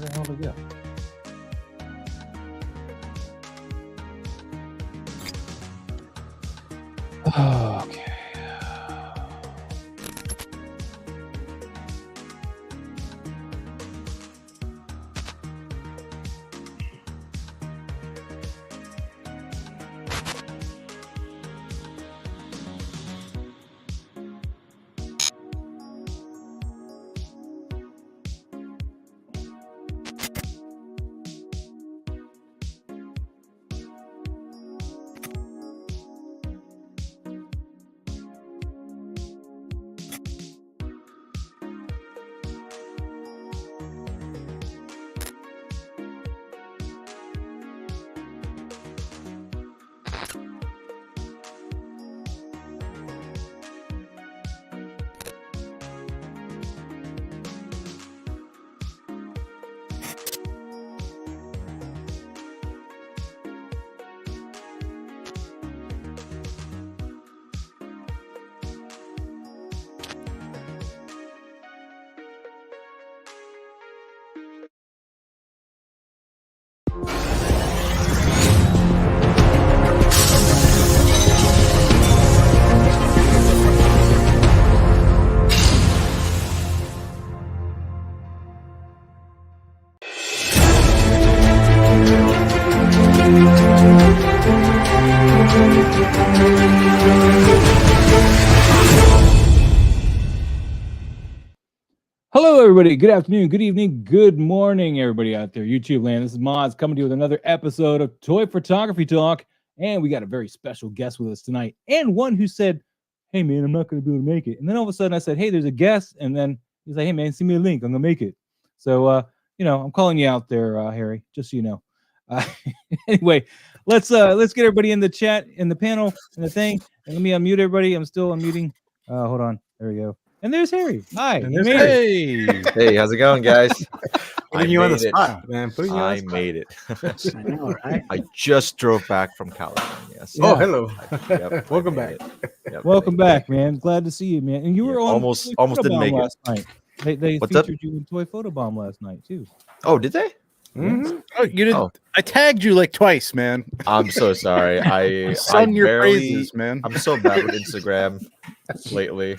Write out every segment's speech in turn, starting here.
the hell did it go? Okay. Hello, everybody. Good afternoon, good evening, good morning, everybody out there. YouTube land. This is Moz coming to you with another episode of Toy Photography Talk. And we got a very special guest with us tonight. And one who said, hey, man, I'm not going to be able to make it. And then all of a sudden I said, hey, there's a guest. And then he's like, hey, man, send me a link. I'm going to make it. So, I'm calling you out there, Harry, just so you know. Anyway, let's get everybody in the chat, in the panel, in the thing. And let me unmute everybody. I'm still unmuting. Hold on. There we go. And there's Harry. Hi. Hey, how's it going, guys? Putting you on the spot, man. I made it. I know, right? I just drove back from California. So Oh, hello. Yep, Welcome back. Yep, Welcome back, man. Glad to see you, man. And you were on almost Toy didn't Photobomb make it. last night. They What's featured up? you in Toy Photobomb last night too. Oh, did they? Mm-hmm. Oh, you did. Oh. I tagged you like twice, man. I'm so sorry. I Sung your barely, praises, man. I'm so bad with Instagram lately.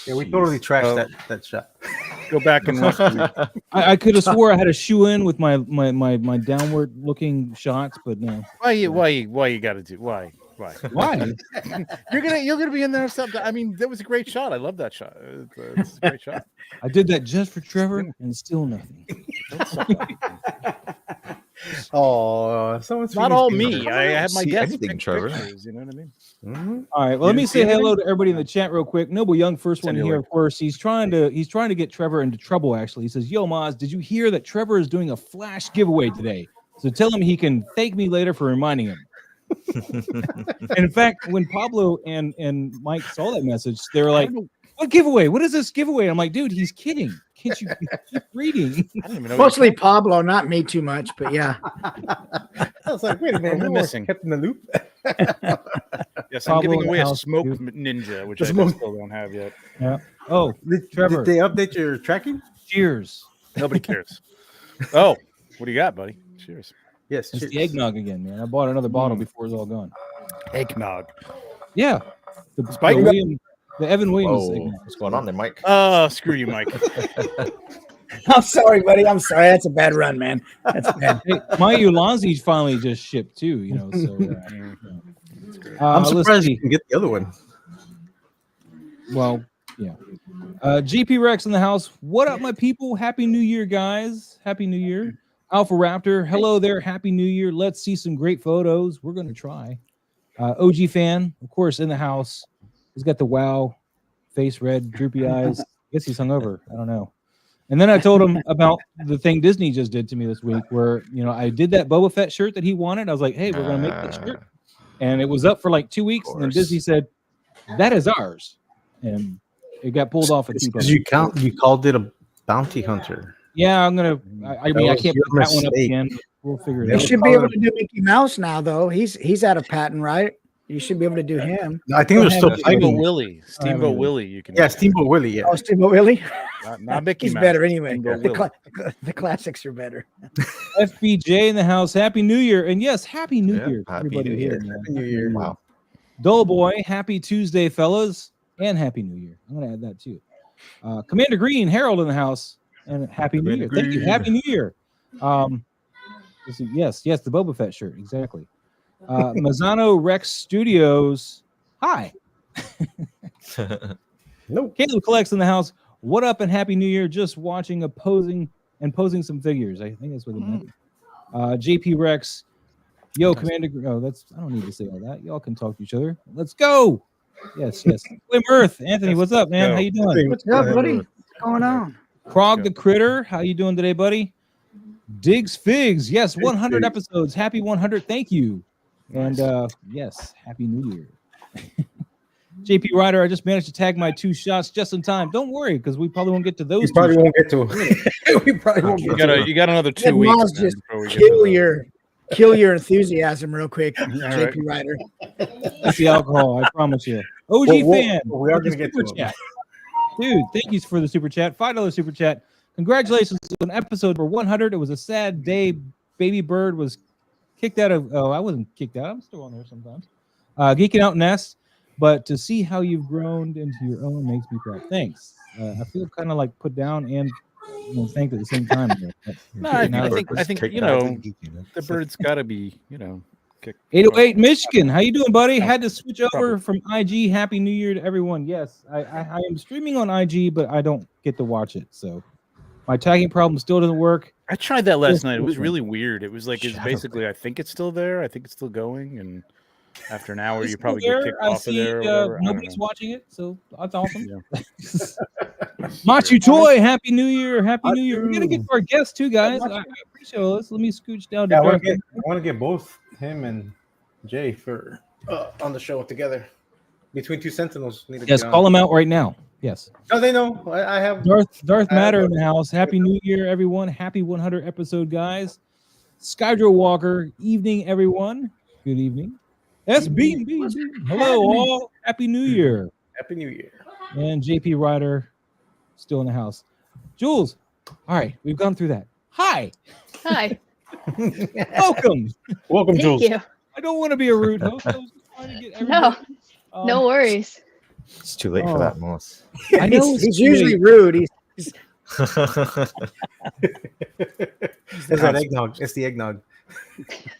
Yeah, we totally trashed that shot. Go back and watch. the- I could have swore I had a shoe in with my downward looking shots, but no. Why you got to do? Why? Why? You're gonna be in there sometime. I mean, that was a great shot. I love that shot. It's a great shot. I did that just for Trevor, and still nothing. Oh, someone's Not all me. I have my see guests anything, pick Trevor. pictures. You know what I mean? Mm-hmm. All right. Well, let me say hello to everybody in the chat real quick. Noble Young, first one Send you a here, link. of course. He's trying to get Trevor into trouble. Actually, he says, "Yo, Maz, did you hear that Trevor is doing a flash giveaway today? So tell him he can thank me later for reminding him." And in fact, when Pablo and Mike saw that message, they were like, "What giveaway? What is this giveaway?" I'm like, "Dude, he's kidding. Can't you keep reading?" I don't even know. Mostly Pablo, not me too much, but yeah. I was like, wait a minute, We're we're missing. kept in the loop. Yes, I'm Pablo giving in away the a house, smoke dude. ninja, which The I smoke- still don't have yet. Yeah. Oh, Did Trevor. they update your tracking? cheers. Nobody cares. Oh, what do you got, buddy? Cheers. Yes. It's cheers. the eggnog again, man. I bought another bottle before it's all gone. Eggnog. Yeah. The, Spike? the Evan Williams Whoa, eggnog. what's going on there, Mike? Oh, screw you, Mike. I'm sorry, buddy. I'm sorry. That's a bad run, man. That's bad. Hey, my Ulanzi finally just shipped too, So I'm let's surprised see. you can get the other one. Well, yeah. GP Rex in the house. What up, my people? Happy New Year, guys. Happy New Year. Alpha Raptor. Hello there. Happy New Year. Let's see some great photos. We're going to try. OG fan, of course, in the house. He's got the wow face, red, droopy eyes. I guess he's hungover. I don't know. And then I told him about the thing Disney just did to me this week where, I did that Boba Fett shirt that he wanted. I was like, hey, we're going to make that shirt. And it was up for like 2 weeks. And then Disney said, that is ours. And it got pulled off at Because you called it a bounty hunter. Yeah, I'm going to, I mean, I was can't your put that one up mistake. again. We'll figure it They out. should be able to do Mickey Mouse now, though. He's out of patent, right? You should be able to do him. I think they're still Steamboat fighting. Willie. Steamboat Willie. You can. Yeah, Steamboat Willie. Yeah. Oh, Steamboat Willie. Not Mickey He's Mouse. better anyway. Steamboat The, Willie. the classics are better. FBJ in the house. Happy New Year. And yes, Happy New Yeah, Year. to Happy everybody New here, Year. man. Happy New Year. Wow. Boy, happy Tuesday, fellas, and Happy New Year. I'm going to add that too. Commander Green, Harold in the house, and Happy New Year. Thank you. Happy New Year. Yes, the Boba Fett shirt. Exactly. Mazzano Rex Studios. Hi. Nope. Caleb Collects in the house. What up and Happy New Year. Just watching posing some figures. I think that's what it meant. JP Rex. Yo, Commander. Oh, I don't need to say all that. Y'all can talk to each other. Let's go. Yes. Wim Earth. Anthony, what's up, man? How you doing? What's up, buddy? What's going on? Krog the Critter. How you doing today, buddy? Diggs Figs. Yes, 100 episodes. Happy 100. Thank you. And yes, Happy New Year. JP Ryder, I just managed to tag my 2 shots just in time. Don't worry, because we probably won't get to those. We probably won't get to. We probably won't You get to got another 2 Let weeks. Miles man, just before we get to kill your enthusiasm real quick, right. JP Ryder. That's the alcohol, I promise you. OG fan. We are with the going to get super to chat. Dude, thank you for the super chat. $5 super chat. Congratulations on episode number 100. It was a sad day. Baby Bird was kicked out of. Oh, I wasn't kicked out. I'm still on there sometimes. Geeking Out Nest. But to see how you've grown into your own makes me proud. Thanks. I feel kind of like put down and thanked at the same time. No, I think the bird's got to be kicked. 808 Michigan, how you doing, buddy? Had to switch over from IG. Happy New Year to everyone. Yes, I am streaming on IG, but I don't get to watch it. So my tagging problem still doesn't work. I tried that last night. It was really weird. It was like it's basically I think it's still there. I think it's still going, and after an hour, you probably get kicked off of there. Or whatever. Nobody's watching it, so that's awesome. Machu Toy, Happy New Year. Happy New Year. We're going to get to our guests, too, guys. I appreciate all this. Let me scooch down to I want to get both him and Jay for on the show together. Between 2 Sentinels. Yes, call them out right now. Yes. No, they know. I have Darth Matter in the house. Happy New Year, everyone. Happy 100 episode, guys. Skydro Walker, evening, everyone. Good evening. SB. Hello, all. Happy New Year. Happy New Year. And JP Ryder still in the house. Jules. All right, we've gone through that. Hi. Welcome. Welcome, Jules. Thank you. I don't want to be a rude host. I was just trying to get No, everybody. no worries. It's too late for that, Moss. I know He's usually rude. He's It's that eggnog. It's the eggnog.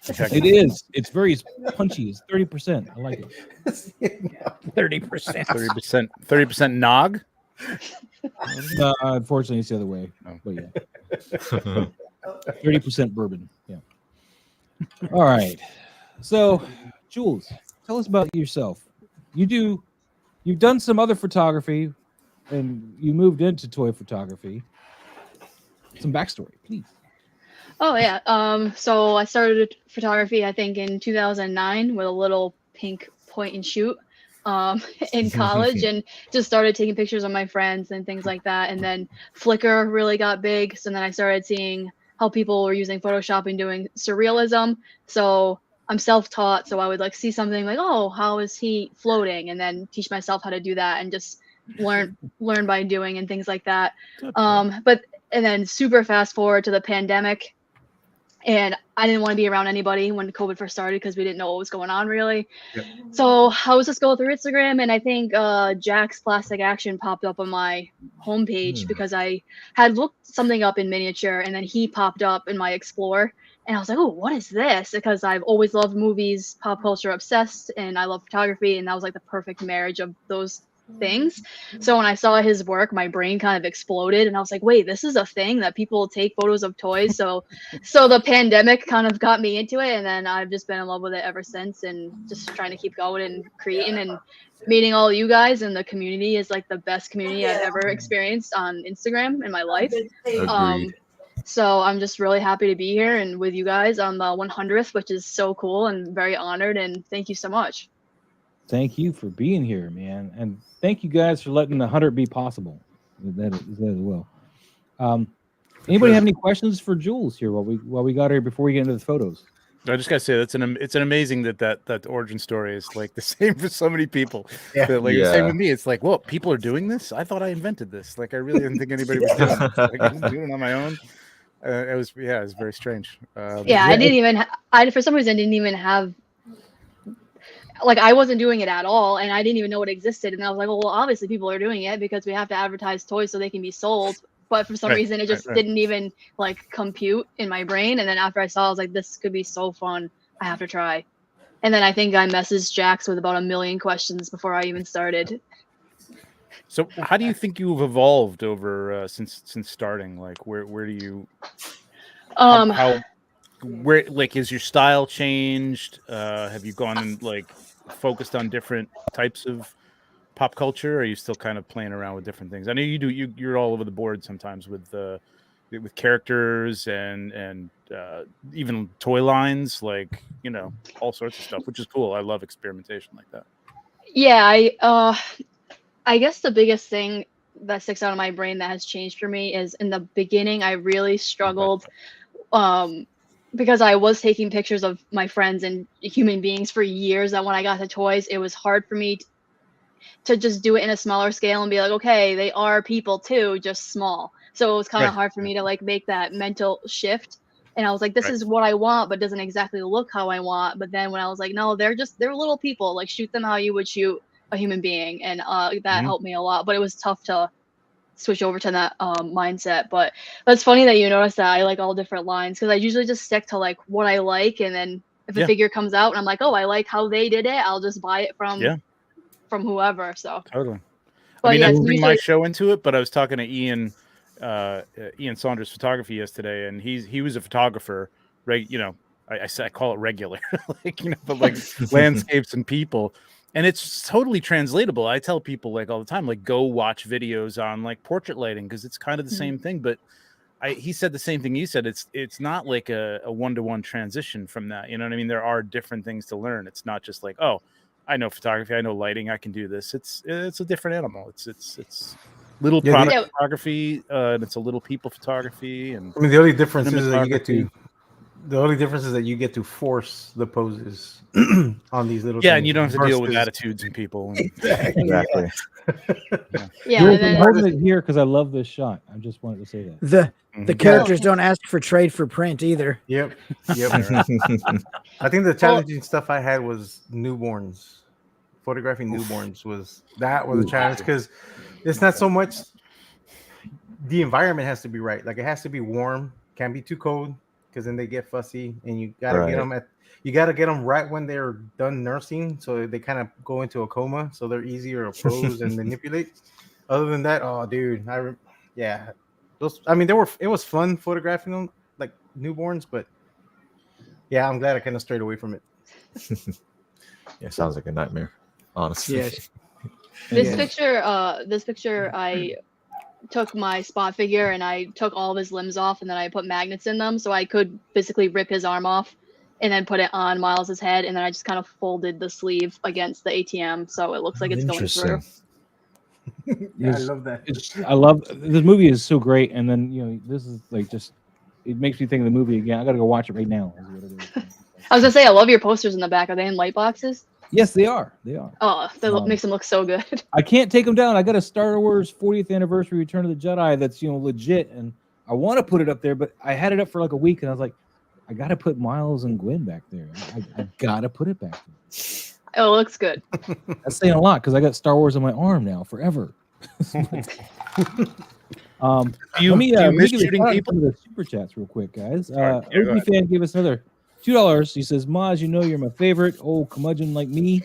It is. It's very punchy. It's 30%. I like it. 30%. 30% nog. Unfortunately, it's the other way. Oh. But yeah. 30% bourbon. Yeah. All right. So, Jules, tell us about yourself. You've done some other photography, and you moved into toy photography. Some backstory, please. Oh yeah. So I started photography, I think, in 2009 with a little pink point and shoot in college, and just started taking pictures of my friends and things like that. And then Flickr really got big. So then I started seeing how people were using Photoshop and doing surrealism. So I'm self-taught, so I would like see something like, oh, how is he floating? And then teach myself how to do that and just learn by doing and things like that. And then super fast forward to the pandemic. And I didn't want to be around anybody when COVID first started because we didn't know what was going on really. Yep. So I was just going through Instagram, and I think Jack's Plastic Action popped up on my homepage because I had looked something up in miniature, and then he popped up in my Explore. And I was like, oh, what is this? Because I've always loved movies, pop culture obsessed, and I love photography. And that was like the perfect marriage of those things. So when I saw his work, my brain kind of exploded, and I was like, wait, this is a thing that people take photos of toys. So the pandemic kind of got me into it, and then I've just been in love with it ever since, and just trying to keep going and creating. And meeting all you guys in the community is like the best community I've ever experienced on Instagram in my life. So I'm just really happy to be here and with you guys on the 100th, which is so cool, and very honored, and thank you so much. Thank you for being here, man. And thank you guys for letting the 100 be possible. That as well. Anybody have any questions for Jules here while we got here before we get into the photos? I just gotta say it's an amazing that origin story is like the same for so many people. Yeah. That, like the same with me. It's like, well, people are doing this. I thought I invented this. Like I really didn't think anybody was doing this. Like I was doing it on my own. It was very strange. Yeah, I didn't even. I for some reason didn't even have. Like I wasn't doing it at all, and I didn't even know it existed. And I was like, well, obviously people are doing it because we have to advertise toys so they can be sold. But for some reason, it just didn't even like compute in my brain. And then after I saw, I was like, this could be so fun. I have to try. And then I think I messaged Jax with about 1 million questions before I even started. So how do you think you've evolved over since starting? Like where do you how where like is your style changed? Have you gone and like focused on different types of pop culture, or are you still kind of playing around with different things? I know you do. You're all over the board sometimes with characters and even toy lines, like all sorts of stuff, which is cool. I love experimentation like that. Yeah, I guess the biggest thing that sticks out of my brain that has changed for me is in the beginning I really struggled because I was taking pictures of my friends and human beings for years, that when I got to toys, it was hard for me to just do it in a smaller scale and be like, okay, they are people too, just small. So it was kind of hard for me to like make that mental shift. And I was like, this is what I want, but doesn't exactly look how I want. But then when I was like, no, they're little people, like shoot them how you would shoot a human being. And that helped me a lot, but it was tough to switch over to that mindset. But that's funny that you noticed that I like all different lines, because I usually just stick to like what I like, and then if a figure comes out and I'm like, oh, I like how they did it, I'll just buy it from whoever. So totally. But I mean, yeah, I didn't bring my show into it, but I was talking to Ian Saunders Photography yesterday, and he was a photographer, right? I call it regular, like but like landscapes and people. And it's totally translatable. I tell people like all the time, like go watch videos on like portrait lighting, because it's kind of the same thing. But he said the same thing you said. It's not like a one-to-one transition from that. You know what I mean? There are different things to learn. It's not just like, oh, I know photography, I know lighting, I can do this. It's a different animal. It's little product photography, and it's a little people photography. And I mean, the only difference is that you get to force the poses on these little things, and you don't have to deal with attitudes and people. Exactly. Yeah, I'm holding it here because I love this shot. I just wanted to say that the characters don't ask for trade for print either. Yep. I think the challenging stuff I had was newborns. Photographing newborns was a challenge, because it's not so much the environment has to be right. Like it has to be warm, can't be too cold, because then they get fussy, and you gotta get them right when they're done nursing, so they kind of go into a coma, so they're easier to pose and manipulate. Other than that, oh dude, it was fun photographing them like newborns, but yeah, I'm glad I kind of strayed away from it. Yeah, sounds like a nightmare, honestly. Yes. This picture, I took my spot figure and I took all of his limbs off, and then I put magnets in them so I could physically rip his arm off and then put it on Miles's head, and then I just kind of folded the sleeve against the ATM so it looks like it's going through. I love that. I love this movie, is so great, and then this is like just it makes me think of the movie again. I gotta go watch it right now. I was gonna say, I love your posters in the back. Are they in light boxes? Yes, they are. Oh, that makes them look so good. I can't take them down. I got a Star Wars 40th anniversary Return of the Jedi that's legit, and I want to put it up there, but I had it up for like a week, and I was like, I gotta put Miles and Gwen back there. I gotta put it back there. Oh, it looks good. That's saying a lot, because I got Star Wars on my arm now forever. Do you miss shooting people? Some of the super chats real quick, guys. OG fan gave us another $2. He says, Maz, you're my favorite. Old curmudgeon like me.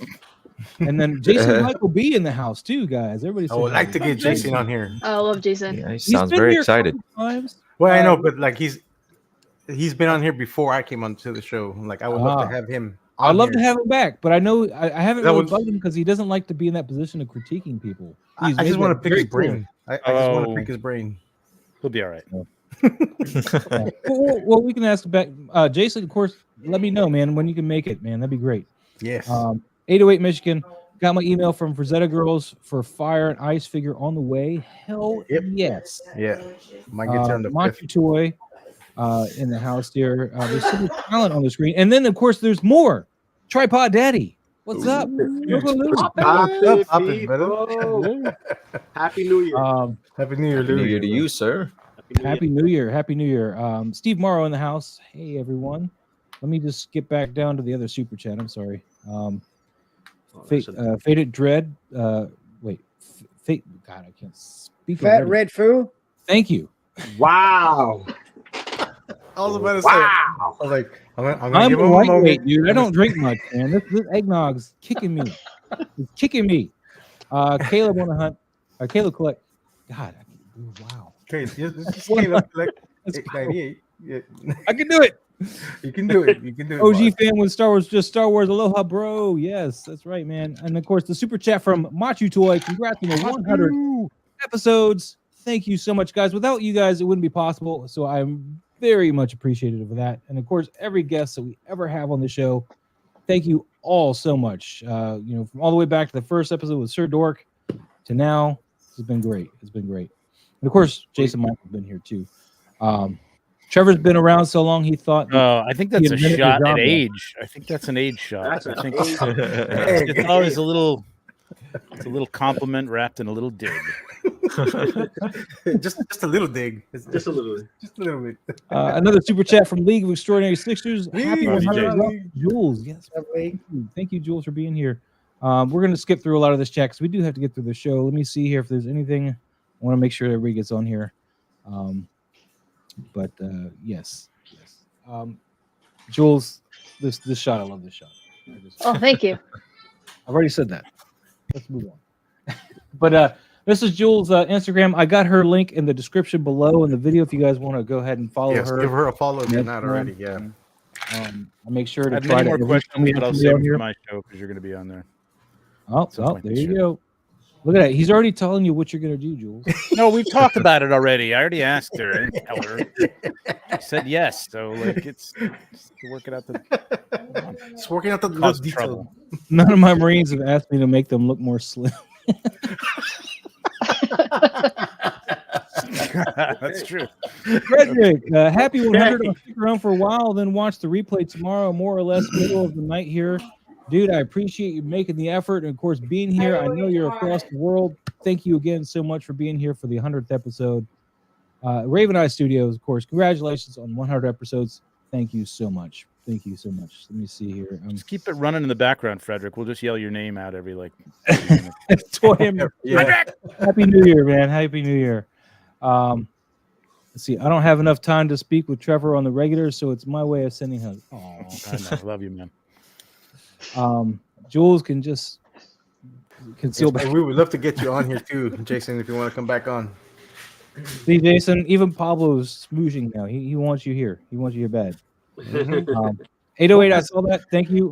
And then Jason Michael B in the house too, guys. Everybody. I would like to get Jason on here. I love Jason. Yeah, he sounds very excited. Well, I know, but like he's been on here before I came onto the show. Like I would love to have him. I'd love to have him back, but I know I haven't really bugged him because he doesn't like to be in that position of critiquing people. I just want to pick his brain. I just want to pick his brain. He'll be all right. Well, we can ask back. Jason, of course, let me know, man, when you can make it, man. That'd be great. Yes. 808 Michigan. Got my email from Frazetta Girls for Fire and Ice figure on the way. Hell yes. Yeah. Might get turned up. Monster Toy. in the house here. There's so much talent on the screen, and then of course there's more. Tripod Daddy, what's up? Pop it, brother. Happy New Year. Happy New Year, Happy New Lou. Year to you, sir. Happy New Year. Happy New Year. Steve Morrow in the house. Hey, everyone. Let me just get back down to the other super chat. I'm sorry. Faded Dread. Fate. God, I can't speak. Fat Red Foo. Thank you. Wow. I was about to say. Wow. I was like, I'm gonna I'm give a him a lightweight, moment. dude. I don't drink much, man. This eggnog's kicking me. It's kicking me. Caleb on the hunt. Caleb collect. God. Wow. Okay, just Caleb, like Let's go. 98. Yeah. I can do it. You can do it. You can do it. OG fan with Star Wars, just Star Wars. Aloha, bro. Yes, that's right, man. And of course, the super chat from Machu Toy. Congrats on the 100 episodes. Thank you so much, guys. Without you guys, it wouldn't be possible. So I'm very much appreciative of that. And of course, every guest that we ever have on the show, thank you all so much. From all the way back to the first episode with Sir Dork to now, it's been great. It's been great. And of course, Jason Michael's been here too. Trevor's been around so long, he thought. I think that's a shot at age. I think that's an age shot. I think it's always a little compliment wrapped in a little dig. just a little dig. Just a little. Just a little bit. Another super chat from League of Extraordinary Sixers. Happy Hey, 100 Jules. Jules. Yes, thank you, Jules, for being here. We're going to skip through a lot of this chat because we do have to get through the show. Let me see here if there's anything. I want to make sure everybody gets on here. Yes. Jules, this shot, I love this shot. Oh, thank you. I've already said that. Let's move on. But this is Jules' Instagram. I got her link in the description below in the video if you guys want to go ahead and follow Yes, her. give her a follow if you're not Instagram. already. Yeah. I'll make sure I to have try many to more every questions, time we but have I'll somebody save on them here. for my show because you're going to be on there. Oh, point there this you year. go. Look at that. He's already telling you what you're going to do, Jules. No, we've talked about it already. I already asked her. I didn't tell her. She said yes. So it's work it out. It's working out the Cause details. trouble. None of my Marines have asked me to make them look more slim. That's true. Frederick, happy 100. I'll stick around for a while, then watch the replay tomorrow, more or less middle of the night here. Dude, I appreciate you making the effort and, of course, being here. I know you're across the world. Thank you again so much for being here for the 100th episode. Raven Eye Studios, of course, congratulations on 100 episodes. Thank you so much. Thank you so much. Let me see here. Just keep it running in the background, Frederick. We'll just yell your name out every Yeah. Happy New Year, man. Happy New Year. Let's see. I don't have enough time to speak with Trevor on the regular, so it's my way of sending him. Oh, I love you, man. Jules can just conceal back. We would love to get you on here too, Jason, if you want to come back on. See, Jason, even Pablo's smooching now. He wants you here. He wants you here bad. 808, I saw that. Thank you.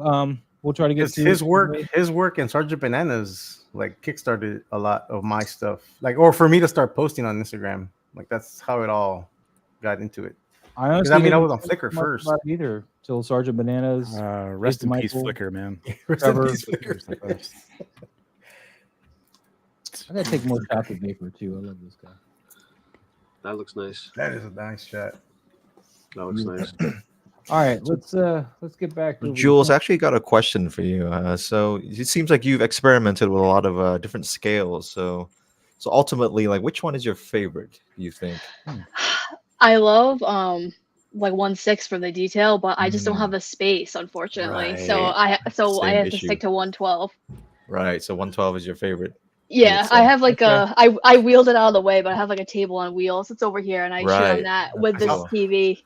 We'll try to get His work and Sergeant Bananas like kickstarted a lot of my stuff. Or for me to start posting on Instagram. Like that's how it all got into it. I was on Flickr first. Either till Sergeant Bananas. Rest in peace, Michael. Flickr, man. Rest in peace, Flickr. I gotta take more shots of vapor too. I love this guy. That looks nice. That is a nice shot. That looks nice. All right, let's get back to Jules, I actually got a question for you. So it seems like you've experimented with a lot of different scales. So ultimately, like, which one is your favorite? Do you think? I love like 1/6 for the detail, but I just don't have the space, unfortunately. So I have to stick to 112. Right. So 112 is your favorite. Yeah, I have like I wheeled it out of the way, but I have like a table on wheels. It's over here, and I shoot on that with this TV.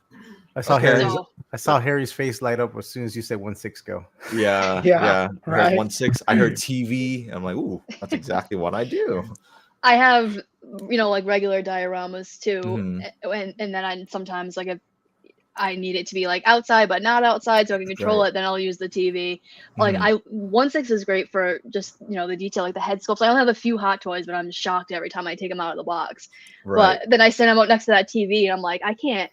I saw Harry's face light up as soon as you said 1/6 go. Yeah. Yeah, I heard right. 1/6. I heard TV. I'm like, ooh, that's exactly what I do. I have, like regular dioramas too, Mhm. and then I sometimes like if I need it to be like outside but not outside so I can control it, then I'll use the TV. Like 1/6 is great for just the detail, like the head sculpts. I only have a few Hot Toys, but I'm shocked every time I take them out of the box. Right. But then I send them out next to that TV, and I'm like, I can't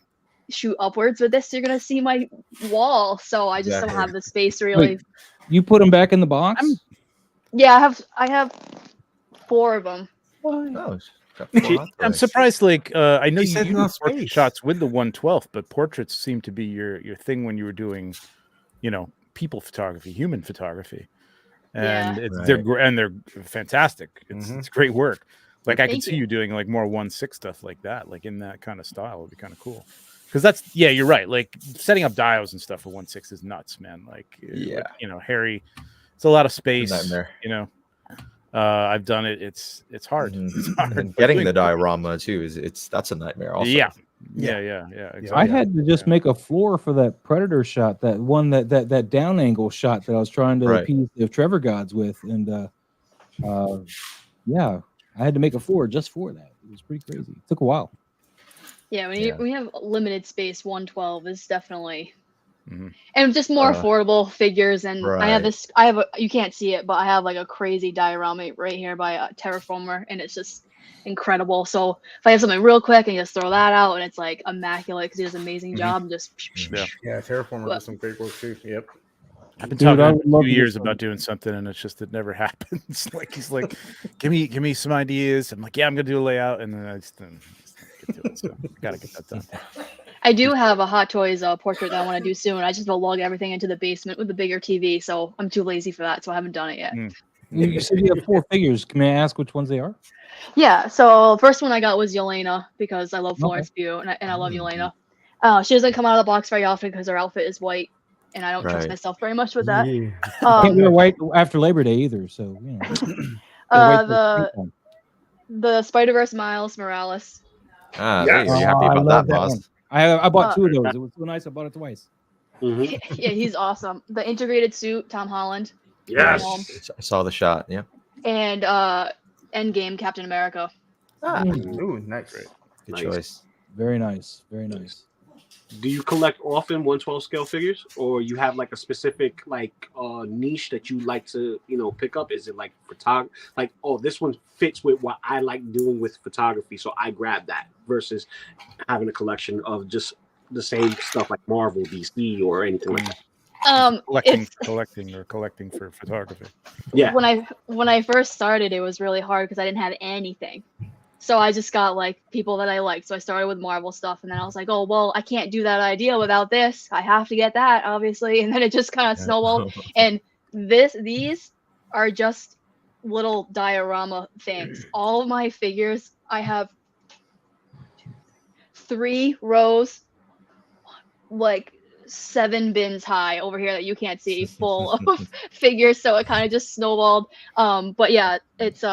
shoot upwards with this. You're gonna see my wall, so I just don't have the space really. Wait, you put them back in the box? Yeah, I have 4 of them. Oh, Got 4 hot I'm toys. surprised. Like, I know He you said use no portrait space. shots with the 112, but portraits seem to be your thing when you were doing, people photography, human photography, and Yeah. they're fantastic. It's great work. Like I could Thank see you. you doing like more 1.6 stuff like that, like in that kind of style would be kind of cool. Because you're right. Like setting up dials and stuff for 1.6 is nuts, man. Like, Harry, it's a lot of space. Nightmare. I've done it. It's hard. Mhm. It's hard. And But getting doing the portraits- diorama too that's a nightmare. Also, Yeah. Yeah. Exactly. I had to just make a floor for that predator shot, that one that down angle shot that I was trying to Right. appease the Trevor gods with, and yeah, I had to make a floor just for that. It was pretty crazy. It took a while. Yeah, when Yeah. we have limited space, 112 is definitely, Mhm. and just more affordable figures. And I have Right. you can't see it, but I have like a crazy diorama right here by Terraformer, and it's just incredible. So if I have something real quick and just throw that out, and it's like immaculate because he does an amazing job. And just Yeah. Yeah, Terraformer But- does some great work too. Yep. I've been Dude, I talking would for love 2 to do years something. about doing something, and it never happens. Like he's like, give me some ideas. I'm like, yeah, I'm gonna do a layout, and then I just don't get to it. So gotta get that done. I do have a Hot Toys portrait that I want to do soon. I just will lug everything into the basement with the bigger TV, so I'm too lazy for that, so I haven't done it yet. You said you have 4 figures. Can I ask which ones they are? Yeah, so first one I got was Yelena because I love Okay. Florence Pugh and I love Yelena. She doesn't come out of the box very often because her outfit is white, and I don't trust Right. myself very much with that. Yeah. Can't wear white after Labor Day either, so you know. Gotta wait till springtime. The Spider-Verse Miles Morales. There you go. You're happy Oh, I about love that, that boss. one. I bought 2 of those. It was so nice. I bought it twice. Mhm. Yeah, he's awesome. The integrated suit, Tom Holland. Yes. I saw the shot. Yeah. And Endgame Captain America. Ooh, nice. Good Nice. choice. Very nice. Very nice. Do you collect often 112 scale figures, or you have like a specific niche that you like to pick up? Is it like like, oh, this one fits with what I like doing with photography, so I grab that, versus having a collection of just the same stuff like Marvel, DC, or anything like that? Collecting for photography. Yeah. When I first started, it was really hard because I didn't have anything. So I just got like people that I liked. So I started with Marvel stuff, and then I was like, oh well, I can't do that idea without this. I have to get that, obviously. And then it just kind of snowballed. And these are just little diorama things. All of my figures, I have 3 rows, like 7 bins high over here that you can't see, full of figures. So it kind of just snowballed. But yeah, it's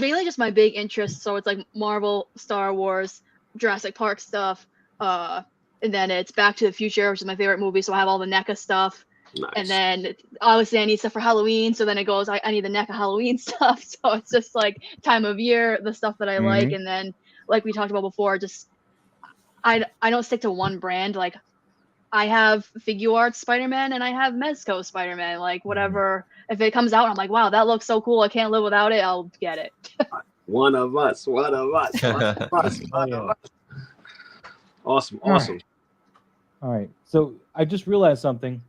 mainly just my big interest. So it's like Marvel, Star Wars, Jurassic Park stuff, and then it's Back to the Future, which is my favorite movie. So I have all the NECA stuff. Nice. And then obviously I need stuff for Halloween. So then it goes, I need the NECA Halloween stuff. So it's just like time of year, the stuff that I like. And then like we talked about before, just I don't stick to one brand. Like I have Figuarts Spider-Man and I have Mezco Spider-Man. Like whatever, if it comes out and I'm like, wow, that looks so cool, I can't live without it, I'll get it. One of us. Awesome. All right. So I just realized something.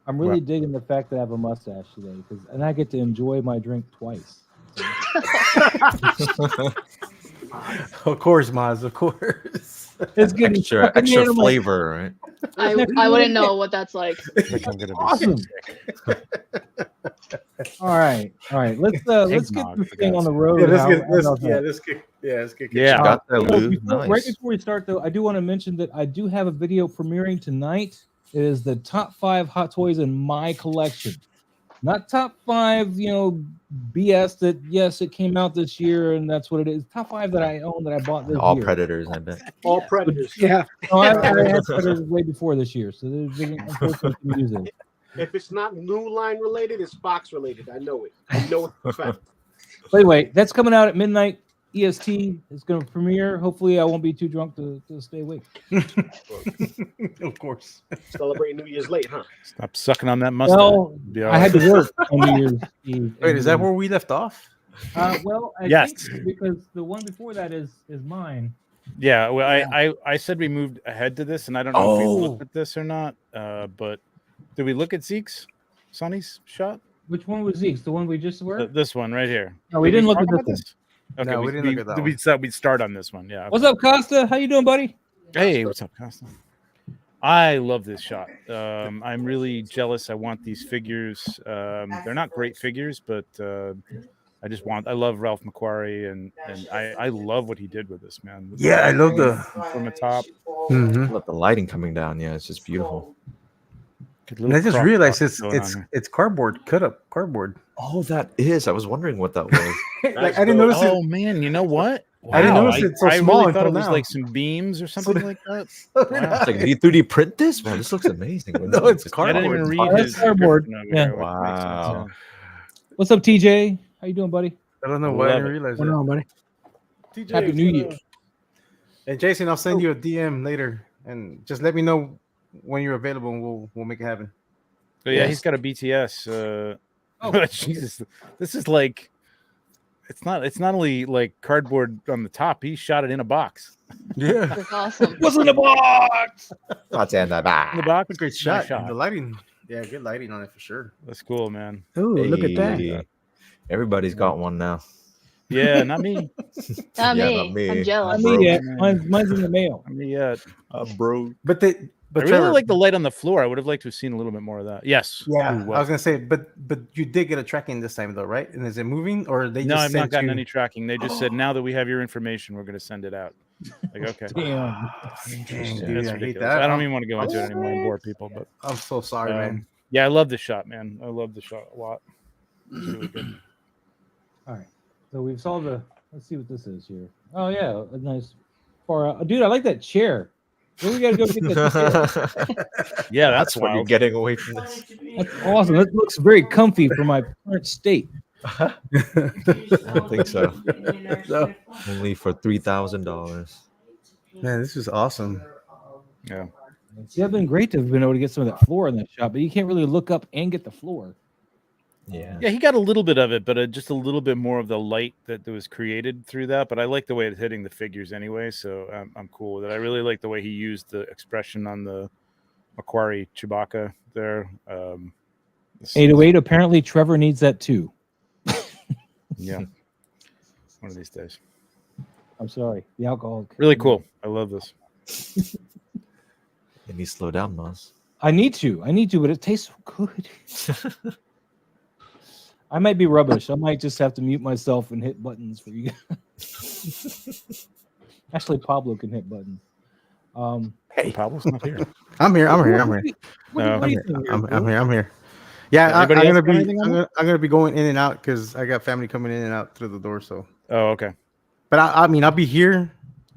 I'm really digging the fact that I have a mustache today, and I get to enjoy my drink twice. Of course, Maz. Of course. It's getting Extra flavor, right? I wouldn't know what that's like. Awesome. All right. Let's get this thing on the road. Let's kick it. Yeah. Got that loot. Right Nice. before we start, though, I do want to mention that I do have a video premiering tonight. It is the top 5 Hot Toys in my collection. Not top 5, BS that, yes, it came out this year and that's what it is. Top 5 that I own that I bought this All year. Predators, I bet. All Predators. Yeah. No, I had Predators way before this year, so there's unfortunately some use it. If it's not New Line related, it's Fox related. I know it. I know it for a fact. But anyway, that's coming out at midnight EST. It's going to premiere. Hopefully, I won't be too drunk to stay awake. Of course. Celebrating New Year's late, huh? Stop sucking on that mustache. Well, Be all I had right. to work on New Year's Eve. Wait, is that where we left off? Well, I Yes. think so, because the one before that is mine. Yeah, well, I said we moved ahead to this, and I don't know if we looked at this or not. But did we look at Zeke's, Sonny's shot? Which one was Zeke's? The one we just were? This one right here. No, we Did didn't look talk at about this Okay, No, we didn't look at that we one. said we'd start on this one. Yeah. What's up, Costa? How you doing, buddy? Hey, what's up, Costa? I love this shot. I'm really jealous. I want these figures. They're not great figures, but I love Ralph McQuarrie, and I love what he did with this, man. Yeah, I love the from the top. Mhm. I love the lighting coming down. Yeah, it's just beautiful. And I just realized it's cardboard, cut up cardboard. Oh, that is. I was wondering what that was. Like I didn't notice it. Oh man, you know what? I didn't Wow, notice it so I small really thought it until was now. like some beams or something like that. Wow. It's like, do you 3D print this? Man, this looks amazing. No, it's I didn't even cardboard. read Oh, his that's cardboard. description of it, Yeah. which makes sense, Wow. What's up, TJ? How you doing, buddy? I don't know why I Love didn't it. realize What's that. on, buddy? TJ, Happy New Year. And Jason, I'll send you a DM later, and just let me know when you're available, and we'll make it happen. But yeah, Yes. he's got a BTS. Oh. Jesus, this is like it's not only like cardboard on the top. He shot it in a box. Yeah, That's awesome. What's in the box? What's in the In the back? box, great Nice shot. shot. The lighting, yeah, good lighting on it for sure. That's cool, man. Ooh, look at that. Hey, everybody's got one now. Yeah, not me. Not Yeah, me. not me. I'm jealous. Not Bro. me yet. mine's in the mail. Not me yet. Bro. But I really Trevor, like the light on the floor. I would have liked to have seen a little bit more of that. Yes. yeah, Ooh, I well. was gonna say, but you did get a tracking this time though, right? And is it moving or they No, just I've not sent gotten you? any tracking. They just said, now that we have your information, we're going to send it out. Like, okay. Damn. Dang, That's dude, I hate ridiculous. that. I don't even want to go into it anymore and bore people. But I'm so sorry, man. yeah, I love the shot, man. I love the shot a lot. It's really good. All right. So we've solved the. Let's see what this is here. Oh yeah, a nice. Dude, I like that chair. Where we gotta go get that chair? Yeah, That's that's what you're wild. getting away from this. That's awesome. That looks very comfy for my current state. I don't think so. No. Only for $3,000. Man, this is awesome. Yeah. See, that'd been great to have been able to get some of that floor in that shot, but you can't really look up and get the floor. Yeah. Yeah, he got a little bit of it, but just a little bit more of the light that was created through that. But I like the way it's hitting the figures anyway, so I'm cool with it. I really like the way he used the expression on the Macquarie Chewbacca there. 808. Apparently, Trevor needs that too. Yeah. One of these days. I'm sorry. The alcohol. Really cool. I love this. Let me slow down, Moz. I need to, but it tastes so good. I might be rubbish. I might just have to mute myself and hit buttons for you guys. Actually, Pablo can hit buttons. Hey, Pablo's not here. I'm here. What do you think I'm here. Yeah, I'm Anybody else gonna got be. anything on I'm gonna be going in and out because I got family coming in and out through the door. So, Oh, okay. but I mean, I'll be here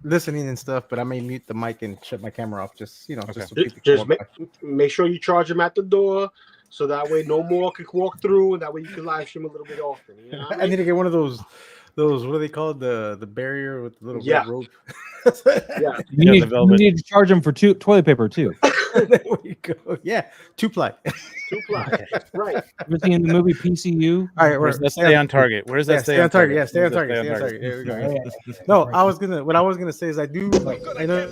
listening and stuff. But I may mute the mic and shut my camera off. Just just so people can Just walk by. make sure you charge them at the door, so that way no more can walk through, and that way you can live stream a little bit often. You know what I I need mean? to get one of those. What are they called? The barrier with the little Yeah. red rope. Yeah, You the velvet. need to charge them for toilet paper too. There we go. Yeah, 2-ply. 2-ply. Right. Everything in the movie PCU. All right, Where's that stay on target? Where's that Yeah, stay on target. Yeah, stay on target. Where's Stay on that target. There we go. Yeah. No, what I was gonna say is I do. I know.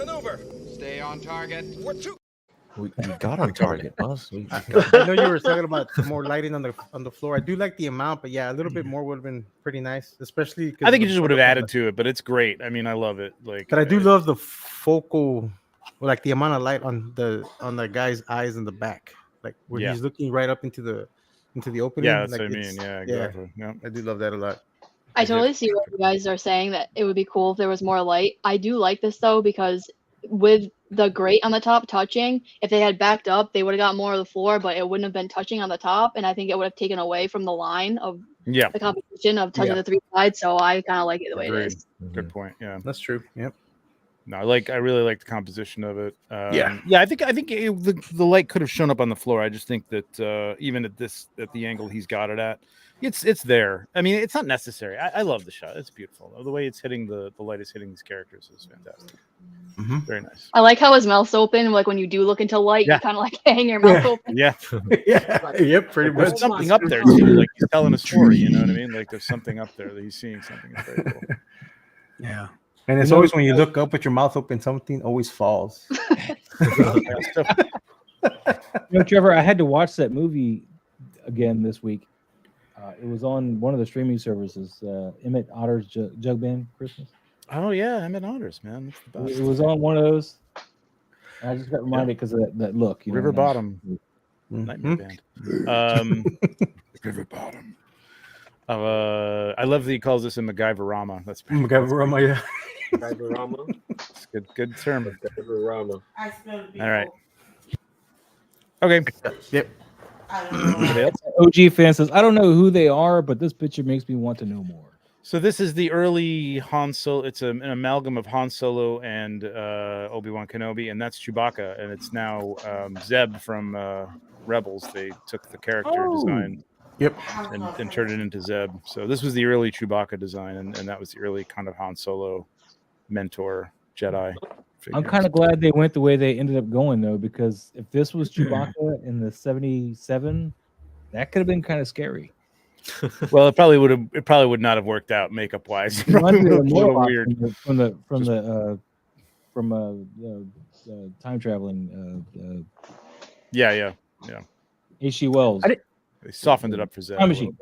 Stay on target. We got on target, Moz. I know you were talking about more lighting on the floor. I do like the amount, but yeah, a little bit more would have been pretty nice, especially. I think you just would have added to it, but it's great. I mean, I love it. Like, But I do love the focal, like the amount of light on the guy's eyes in the back, like where Yeah. he's looking right up into the opening. Yeah, that's like what I mean. it's- Yeah, exactly. Yeah. I do love that a lot. I totally see what you guys are saying, that it would be cool if there was more light. I do like this though, because with the grate on the top touching, if they had backed up, they would have got more of the floor, but it wouldn't have been touching on the top, and I think it would have taken away from the line of Yeah. the competition of touching Yeah. the three sides. So I kind of like it the way Agreed. it is. Good point. Yeah. That's true. Yep. No, I really like the composition of it. Yeah. Yeah. I think the light could have shown up on the floor. I just think that even at the angle he's got it at, it's there. I mean, it's not necessary. I love the shot. It's beautiful. The way it's hitting the light is hitting these characters is fantastic. Mhm. Very nice. I like how his mouth's open. Like when you do look into light, Yeah. you kind of like hang your mouth open. Yeah. Yeah. Yep. Pretty There's much. something up there too. Like he's telling a story. You know what I mean? Like there's something up there that he's seeing something. It's very cool. Yeah. And it's always when you look up with your mouth open, something always falls. Trevor, I had to watch that movie again this week. It was on one of the streaming services. Emmett Otter's Jug Band Christmas. Oh yeah, Emmett Otters, man. That's the best. It was on one of those. I just got reminded because of that look. You know, River and I- Bottom. Nightmare Band. River Bottom. I love that he calls this a MacGyverama. That's MacGyverama, yeah. Cyberama. It's a good term. Cyberama. All right. Okay. Yep. Anybody else? OG fan says, I don't know who they are, but this picture makes me want to know more. So this is the early Han Solo. It's an amalgam of Han Solo and Obi-Wan Kenobi, and that's Chewbacca. And it's now Zeb from Rebels. They took the character design, and turned it into Zeb. So this was the early Chewbacca design, and that was the early kind of Han Solo mentor Jedi. I'm kind of glad they went the way they ended up going, though, because if this was Chewbacca in the 77, that could have been kind of scary. Well, it probably would not have worked out makeup wise. It might be a little little weird from time traveling. Yeah. H.G. Wells. They softened it up for Zeb. Time machine.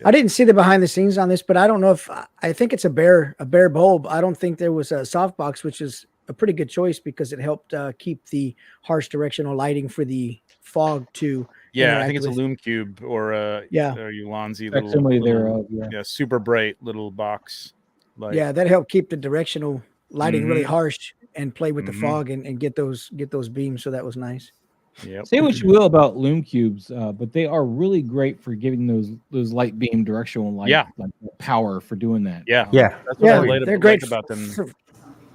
I didn't see the behind the scenes on this, but I don't know if I think it's a bare bulb. I don't think there was a softbox, which is a pretty good choice because it helped keep the harsh directional lighting for the fog to. Yeah, I think it's a Lume Cube or a Ulanzi Facsimile thereof, super bright little box. Yeah, that helped keep the directional lighting really harsh and play with the fog and get those beams. So that was nice. Yep. Say what you will about Lume Cubes, but they are really great for giving those light beam directional light like power for doing that. Yeah, that's what they're great about them.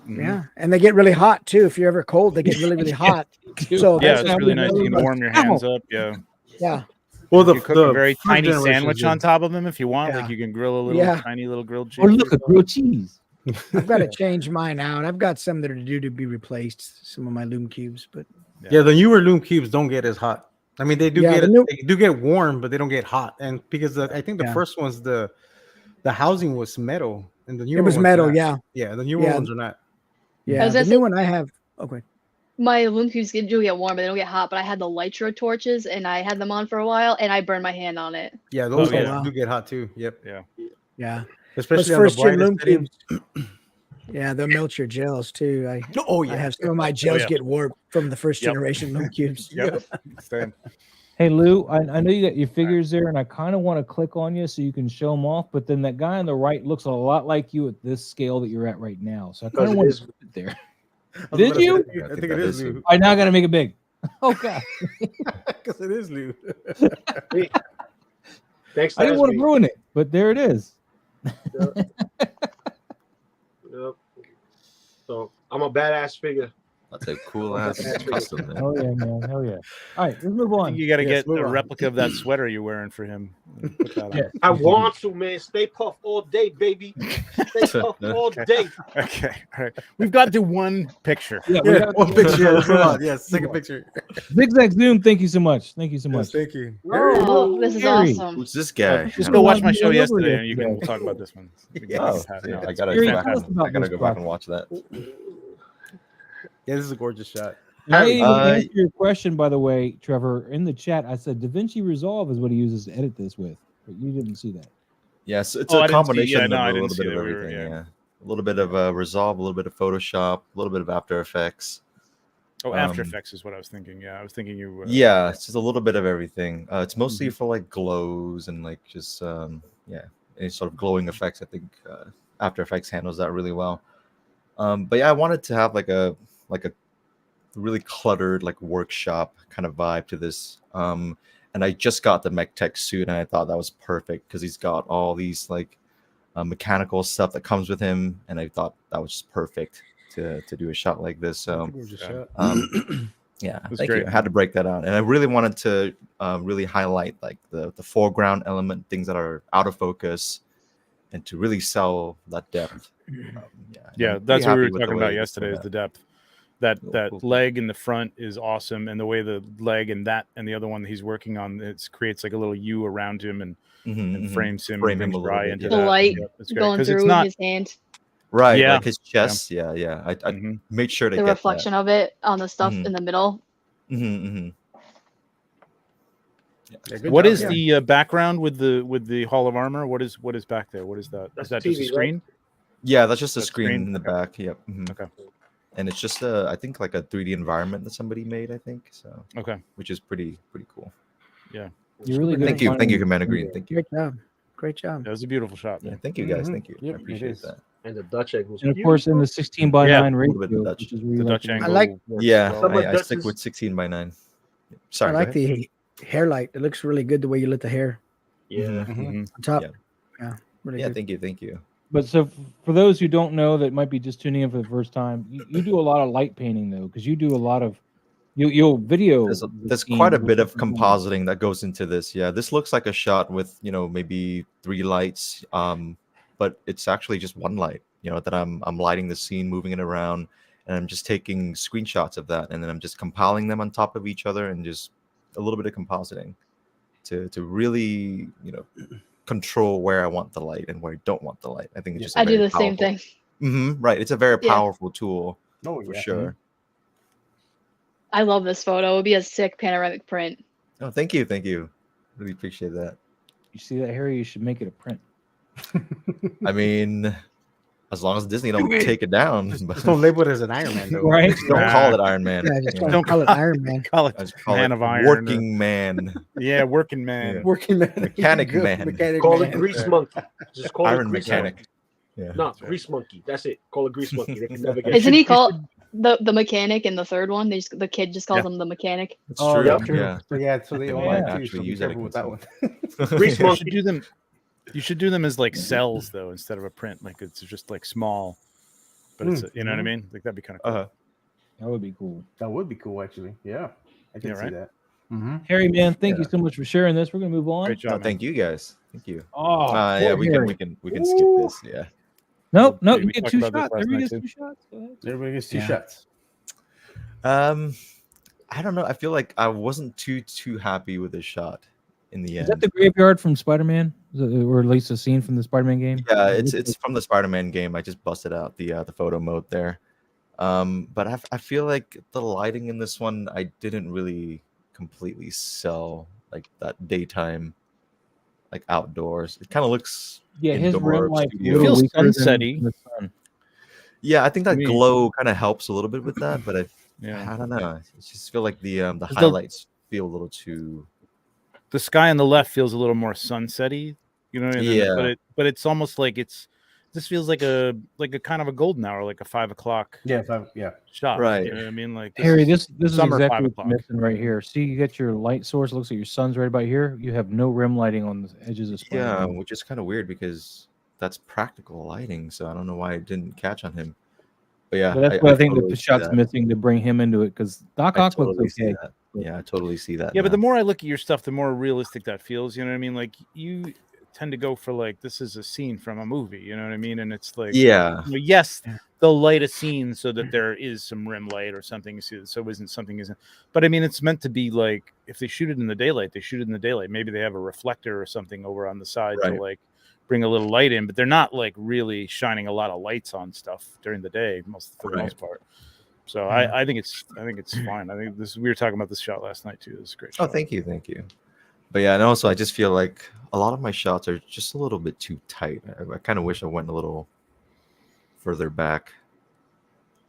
Yeah, and they get really hot too. If you're ever cold, they get really hot. So it's really nice. You can warm your hands up. Yeah. Well, you cook a very tiny sandwich on top of them if you want. Like you can grill a little tiny little grilled cheese. Or look at grilled cheese. I've got to change mine out. I've got some that are due to be replaced. Some of my Lume Cubes, but the newer Lume Cubes don't get as hot. I mean, they do get warm, but they don't get hot. And because I think the first one's the housing was metal, and the newer it was ones metal. The newer ones are not. Yeah, the new one I have. Okay. My Lume Cubes do get warm, but they don't get hot. But I had the Lytra torches, and I had them on for a while, and I burned my hand on it. Yeah, those do get hot too. Yep. Yeah. Especially on the brightest Cubes. Yeah, they'll melt your gels too. I have some of my gels get warped from the first generation Lume Cubes. Hey Lou, I know you got your figures there, and I kind of want to click on you so you can show them off. But then that guy on the right looks a lot like you at this scale that you're at right now. So I kind of want to put it there. Did you? I think it is Lou. I now got to make it big. Oh God, because it is Lou. Thanks. I didn't want to ruin it, but there it is. Yep. So I'm a badass figure. That's a cool ass custom. Man. Oh yeah, man. Hell yeah. All right, let's move on. You got to get a replica of that sweater you're wearing for him. Put that on. I want to, man. Stay puff all day, baby. Stay puff all day. Okay. All right. We've got to do one picture. One picture. Yes, second picture. Zigzag Zoom, thank you so much. Thank you so much. Thank you. Oh, this is awesome. Who's this guy? Just go watch my show yesterday, and we'll talk about this one. I gotta go back and watch that. Yeah, this is a gorgeous shot. I answer your question, by the way, Trevor, in the chat. I said DaVinci Resolve is what he uses to edit this with, but you didn't see that. Yes, it's a combination of a little bit of everything. A little bit of Resolve, a little bit of Photoshop, a little bit of After Effects. Oh, After Effects is what I was thinking. Yeah, I was thinking you. It's just a little bit of everything. It's mostly for like glows and like just any sort of glowing effects. I think After Effects handles that really well. But yeah, I wanted to have like a really cluttered like workshop kind of vibe to this. And I just got the MechTech suit, and I thought that was perfect because he's got all these like mechanical stuff that comes with him, and I thought that was just perfect to do a shot like this. So thank you. I had to break that out, and I really wanted to really highlight like the foreground element, things that are out of focus, and to really sell that depth. That's what we were talking about yesterday. Is the depth. That leg in the front is awesome, and the way the leg and the other one that he's working on, it creates like a little U around him and frames him, brings dry into the that. light going through his hand. Right, like his chest. I made sure to the get reflection of it on the stuff in the middle. Yeah, good What job, is yeah. the background with the Hall of Armor? What is back there? What is that? That's Is that the just a TV, right? screen? Yeah, that's just a That's screen screen? in the Okay. back. Yep. Okay. And it's just I think like a 3D environment that somebody made. I think so. Okay. Which is pretty cool. You're really good. Thank at you, finding Commander Green. Thank you. Great job. Great job. That was a beautiful shot, Yeah, man. thank you guys. Mhm. Thank you. Yep, I it appreciate is. that. And the Dutch egg was And of course, in the 16 by Yeah, 9 a little bit of ratio, Dutch. which is where you The like Dutch to angle like- works Yeah, well. Some of I stick Dutch's- with 16 by 9. I Sorry, go like ahead. the hair light. It looks really good the way you lit the hair Yeah. Mhm. on top. Yeah. Yeah, really Yeah, good. thank you. But so for those who don't know that might be just tuning in for the first time, you do a lot of light painting though, because you do a lot of you'll video. There's quite a bit of compositing that goes into this. Yeah, this looks like a shot with maybe 3 lights, but it's actually just one light. That I'm lighting the scene, moving it around, and I'm just taking screenshots of that, and then I'm just compiling them on top of each other, and just a little bit of compositing to really control where I want the light and where I don't want the light. I think it's just I do the same thing. Right, it's a very Yeah. powerful tool Oh, for yeah. sure. I love this photo. It would be a sick panoramic print. Oh, thank you, really appreciate that. You see that, Harry? You should make it a print. I mean, as long as Disney don't take it down, but Just don't label it as an Iron Man, though. Right? just don't call it Iron Man. Yeah, just you know? don't call it Iron Man. Call it I just call Man it of Iron. Working Man, Yeah, working man. Yeah. Working man. Mechanic Good. man. Mechanic Call man. it Grease Monkey. Just call Iron it Grease Mechanic. Monkey. Yeah. No, Grease Monkey. That's it. Call it Grease Monkey. They can never get Isn't it. he called the mechanic in the third one? The kid just calls Yeah. him the mechanic. It's Oh, true. that's true. Yeah. So, yeah, so they They all might that too. actually So be use that careful with that one. Grease You Monkey. should do them. You should do them as like cells though, instead of a print. Like it's just like small, but it's you know what I mean. Like that'd be kind of cool. Uh-huh. That would be cool. That would be cool, actually. Yeah, I can Yeah, see right? that. Mm-hmm. Harry, man, thank you Yeah. so much for sharing this. We're gonna move on. Great job. No, man. thank you guys. Thank you. Oh, Yeah, poor we Harry. can skip this. Yeah. Nope, We you get talked 2 about this shots. last Everybody night, gets too. 2 shots. Go ahead. Everybody gets 2 Yeah. shots. I don't know. I feel like I wasn't too happy with the shot in the Is end. that the graveyard from Spider-Man, or at least a scene from the Spider-Man game? Yeah, it's from the Spider-Man game. I just busted out the photo mode there. But I feel like the lighting in this one, I didn't really completely sell like that daytime, like outdoors. It kind of looks His indoor rim light studio. It feels sunsetty. The sun. Yeah, I think that Me. glow kind of helps a little bit with that, but Yeah. I don't know. I just feel like the the- highlights feel a little too. The sky on the left feels a little more sunsetty. You know what I mean? Yeah. But it's almost like this feels like a kind of a golden hour, like a 5 o'clock Yeah, yeah. shot. Right. You know what I mean? Like Harry, this is summer, exactly 5 what's o'clock. missing right here. See, you get your light source. Looks like your sun's right about here. You have no rim lighting on the edges of Yeah, Spider-Man. which is kind of weird because that's practical lighting, so I don't know why it didn't catch on him. But yeah, But that's what I think totally the see shot's that. missing to bring him into it, because Doc I Ock totally looks see okay. that. Yeah, I totally see that. Yeah, but the now. more I look at your stuff, the more realistic that feels. You know what I mean? Like you tend to go for like this is a scene from a movie. You know what I mean? And it's like Yeah, you know, yes, they'll light a scene so that there is some rim light or something. So isn't. But I mean, it's meant to be like if they shoot it in the daylight, they shoot it in the daylight. Maybe they have a reflector or something over on the side to Right. like bring a little light in. But they're not like really shining a lot of lights on stuff during the day for the Right. most part. So I think it's fine. I think we were talking about this shot last night too. This is a great Oh, shot. thank you. But yeah, and also I just feel like a lot of my shots are just a little bit too tight. I kind of wish I went a little further back.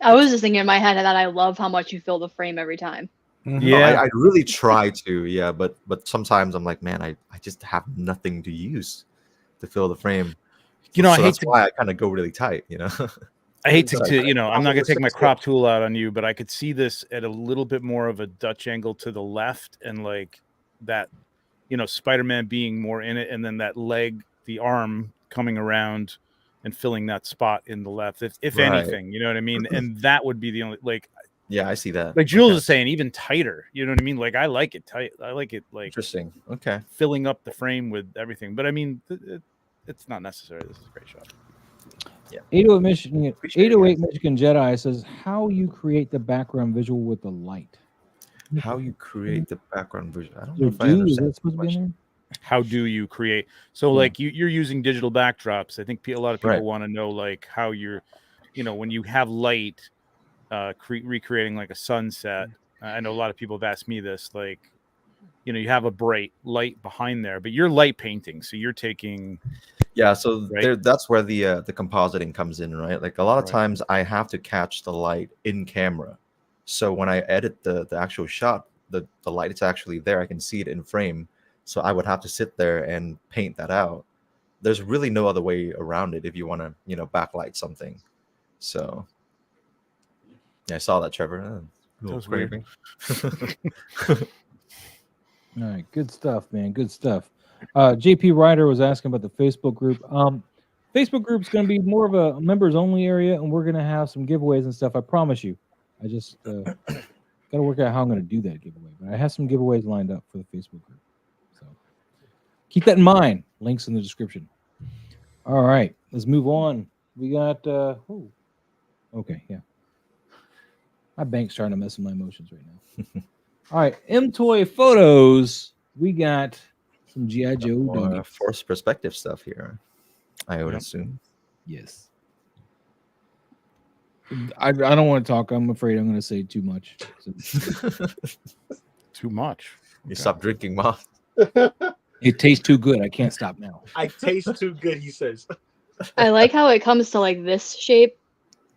I was just thinking in my head that I love how much you fill the frame every time. Yeah, I really try to, yeah, but sometimes I'm like, man, I just have nothing to use to fill the frame. You know, I hate that's to- why I kind of go really tight, you know. I hate to, Sorry. you know, I'm not gonna take my Six crop tool out on you, but I could see this at a little bit more of a Dutch angle to the left, and like that, you know, Spider-Man being more in it, and then that leg, the arm coming around and filling that spot in the left, if Right. anything, you know what I mean? And that would be the only Yeah, I see that. like Jules Okay. is saying, even tighter. You know what I mean? Like I like it tight. I like it like Interesting. Okay. filling up the frame with everything. But I mean, it's not necessary. This is a great shot. 808 Michigan, Appreciate it, 808 guys. Michigan Jedi says, how you create the background visual with the light. How you create the background vision? I don't So know if I do, is understand. that supposed to be in there? How do you create? So Yeah. like you're using digital backdrops. I think a lot of people Right. want to know like how you're, you know, when you have light, recreating like a sunset. I know a lot of people have asked me this, like, you have a bright light behind there, but you're light painting, so you're taking. Yeah, so Right. that's where the compositing comes in, right? Like a lot of Right. times I have to catch the light in camera. So when I edit the actual shot, the light is actually there. I can see it in frame. So I would have to sit there and paint that out. There's really no other way around it if you want to, backlight something. So yeah, I saw that, Trevor. That was weird. All right, good stuff, man. Good stuff. JP Ryder was asking about the Facebook group. Facebook group's going to be more of a members only area, and we're going to have some giveaways and stuff. I promise you. I just got to work out how I'm going to do that giveaway. But I have some giveaways lined up for the Facebook group. So keep that in mind. Links in the description. All right, let's move on. We got. Okay, yeah. My bank's trying to mess with my emotions right now. All right, M-Toy Photos. We got some G.I. Joe doggy. Forced perspective stuff here, I would assume. Yes. I don't want to talk. I'm afraid I'm going to say too much. Too much. You stop drinking, Ma. It tastes too good. I can't stop now. I taste too good, he says. I like how it comes to like this shape,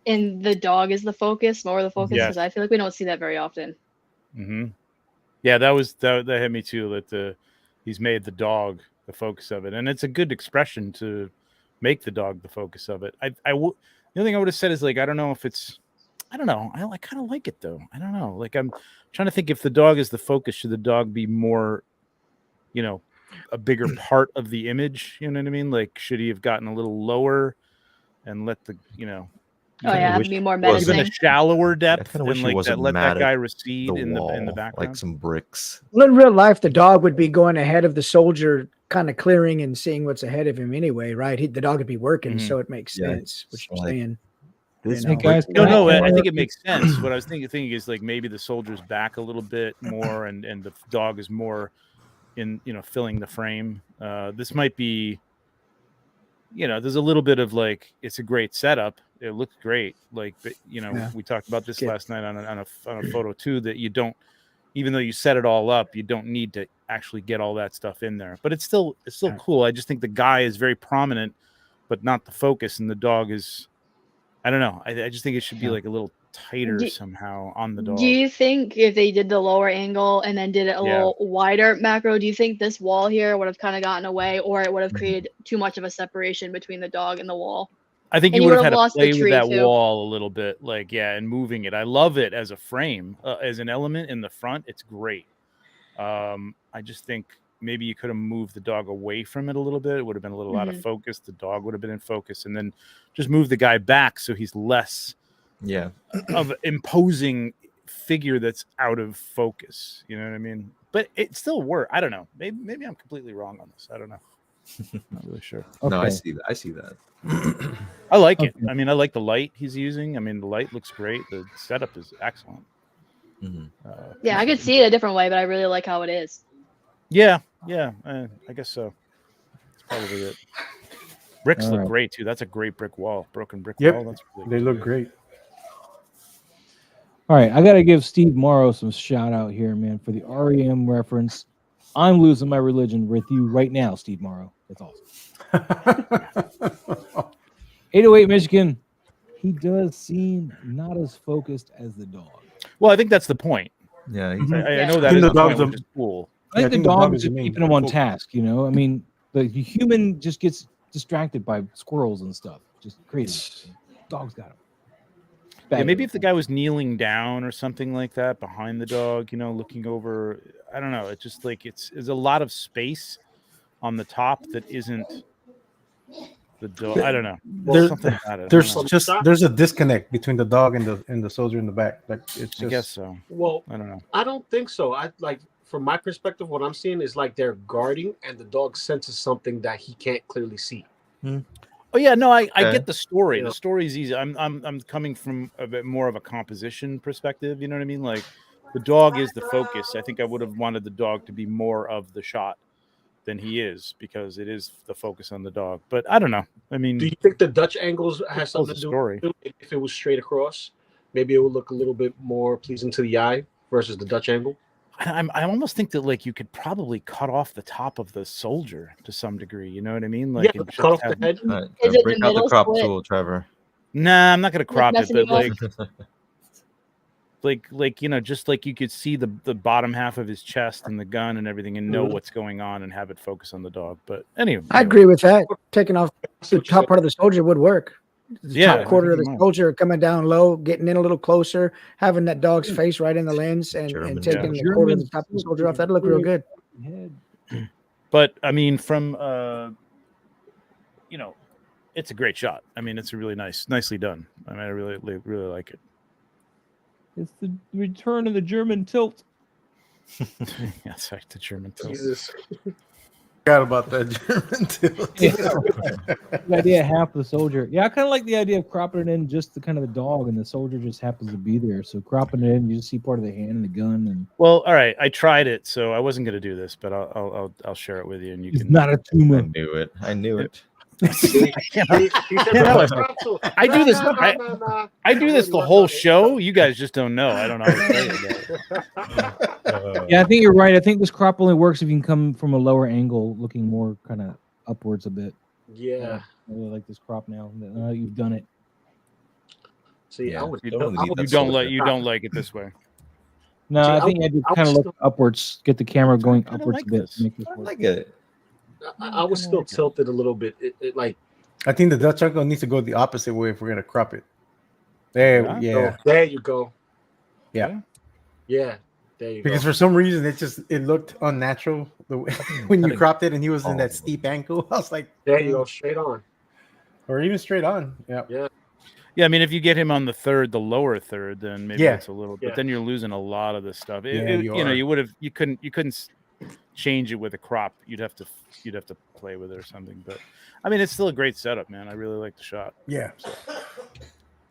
and the dog is the focus, more the focus, Yeah. because I feel like we don't see that very often. Mm-hmm. Yeah, that hit me too. That he's made the dog the focus of it, and it's a good expression to make the dog the focus of it. The only thing I would have said is like I don't know if it's, I don't know. I kind of like it though. I don't know. Like I'm trying to think if the dog is the focus, should the dog be more, a bigger part of the image? You know what I mean? Like should he have gotten a little lower and let the Oh yeah, have to be more even menacing. a shallower depth, I kinda wish and he like wasn't let mad that guy at recede The in the wall, background. like some bricks. Well, in real life, the dog would be going ahead of the soldier, kind of clearing and seeing what's ahead of him anyway, right? The dog would be working, Mhm. so it makes Yeah, sense what it's you're like- saying. This You know. Hey guys, No, I can think it makes sense. What I was thinking is like maybe the soldier's back a little bit more, and the dog is more in filling the frame. This might be, there's a little bit of like it's a great setup. It looks great. Like, but Yeah. we talked about this Good. last night on a photo too. That you don't, even though you set it all up, you don't need to actually get all that stuff in there. But it's still Yeah. cool. I just think the guy is very prominent, but not the focus, and the dog is. I don't know. I just think it should be like a little tighter Do- somehow on the dog. Do you think if they did the lower angle and then did it a little wider macro, do you think this wall here would have kind of gotten away, or it would have created too much of a separation between the dog and the wall? I think And you you would have would've had to lost the play with tree, that too. wall a little bit, like and moving it. I love it as a frame, as an element in the front. It's great. I just think maybe you could have moved the dog away from it a little bit. It would have been a little out of focus. The dog would have been in focus, and then just move the guy back so he's less Yeah. of an imposing figure that's out of focus. You know what I mean? But it still worked. I don't know. Maybe I'm completely wrong on this. I don't know. Not really sure. No, I Okay. see that. I see that. I like it. Okay. I mean, I like the light he's using. I mean, the light looks great. The setup is excellent. Mhm. Yeah, I could see it a different way, but I really like how it is. Yeah. I guess so. That's probably it. Bricks All look right. great too. That's a great brick wall, broken brick Yep. wall. That's really They good. look great. All right, I got to give Steve Morrow some shout out here, man, for the REM reference. I'm losing my religion with you right now, Steve Morrow. That's awesome. 808 Michigan. He does seem not as focused as the dog. Well, I think that's the point. Yeah. I know that think is the the point, dog's which is cool. I think I think the the dog dog is is just the main keeping him on focus. task, you know? I mean, the human just gets distracted by squirrels and stuff. Just crazy. Dog's got him. Yeah, maybe if the guy was kneeling down or something like that behind the dog, looking over. I don't know. It's just like there's a lot of space on the top that isn't the dog. I don't know. There- Something about it. I There's don't know. just there's a disconnect between the dog and the soldier in the back. Like it's I just guess so. Well, I don't know. I don't think so. I like from my perspective, what I'm seeing is like they're guarding, and the dog senses something that he can't clearly see. Oh yeah, no, I Okay. get the story. Yeah. The story's easy. I'm coming from a bit more of a composition perspective. You know what I mean? Like the dog is the focus. I think I would have wanted the dog to be more of the shot than he is, because it is the focus on the dog. But I don't know. I mean, Do you think the Dutch angles has tells something the to do story. with it? If it was straight across, maybe it would look a little bit more pleasing to the eye versus the Dutch angle. I almost think that like you could probably cut off the top of the soldier to some degree. You know what I mean? Like, Yeah, and just cut off have- the head. All right, Is it break the out the middle crop split? tool, Trevor. Nah, I'm not gonna crop it, messing but you up? like just like you could see the bottom half of his chest and the gun and everything, and know Mhm. what's going on and have it focus on the dog. But anyway, I agree with that. Taking off That's the what you top said. part of the soldier would work. The Yeah, I top quarter think of the it might. soldier coming down low, getting in a little closer, having that dog's face right in the lens, and German taking dog. the quarter of the top of the soldier off. That'd look real good. Head. But I mean, from it's a great shot. I mean, it's a really nicely done. I mean, I really like it. It's the return of the German tilt. Yeah, sorry, the German tilt. Jesus. Forgot about that German too. The idea of half the soldier. Yeah, I kind of like the idea of cropping it in just the kind of the dog, and the soldier just happens to be there. So cropping it in, you just see part of the hand and the gun, and Well, all right, I tried it, so I wasn't going to do this, but I'll share it with you, and you it's can. not a I tumor. knew it. I knew it. He said, I do this. Nah. I do this the Already whole worked on it. show. You guys just don't know. I don't know. How to tell you about it. Yeah, I think you're right. I think this crop only works if you can come from a lower angle, looking more kind of upwards a bit. Yeah. I really like this crop now. Now you've done it. See, Yeah, I would. you don't really I need would that You don't soldier. like. You don't like it this way. No, See, I I think you had to I kind of was look upwards, get the camera going kinda upwards like a bit. this. To make this I work. like it. I was still tilted a little bit. It like. I think the Dutch uncle needs to go the opposite way if we're gonna crop it. There, Yeah. yeah. Oh, there you go. Yeah. Yeah. There you Because go. for some reason it looked unnatural the way, when you cropped it and he was in that steep angle. I was like, There you go. Straight on. or even straight on. Yeah. Yeah, I mean, if you get him on the lower third, then maybe Yeah. it's a little. Yeah. But then you're losing a lot of this stuff. Yeah, you are. You couldn't change it with a crop. You'd have to play with it or something. But I mean, it's still a great setup, man. I really like the shot. Yeah.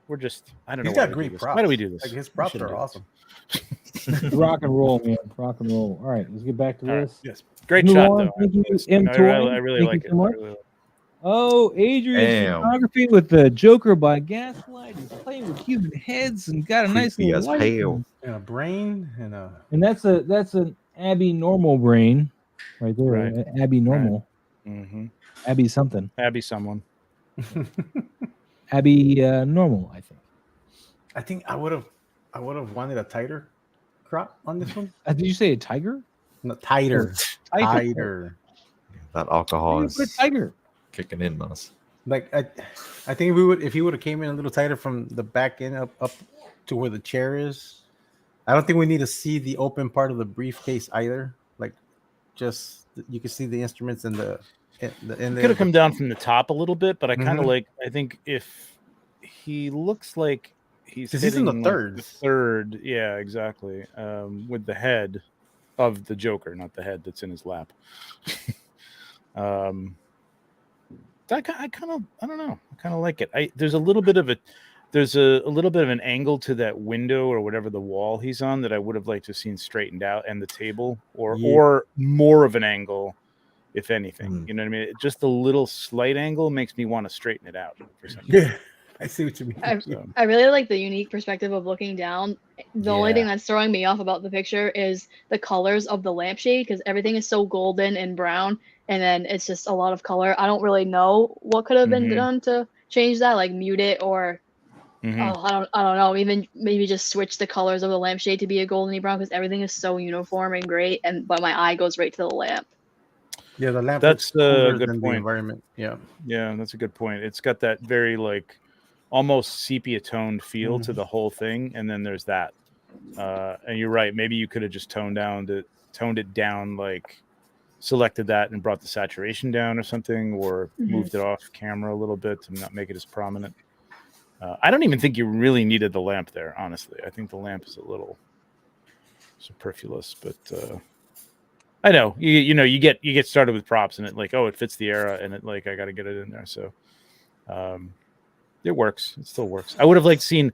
We're just, I don't He's know. got Why we do great this. props. Why do we do this? Like his We props shouldn't are do this. awesome. Rock and roll, man. Rock and roll. All right, let's get back to All right. this. Yes. Great Move shot, on. though. Thank you, It's- M. I Toy. really Thank like you it. so much. I really like it. Oh, Adrian's Damn. photography with the Joker by Gaslight. He's playing with human heads and got a nice Creepy little as light. hell. And a brain and a And that's an Abby normal brain, right there. Right. Abby normal. Mm-hmm. Abby something. Abby, someone. Abby normal, I think. I think I would have wanted a tighter crop on this one. Did you say a tiger? No, tighter. Tighter. That alcohol Why did you put a is tiger. kicking in, us. Like I think if he would have came in a little tighter from the back end up to where the chair is. I don't think we need to see the open part of the briefcase either. Like, just you can see the instruments and the in Could have come down from the top a little bit, but I kind of Mhm. like. I think if he looks like he's 'Cause he's in the hitting, like, third. the third, yeah, exactly. With the head of the Joker, not the head that's in his lap. I kind of, I don't know. I kind of like it. There's a little bit of an angle to that window or whatever the wall he's on that I would have liked to have seen straightened out, and the table, or more of an angle, if anything. You know what I mean? Just a little slight angle makes me want to straighten it out for some reason. Yeah, I see what you mean. I really like the unique perspective of looking down. The only Yeah. thing that's throwing me off about the picture is the colors of the lampshade, because everything is so golden and brown, and then it's just a lot of color. I don't really know what could have been Mhm. done to change that, like mute it or Mhm. I don't know, even maybe just switch the colors of the lampshade to be a goldeny brown, because everything is so uniform and great, but my eye goes right to the lamp. Yeah, the lamp. That's looks a cooler good than point. The environment. Yeah. Yeah, that's a good point. It's got that very like almost sepia toned feel to the whole thing, and then there's that. And you're right. Maybe you could have just toned it down, like selected that and brought the saturation down or something, or moved it off camera a little bit to not make it as prominent. I don't even think you really needed the lamp there, honestly. I think the lamp is a little superfluous, but I know you get started with props and it like, oh, it fits the era and it like I got to get it in there. So it works. It still works. I would have liked seen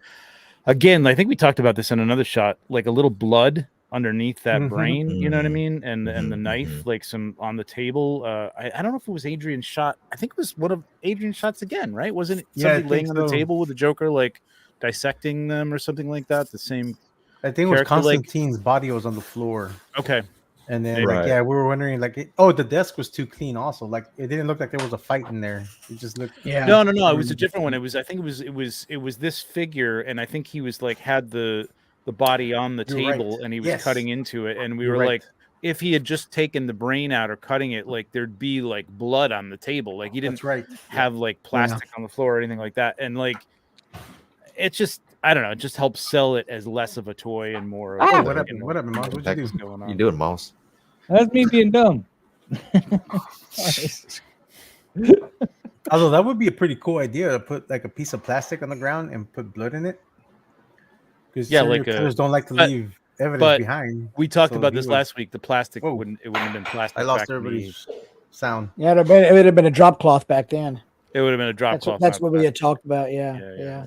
again. I think we talked about this in another shot, like a little blood underneath that brain. You know what I mean? And the knife, like some on the table. I don't know if it was Adrian's shot. I think it was one of Adrian's shots again, right? Wasn't it Yeah, I somebody laying think on the so. table with the Joker, like dissecting them or something like that? The same I think it was Character, like- Constantine's body was on the floor. Okay. And then, Right. like, yeah, we were wondering, like, the desk was too clean. Also, like, it didn't look like there was a fight in there. It just looked. Yeah. No. It was a different one. I think it was this figure, and I think he was like had the body on the You're table, right. and he was Yes. cutting into it, and we You're were right. like, if he had just taken the brain out or cutting it, like there'd be like blood on the table. Like he didn't That's right. have like plastic on the floor or anything like that, and like it's just. I don't know. It just helps sell it as less of a toy and more. Of Oh, like, what you happened? know, What happened, Mons? What'd you what's do? going on. You doing, Mouse? That's me being dumb. Although that would be a pretty cool idea to put like a piece of plastic on the ground and put blood in it. Because Yeah, serial like a- killers don't like to but- leave evidence but behind. We talked So about he this would- last week. The plastic Whoa. wouldn't have been plastic. I lost back in the- everybody's sound. Yeah, it would have been a drop cloth back then. It would have been a drop cloth. That's not what we had plastic. talked about. Yeah. Yeah.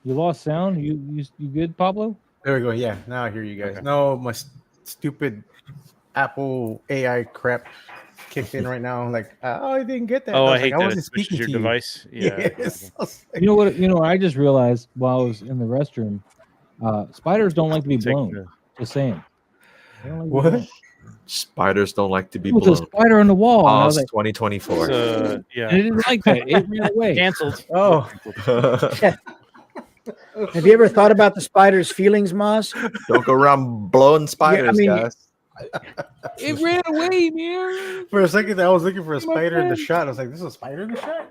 You lost sound. You good, Pablo? There we go. Yeah, now I hear you guys. Okay. No, my stupid Apple AI crap kicked in right now. Like, I didn't get that. Oh, I was hate like, that. wasn't It switches speaking your to you. device. Yeah. Yes. I was like, You know what? You know what I just realized while I was in the restroom. Spiders don't like to be Take blown. the- Just saying. They don't like to be What? blown. Spiders don't like to be It was a blown. spider on the wall. And I was Pause like, 2024. yeah. and it didn't like that. It ran away. Canceled. Oh, Have you ever thought about the spider's feelings, Moss? Don't go around blowing spiders, mean- guys. It ran away, man. for a second, I was looking for a My spider in the friend. shot. I was like, "This is a spider in the shot."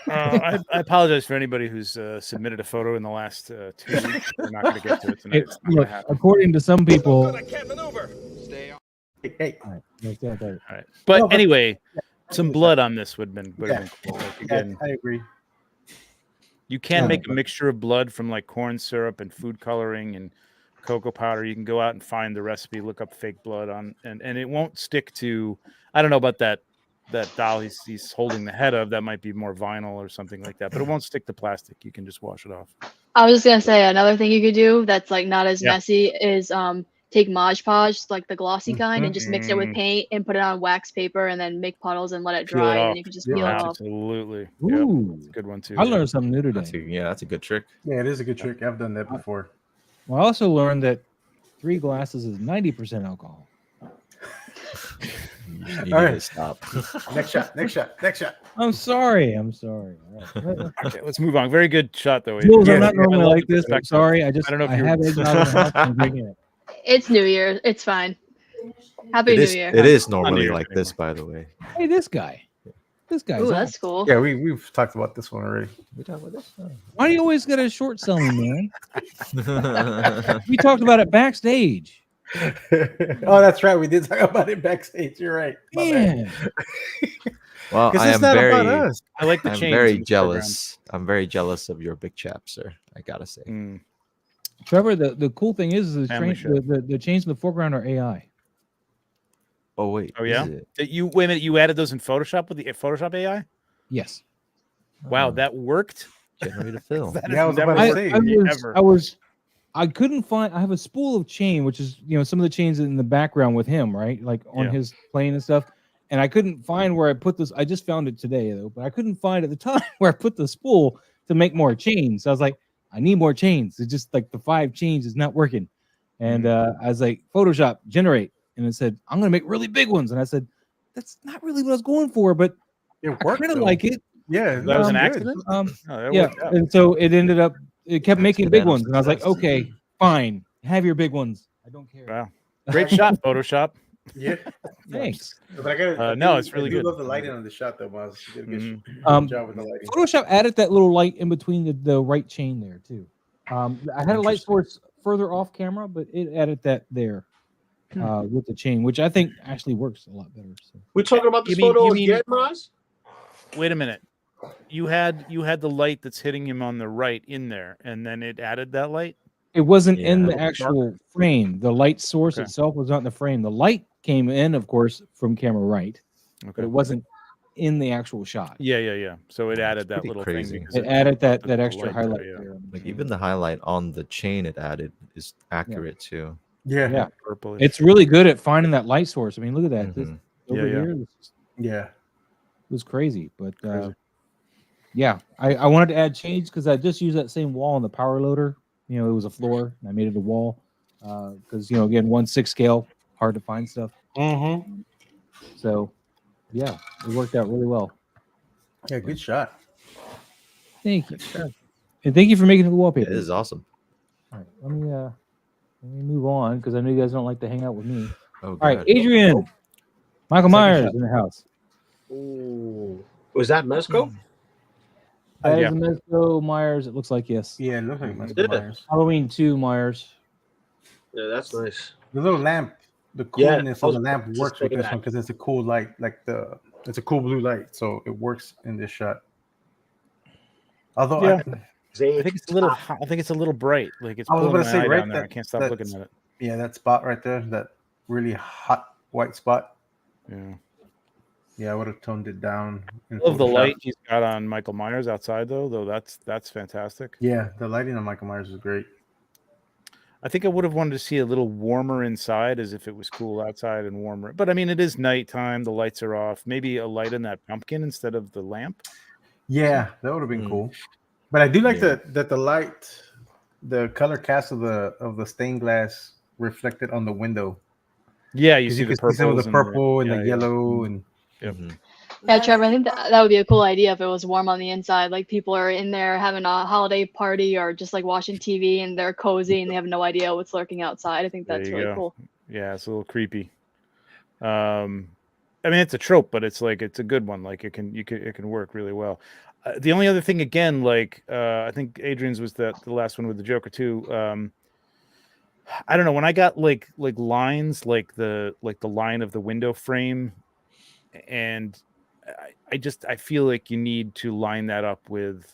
I apologize for anybody who's submitted a photo in the last 2 weeks. We're not going to get to it tonight. It, It's not look, gonna happen. according to some people. Stay on. Hey, All right, that's that. All right. But No, but- anyway, some blood on this would have been Yeah. cool. Like, yeah, again, I agree. you can Yeah, make a mixture of blood from like corn syrup and food coloring and cocoa powder. You can go out and find the recipe, look up fake blood on, and it won't stick to. I don't know about that doll he's holding the head of. That might be more vinyl or something like that, but it won't stick to plastic. You can just wash it off. I was just gonna say another thing you could do that's like not as Yeah. messy is take Mod Podge, like the glossy kind, and just mix it with Mhm. paint and put it on wax paper and then make puddles and let it Peel it dry, off. and you can just Yeah. peel it off. Absolutely. Yep. Ooh, That's a good one too. I yeah. learned something new That's today. that's a good trick. Yeah, it is a good trick. I've done that before. Well, I also learned that 3 glasses is 90% alcohol. You All need right. to stop. Next shot. Next shot. Next shot. I'm sorry. All right. Okay, let's move on. Very good shot though. Jules, Yeah, I'm not yeah, normally I love like the this. I'm perspective. sorry. I I don't know if I you have eggnog in the house. I'm drinking it. It's New Year. It's fine. Happy It New is, Year. it is Not normally New Year like this, by the way. Hey, this guy. This guy's Ooh, on. that's cool. Yeah, we've talked about this one already. We talking about this? Why do you always get a short selling, man? We talked about it backstage. Oh, that's right. We did talk about it backstage. You're right. My bad. Man, Well, Because I it's am not very, about us. I like the I'm chains very in the foreground. jealous. I'm very jealous of your big chap, sir. I gotta say. Mm. Trevor, the cool thing is the, Family the chains in the foreground are AI. Oh wait. Oh, is yeah? it? Wait a minute. You added those in Photoshop with the Photoshop AI? Yes. Wow, Oh, that worked. generated film. That Yeah, I has was about never to worked say. for me ever. I couldn't find. I have a spool of chain, which is some of the chains in the background with him, right? Like on Yeah. his plane and stuff. And I couldn't find where I put this. I just found it today though, but I couldn't find at the time where I put the spool to make more chains. So I was like, I need more chains. It's just like the 5 chains is not working. And I was like, Photoshop, generate. And it said, I'm going to make really big ones. And I said, that's not really what I was going for, but It I worked. kind of though. like it. Yeah, That was an good. accident? Oh, that Yeah. worked out. And so it ended up, it kept making big Accidental ones. And I was like, success. okay, fine. Have your big ones. I don't care. Wow. Great shot, Photoshop. Yeah, Thanks. but I gotta. No, it's really I do good. love the lighting on the shot, though, Miles. You did a good Um, job with the lighting. Photoshop added that little light in between the right chain there too. I had a light source further off camera, but it added that there with the chain, which I think actually works a lot better. So. We're talking about this You mean- photo you mean- again, Maz? Wait a minute. You had the light that's hitting him on the right in there, and then it added that light. It wasn't in Yeah. the actual frame. The light source Okay. itself was not in the frame. The light came in, of course, from camera right, but Okay. it wasn't in the actual shot. Yeah. So it added that pretty little crazy. thing. because It added that the extra light there, highlight yeah. there. Like even the highlight on the chain it added is accurate too. Yeah, Yeah, Purple. it's really good at finding that light source. I mean, look at that. This Mhm. over Yeah, yeah. here this yeah. was crazy, but Crazy. yeah, I wanted to add change because I just used that same wall in the power loader You know, it was a floor, and I made it a wall because again, 1/6 scale, hard to find stuff. Mm-hmm. So, yeah, it worked out really well. Yeah, good shot. Thank you, and thank you for making the Yeah, wallpaper. this is awesome. All right, let me move on because I know you guys don't like to hang out with me. Oh, All right, God. Adrian, Michael Second Myers shot. in the house. Ooh. Was that Mesco? That is Yeah. a Mezco Myers. It looks like yes. Yeah, it looks like Michael Yeah. Myers. Halloween 2 Myers. Yeah, that's nice. The little lamp, the Yeah, coolness I of was the lamp about to works with say this that. one because it's a cool light, it's a cool blue light, so it works in this shot. Although Yeah. I I think it's a little hot. I think it's a little bright. Like it's I was pulling gonna my say, eye right, down there. I can't stop looking that's- at it. yeah, that spot right there, that really hot white spot. Yeah. Yeah, I would have toned it down. in I love the Photoshop. light he's got on Michael Myers outside though. That's fantastic. Yeah, the lighting on Michael Myers is great. I think I would have wanted to see a little warmer inside as if it was cool outside and warmer. But I mean, it is nighttime. The lights are off. Maybe a light in that pumpkin instead of the lamp. Yeah, that would have been Mm. cool. But I do like Yeah. that the light, the color cast of the stained glass reflected on the window. Yeah, you 'Cause see the can see some of purples the purple and yeah, the yeah. yellow and Yep. Mhm. Yeah, Trevor, I think that would be a cool idea if it was warm on the inside. Like people are in there having a holiday party or just like watching TV and they're cozy and they have no idea what's lurking outside. I think There that's you really go. cool. Yeah, it's a little creepy. I mean, it's a trope, but it's like it's a good one. Like it can work really well. The only other thing, again, like I think Adrian's was the last one with the Joker too. I don't know, when I got like lines like the line of the window frame, and I feel like you need to line that up with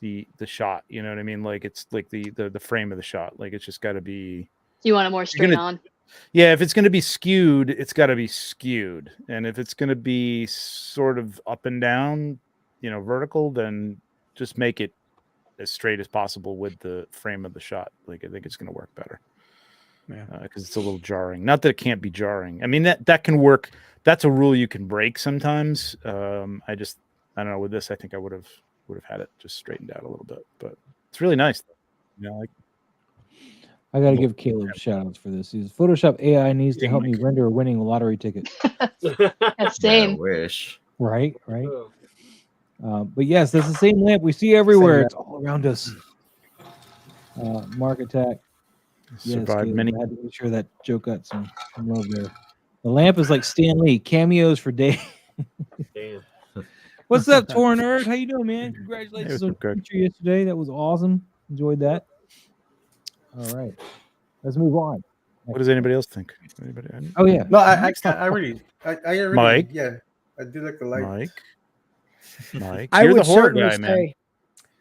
the shot. You know what I mean? Like it's like the frame of the shot. Like it's just got to be. You want it more straight gonna- on. Yeah, if it's going to be skewed, it's got to be skewed. And if it's going to be sort of up and down, vertical, then just make it as straight as possible with the frame of the shot. Like I think it's going to work better. Yeah. Because it's a little jarring. Not that it can't be jarring. I mean, that can work. That's a rule you can break sometimes. I don't know. With this, I think I would have had it just straightened out a little bit. But it's really nice. Like I got to give Caleb shout outs for this. Photoshop AI needs to help me render a winning lottery ticket. That's Yeah, I same. wish. Right. But yes, that's the same lamp we see everywhere. Same It's all around us. Mark Attack. Yes, survived Caleb, many. I had to make sure that joke got some love there. The lamp is like Stan Lee, cameos for day. Damn. What's up, Tor Nerd? How you doing, man? Congratulations what's on up, Greg? your feature yesterday. That was awesome. Enjoyed that. All right, let's move on. What does anybody else think? Anybody? Oh yeah, no, I already Mike? yeah, I do like the light. Mike, I you're would the horror certainly guy, man. say,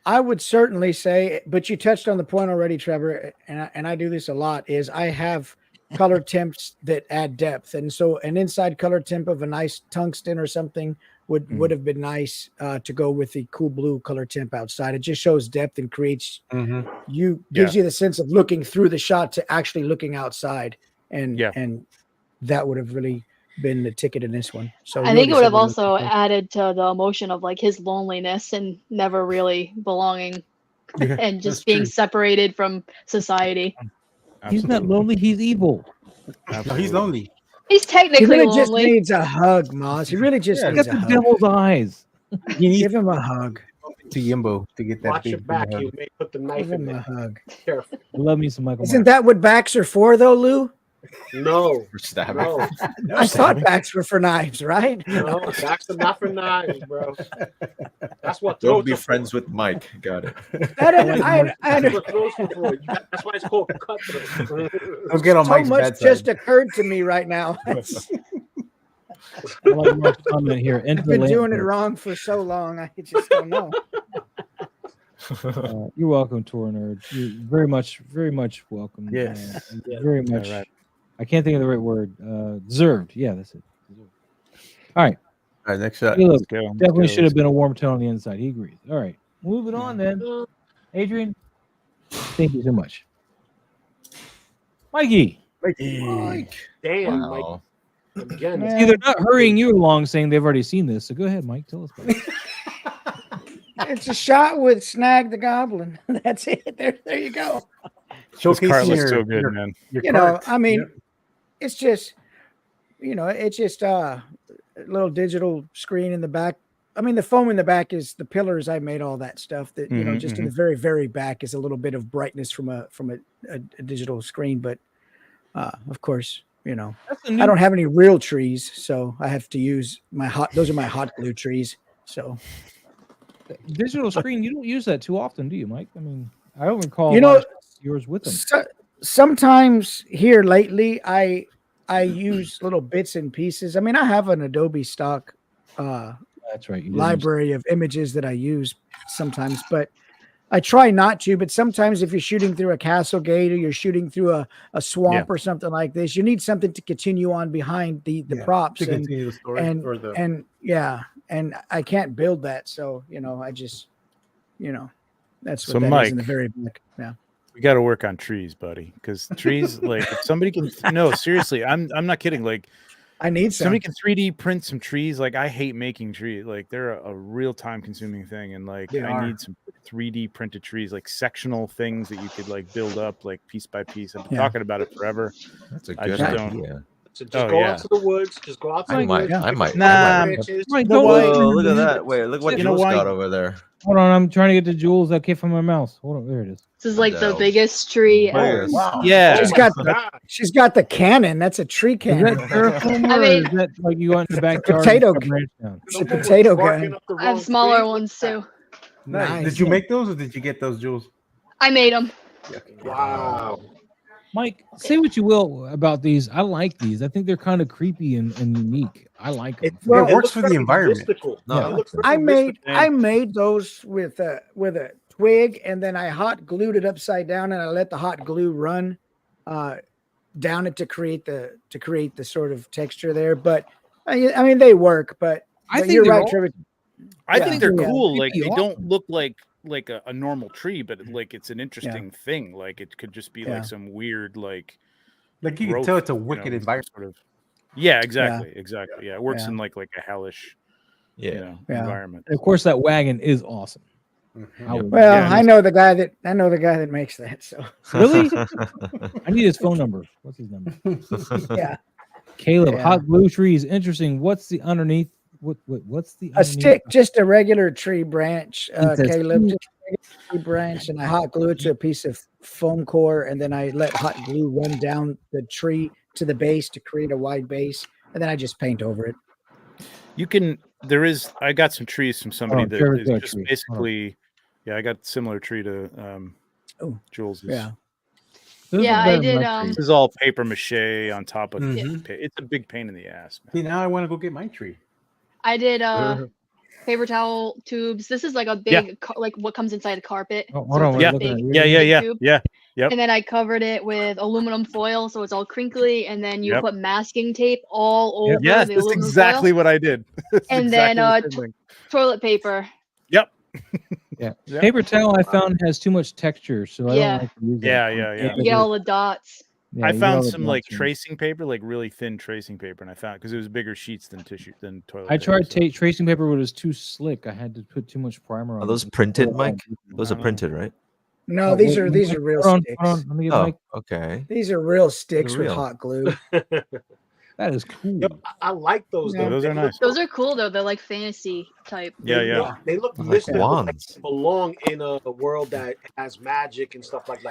I would certainly say, but you touched on the point already, Trevor, and I do this a lot, is I have color temps that add depth. And so an inside color temp of a nice tungsten or something would have been nice to go with the cool blue color temp outside. It just shows depth and creates gives you the sense of looking through the shot to actually looking outside. And that would have really been the ticket in this one. So I think it would have also added to the emotion of like his loneliness and never really belonging and just being separated from society. He's not lonely. He's evil. No, he's lonely. He's He technically really just lonely. needs a hug, Maz. He really just He's needs got a the hug. devil's eyes. Give him a hug. To Yimbo to get that Watch your big back. hug. You may put the knife Give in him a there. hug. Careful. I love me some Michael. Isn't Myers. that what backs are for, though, Lou? No. For stabbing. No. I thought backs were for knives, right? No. Backs are not for knives, bro. That's what Don't throats be are friends for. with Mike. Got it. That's what throats are for. That's why it's called cutthroat. Don't get on So Mike's much bad just side. occurred to me right now. I like Mark's comment here. Enter I've the been lamp doing it here. wrong for so long. I just don't know. You're welcome, Tor Nerd. You're very much welcome. Yes. Very much. Yeah, right. I can't think of the right word. Deserved. Yeah, that's it. Deserved. All right. All right, next shot. Caleb Let's go. definitely Let's should have been a warm tone on the inside. He agrees. All right. Moving on then. Adrian, thank you so much. Mikey. Mike. Damn, Wow. Mike. Again, See, they're not hurrying you along saying they've already seen this. So go ahead, Mike. Tell us about it. It's a shot with Snag the Goblin. That's it. There you go. This cart Showcasing looks so good, man. your You know, cart. I mean, Yep. it's just, it's just a little digital screen in the back. I mean, the foam in the back is the pillars. I made all that stuff. That just in the very, very back is a little bit of brightness from a digital screen. But of course, I don't have any real trees, so I have to use those are my hot glue trees. So digital screen. You don't use that too often, do you, Mike? I mean, I don't recall yours with them. Sometimes here lately, I use little bits and pieces. I mean, I have an Adobe stock That's right. library of images that I use sometimes, but I try not to. But sometimes if you're shooting through a castle gate or you're shooting through a swamp or something like this, you need something to continue on behind the props to continue the story and I can't build that. So, I just, that's what So, that is Mike, in the very back. Yeah. We got to work on trees, buddy. Because trees, like, if somebody can, no, seriously, I'm not kidding. Like, I need somebody can 3D print some trees. Like, I hate making trees. Like, they're a real time consuming thing. And like, I need some 3D printed trees, like sectional things that you could like build up like piece by piece. I've been talking about it forever. That's a I good just idea. So just go out to the woods. Just go out to I the might. woods. I might. Nah, Mike, Whoa, look at that. Wait, look what You know Jules why- got over there. Hold on, I'm trying to get the jewels that came from my mouse. Hold on, there it is. This is like the No. biggest tree ever. Wow. Yeah. She's got the cannon. That's a tree Is cannon. that terraform I or mean- is that like you go in the backyard? Potato and branch down? It's a potato gun. I have smaller ones too. Nice. Nice. Did you make those or did you get those, Jules? I made them. Wow. Mike, say what you will about these. I like these. I think they're kind of creepy and unique. I like them. Well, it works for the environment. No, I made those with a twig, and then I hot glued it upside down, and I let the hot glue run down it to create the sort of texture there. But I mean, they work. But think you're they're right, all- Trevor. I think they're Yeah. cool. Like, Creepy they awesome. don't look like a normal tree, but like it's an interesting thing. Like, it could just be like some weird like Like you can growth, tell it's a you know, wicked some environment. sort of. Yeah, exactly. Yeah, it works Yeah. in like a hellish, Yeah. environment. And of course, that wagon is awesome. I would- Well, Yeah, I know the guy that makes that. So Really? I need his phone number. What's his number? yeah, Caleb, Yeah. hot glue tree is interesting. What's the underneath? What's the a underneath? stick, just a regular tree branch, It's a Caleb. stick. Just a regular tree branch, and I hot glue it to a piece of foam core, and then I let hot glue run down the tree to the base to create a wide base, and then I just paint over it. You can. I got some trees from somebody that Trevor's is got a just tree. basically. Yeah, I got a similar tree to Jules'. Yeah. Those Yeah, are I better than did, my trees. This is all paper mache on top of Mhm. It's a big pain in the ass, man. See, now I want to go get my tree. I did paper towel tubes. This is like a big like what comes inside a carpet. Oh, hold So on, it's we're like a looking at big- you. tube. Yeah. Yep. And then I covered it with aluminum foil, so it's all crinkly. And then you Yep. put masking tape all over Yes, the that's aluminum exactly foil. what I did. That's And then, exactly the same thing. Toilet paper. Yep. Yeah. Yeah. Paper towel I found has too much texture, so I Yeah. don't like to use it. Yeah. You get all the dots. Yeah, I you get found all the some like dots in it. tracing paper, like really thin tracing paper, and I found because it was bigger sheets than toilet. I tried paper, so- tracing paper, but it was too slick. I had to put too much primer on. Are it. those printed, Mike? Those are Wow. printed, right? No, Oh, these wait, are Mike, real hold on, sticks. Hold on, let me get Oh, Mike. okay. These are real sticks with real. hot glue. That is cool. Yep, I like those. Yeah, though. those are They nice. Those are cool though. They're like fantasy type. Yeah. They look Like mystical. Like wands. they belong in a world that has magic and stuff like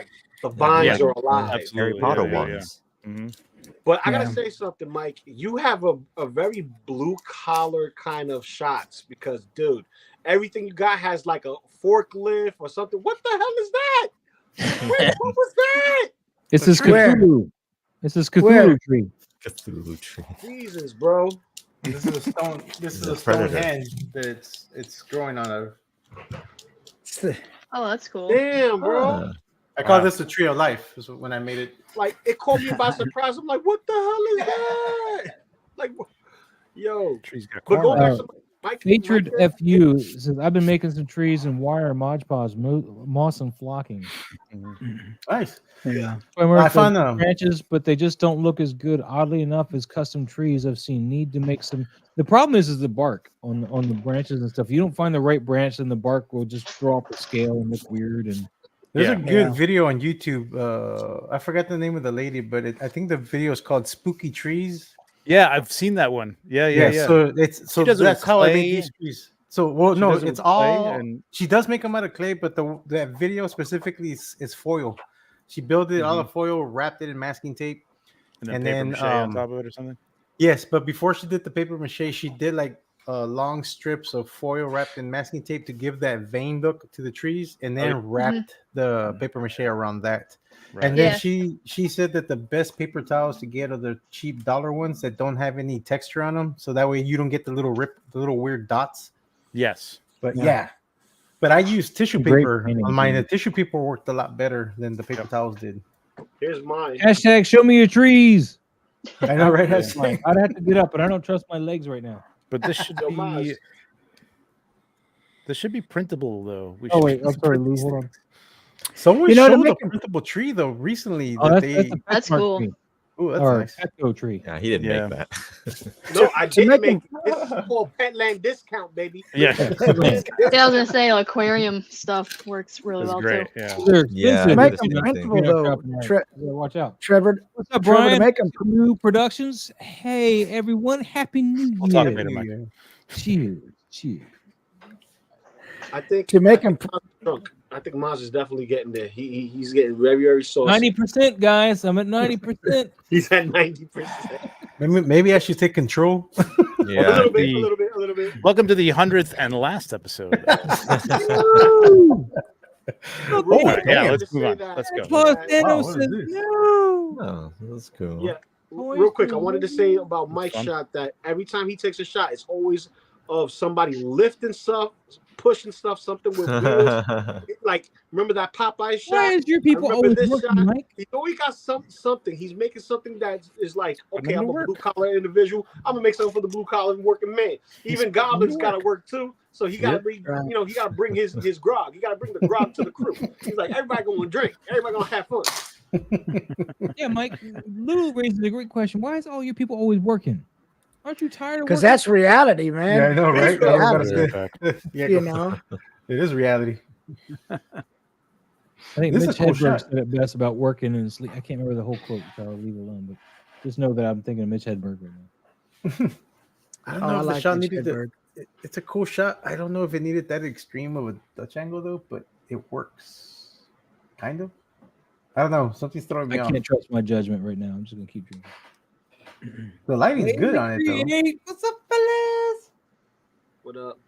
the vines Yeah. are alive. Absolutely. Harry Potter yeah. ones. Mhm. But I gotta Yeah. say something, Mike. You have a very blue collar kind of shots because, dude, everything you got has like a forklift or something. What the hell is that? Wait, what was that? It's this Where? Cthulhu. It's this Cthulhu Where? tree. Cthulhu tree. Jesus, bro. This is a stone. This is The a stone predator. hand that it's growing on a. It's the- Oh, that's cool. Damn, bro. Ah. I call Wow. this a tree of life. Is when I made it. Like it caught me by surprise. I'm like, what the hell is that? Like, yo. Tree's got But corn. Hatred FU says, I've been making some trees and wire Mod Podge, moss and flocking. Nice. Yeah. I found branches, but they just don't look as good, oddly enough, as custom trees I've seen. Need to make some. The problem is the bark on the branches and stuff. You don't find the right branch, then the bark will just throw off the scale and look weird. And there's a good video on YouTube. I forgot the name of the lady, but I think the video is called Spooky Trees. Yeah, I've seen that one. Yeah. So that's how I made these trees. So it's all. And she does make them out of clay, but that video specifically is foil. She built it out of foil, wrapped it in masking tape, and then paper mache on top of it or something. Yes, but before she did the paper mache, she did like long strips of foil wrapped in masking tape to give that vein look to the trees, and then wrapped the paper mache around that. Right. And then she said that the best paper towels to get are the cheap dollar ones that don't have any texture on them, so that way you don't get the little weird dots. Yes, but but I used tissue paper on mine. The tissue paper worked a lot better than the paper towels did. Here's mine. Hashtag show me your trees. I know, right? I'd have to get up, but I don't trust my legs right now. But this should be printable though. Wait, I'm sorry, Lou. Hold on. Someone showed a printable tree though recently. That's cool. Oh, that's nice. Petco tree. Yeah, he didn't make that. No, I didn't make it. This is called Petland discount, baby. Yeah. I was gonna say aquarium stuff works really well great. too. Yeah. They're expensive. To make them printable though. Watch out. Trevor. What's up, Brian? To make them New Productions. Hey everyone, happy New Year. We'll talk later, Mike. Cheers. I think to make him drunk. I think Maz is definitely getting there. He's getting very, very saucy. 90%, guys. I'm at 90%. He's at 90%. Maybe I should take control. Yeah. A little bit. Welcome to the 100th and last episode. Let's move on. Let's go. Oh, that's cool. Yeah. Real quick, I wanted to say about Mike's shot that every time he takes a shot, it's always of somebody lifting stuff, pushing stuff, something with wheels. Like, remember that Popeye shot? Why is your people always working, Mike? He always got something. He's making something that is like, okay, I'm a blue collar individual. I'm gonna make something for the blue collar working man. Even Goblin's got to work too, so he got to bring, he got to bring his grog. He got to bring the grog to the crew. He's like, everybody gonna drink. Everybody gonna have fun. Yeah, Mike. Lou raises a great question. Why is all your people always working? Aren't you tired of because that's reality, man. Yeah, I know, right? You know, it is reality. I think Mitch Hedberg said it best about working and sleep. I can't remember the whole quote, so I'll leave it alone. But just know that I'm thinking of Mitch Hedberg right now. I don't know if the shot needed it's a cool shot. I don't know if it needed that extreme of a Dutch angle though, but it works. Kind of. I don't know. Something's throwing me off. I can't trust my judgment right now. I'm just gonna keep drinking. The lighting's good on it though. What's up, fellas? What up?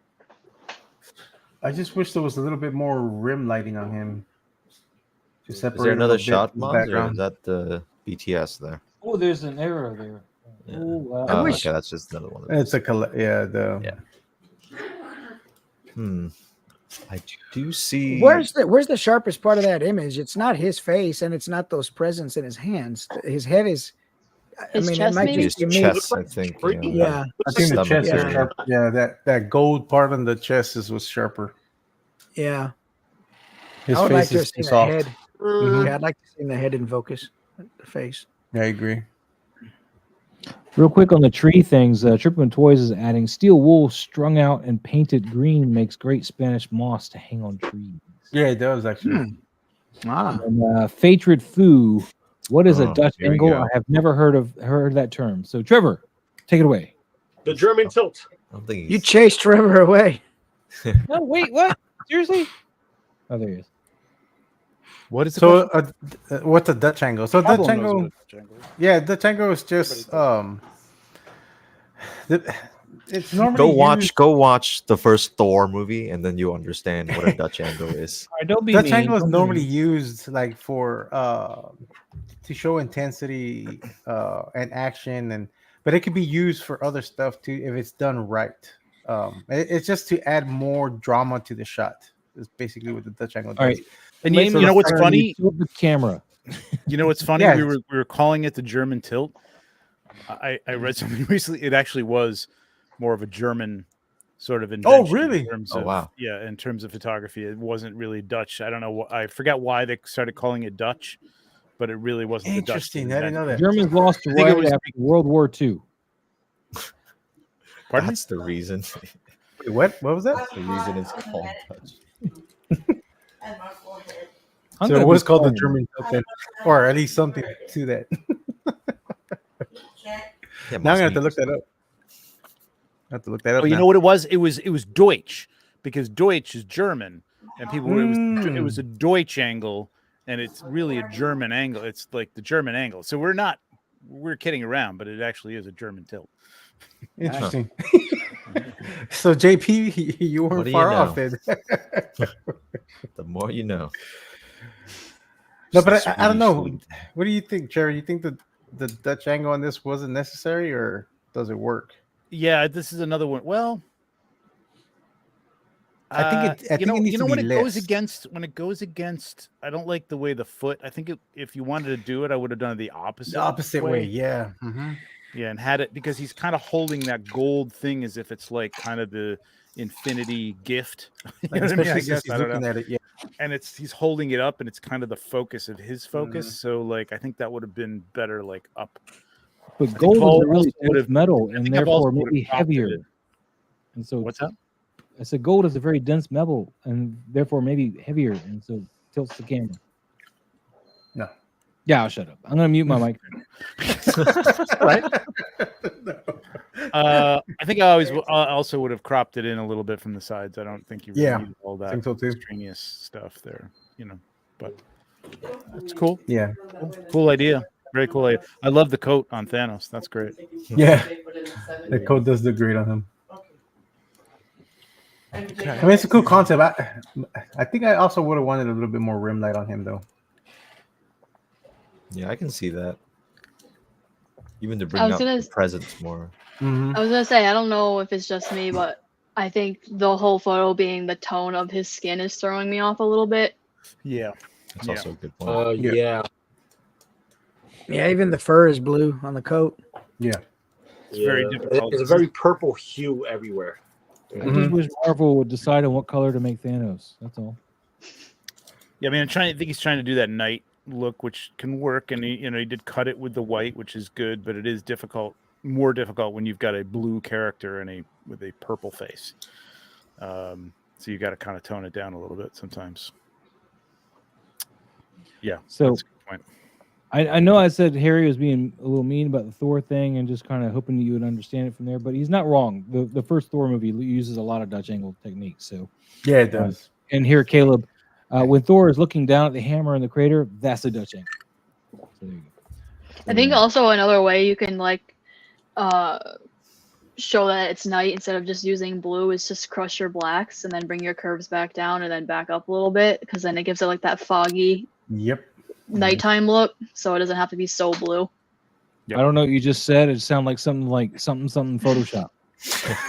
I just wish there was a little bit more rim lighting on him. To separate. Is there another shot, Mons, or is that the BTS there? Oh, there's an error there. Yeah. Oh, okay, that's just another one. It's a I do see. Where's the sharpest part of that image? It's not his face, and it's not those presents in his hands. His head is. His chest, maybe? His chest, I think. Yeah, I think the chest is sharp. Yeah, that gold part on the chest was sharper. Yeah, his I would face like is to see the soft. head. Mm-hmm. Yeah, I'd like to see the head in focus, the face. Yeah, I agree. Real quick on the tree things, Triple Toys is adding steel wool strung out and painted green makes great Spanish moss to hang on trees. Yeah, it does actually. And Fatred Foo, what is a Dutch angle? I have never heard that term. So Trevor, take it away. The German tilt. I don't think You chased Trevor away. No, wait, what? Seriously? Oh, there he is. What is it? What's a Dutch angle? So Dutch angle. Yeah, Dutch angle is just it's normally go watch the first Thor movie, and then you understand what a Dutch angle is. Right, don't be Dutch mean. angle is normally used like for to show intensity and action, but it could be used for other stuff too if it's done right. It's just to add more drama to the shot. Is basically what the Dutch angle does. All right. And you know what's funny? The camera. You know what's funny? Yeah. We were calling it the German tilt. I read something recently. It actually was more of a German sort of invention. Oh, really? In terms Oh, of, wow. Yeah, in terms of photography, it wasn't really Dutch. I don't know. I forgot why they started calling it Dutch, but it really wasn't the Dutch. Interesting. I didn't know that. Germans lost I think it right was- after World War II. Pardon me? That's the reason. Wait, what was that? That's the reason it's called Dutch. I'm So gonna it was be called the calling German tilt then, or at least something to that. Yeah, Now I'm gonna have must to be. look that up. I have to look that up. Oh, you now. know what it was? It was Deutsch, because Deutsch is German, and people were, it was a Deutsch angle, and it's really a German angle. It's like the German angle. So we're kidding around, but it actually is a German tilt. Interesting. So JP, you What weren't do you far know? off then. The more you know. No, but I don't Swedish know. food. What do you think, Jerry? You think the Dutch angle on this wasn't necessary, or does it work? Yeah, this is another one. Well, I think it needs to when be it goes less. against, I don't like the way the foot. I think if you wanted to do it, I would have done it the opposite. The opposite way, yeah. Mm-hmm. Yeah, and had it, because he's kind of holding that gold thing as if it's like kind of the infinity gift. You know what I mean? Especially I since guess, he's I don't looking know. at it. Yeah. And he's holding it up, and it's kind of the focus of his focus. So like, I think that would have been better, like up. But gold is Paul a really also would've- dense metal I and think I've also therefore would've maybe cropped heavier. it. And so What's that? I said gold is a very dense metal and therefore maybe heavier, and so tilts the camera. No. Yeah, I'll shut up. I'm gonna mute my mic. Right. I think I also would have cropped it in a little bit from the sides. I don't think you really Yeah, need all I that think so too. extraneous stuff there, but it's cool. Yeah. Cool idea. Very cool idea. I love the coat on Thanos. That's great. Yeah. The code does look great on him. I mean, it's a cool concept. I think I also would have wanted a little bit more rim light on him, though. Yeah, I can see that. Even to bring I was out gonna- the presence more. Mm-hmm. I was gonna say, I don't know if it's just me, but I think the whole photo being the tone of his skin is throwing me off a little bit. Yeah. That's Yeah. also a good point. Yeah. Yeah, even the fur is blue on the coat. Yeah. It's very difficult. It's a very purple hue everywhere. I just wish Marvel would decide on what color to make Thanos. That's all. Yeah, I mean, I think he's trying to do that night look, which can work, and he did cut it with the white, which is good, but it is more difficult when you've got a blue character with a purple face. So you got to kind of tone it down a little bit sometimes. Yeah, So that's a good point. I know I said Harry was being a little mean about the Thor thing and just kind of hoping that you would understand it from there, but he's not wrong. The first Thor movie uses a lot of Dutch angle techniques. So Yeah, it does. and here, Caleb, when Thor is looking down at the hammer in the crater, that's a Dutch angle. So there you go. I think also another way you can show that it's night instead of just using blue is just crush your blacks and then bring your curves back down and then back up a little bit, because then it gives it like that foggy Yep. nighttime look, so it doesn't have to be so blue. Yep. I don't know what you just said. It sounded like something Photoshop.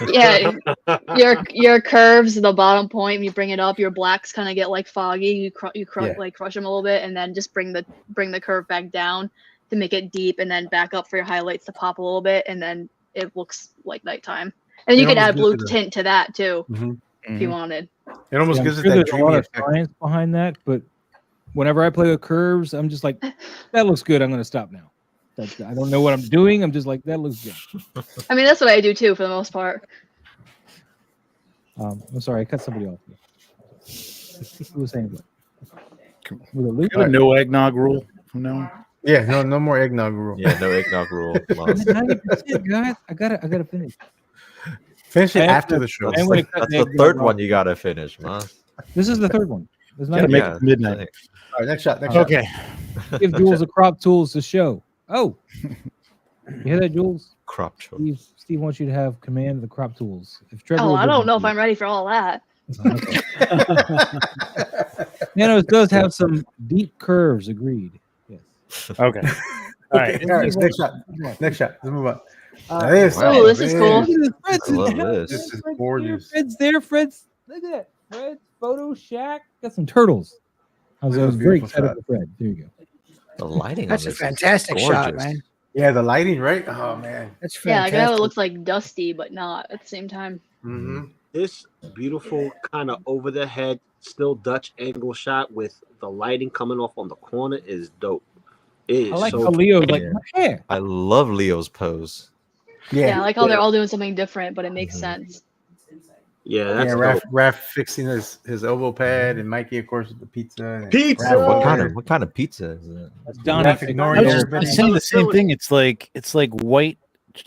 Yeah, your curves, the bottom point, when you bring it up, your blacks kind of get like foggy. You crush them a little bit, and then just bring the curve back down to make it deep, and then back up for your highlights to pop a little bit, and then it looks like nighttime. And you It could almost add blue gives it a- tint to that too Mhm. if you wanted. It almost Yeah, I'm gives it sure that there's a lot dreamy of effect. science behind that, but whenever I play with curves, I'm just like, that looks good. I'm going to stop now. I don't know what I'm doing. I'm just like, that looks good. I mean, that's what I do too for the most part. I'm sorry, I cut somebody off. Who was saying what? With a loop? Got a no eggnog rule from now on. Yeah, no more eggnog rule. Yeah, no eggnog rule. Lost. 90%, guys. I gotta finish. Finish it I have after to- the show. I'm That's, gonna cut that's the the eggnog third off. one you gotta finish, man. This is the third one. There's Gotta not make Yeah, it midnight. All right, next shot. Next shot. Okay. give Jules the crop tools to show. Oh, you hear that, Jules? Crop choice. Steve wants you to have command of the crop tools. If Trevor Oh, would I don't give know it if to I'm ready for all that. you. Thanos does have some deep curves. Agreed. Yes. Okay. All right. All right, next shot. Next shot. Let's move on. Ooh, this is cool. Look at this. Fred's I love in the house. this. This is Fred's there, gorgeous. Fred's there. Fred's look at that. Fred's photo shack. Got some turtles. I was very Beautiful excited shot. for Fred. There you go. The lighting That's on a this is fantastic shot, gorgeous. man. Yeah, the lighting, right? Oh man. That's Yeah, I fantastic. know it looks like dusty, but not at the same time. Mm-hmm. This beautiful kind of over the head, still Dutch angle shot with the lighting coming off on the corner is dope. It I is like so how Leo's like, Yeah. yeah. I love Leo's pose. Yeah, I like how Yeah. they're all doing something different, but it makes Mhm. sense. yeah, that's Yeah, dope. Raph fixing his elbow pad, and Mikey, of course, with the pizza. And Pizza! Raph What over kind there. of pizza is it? That's Raph Donnie. ignoring I was everybody. just saying the same thing. It's like white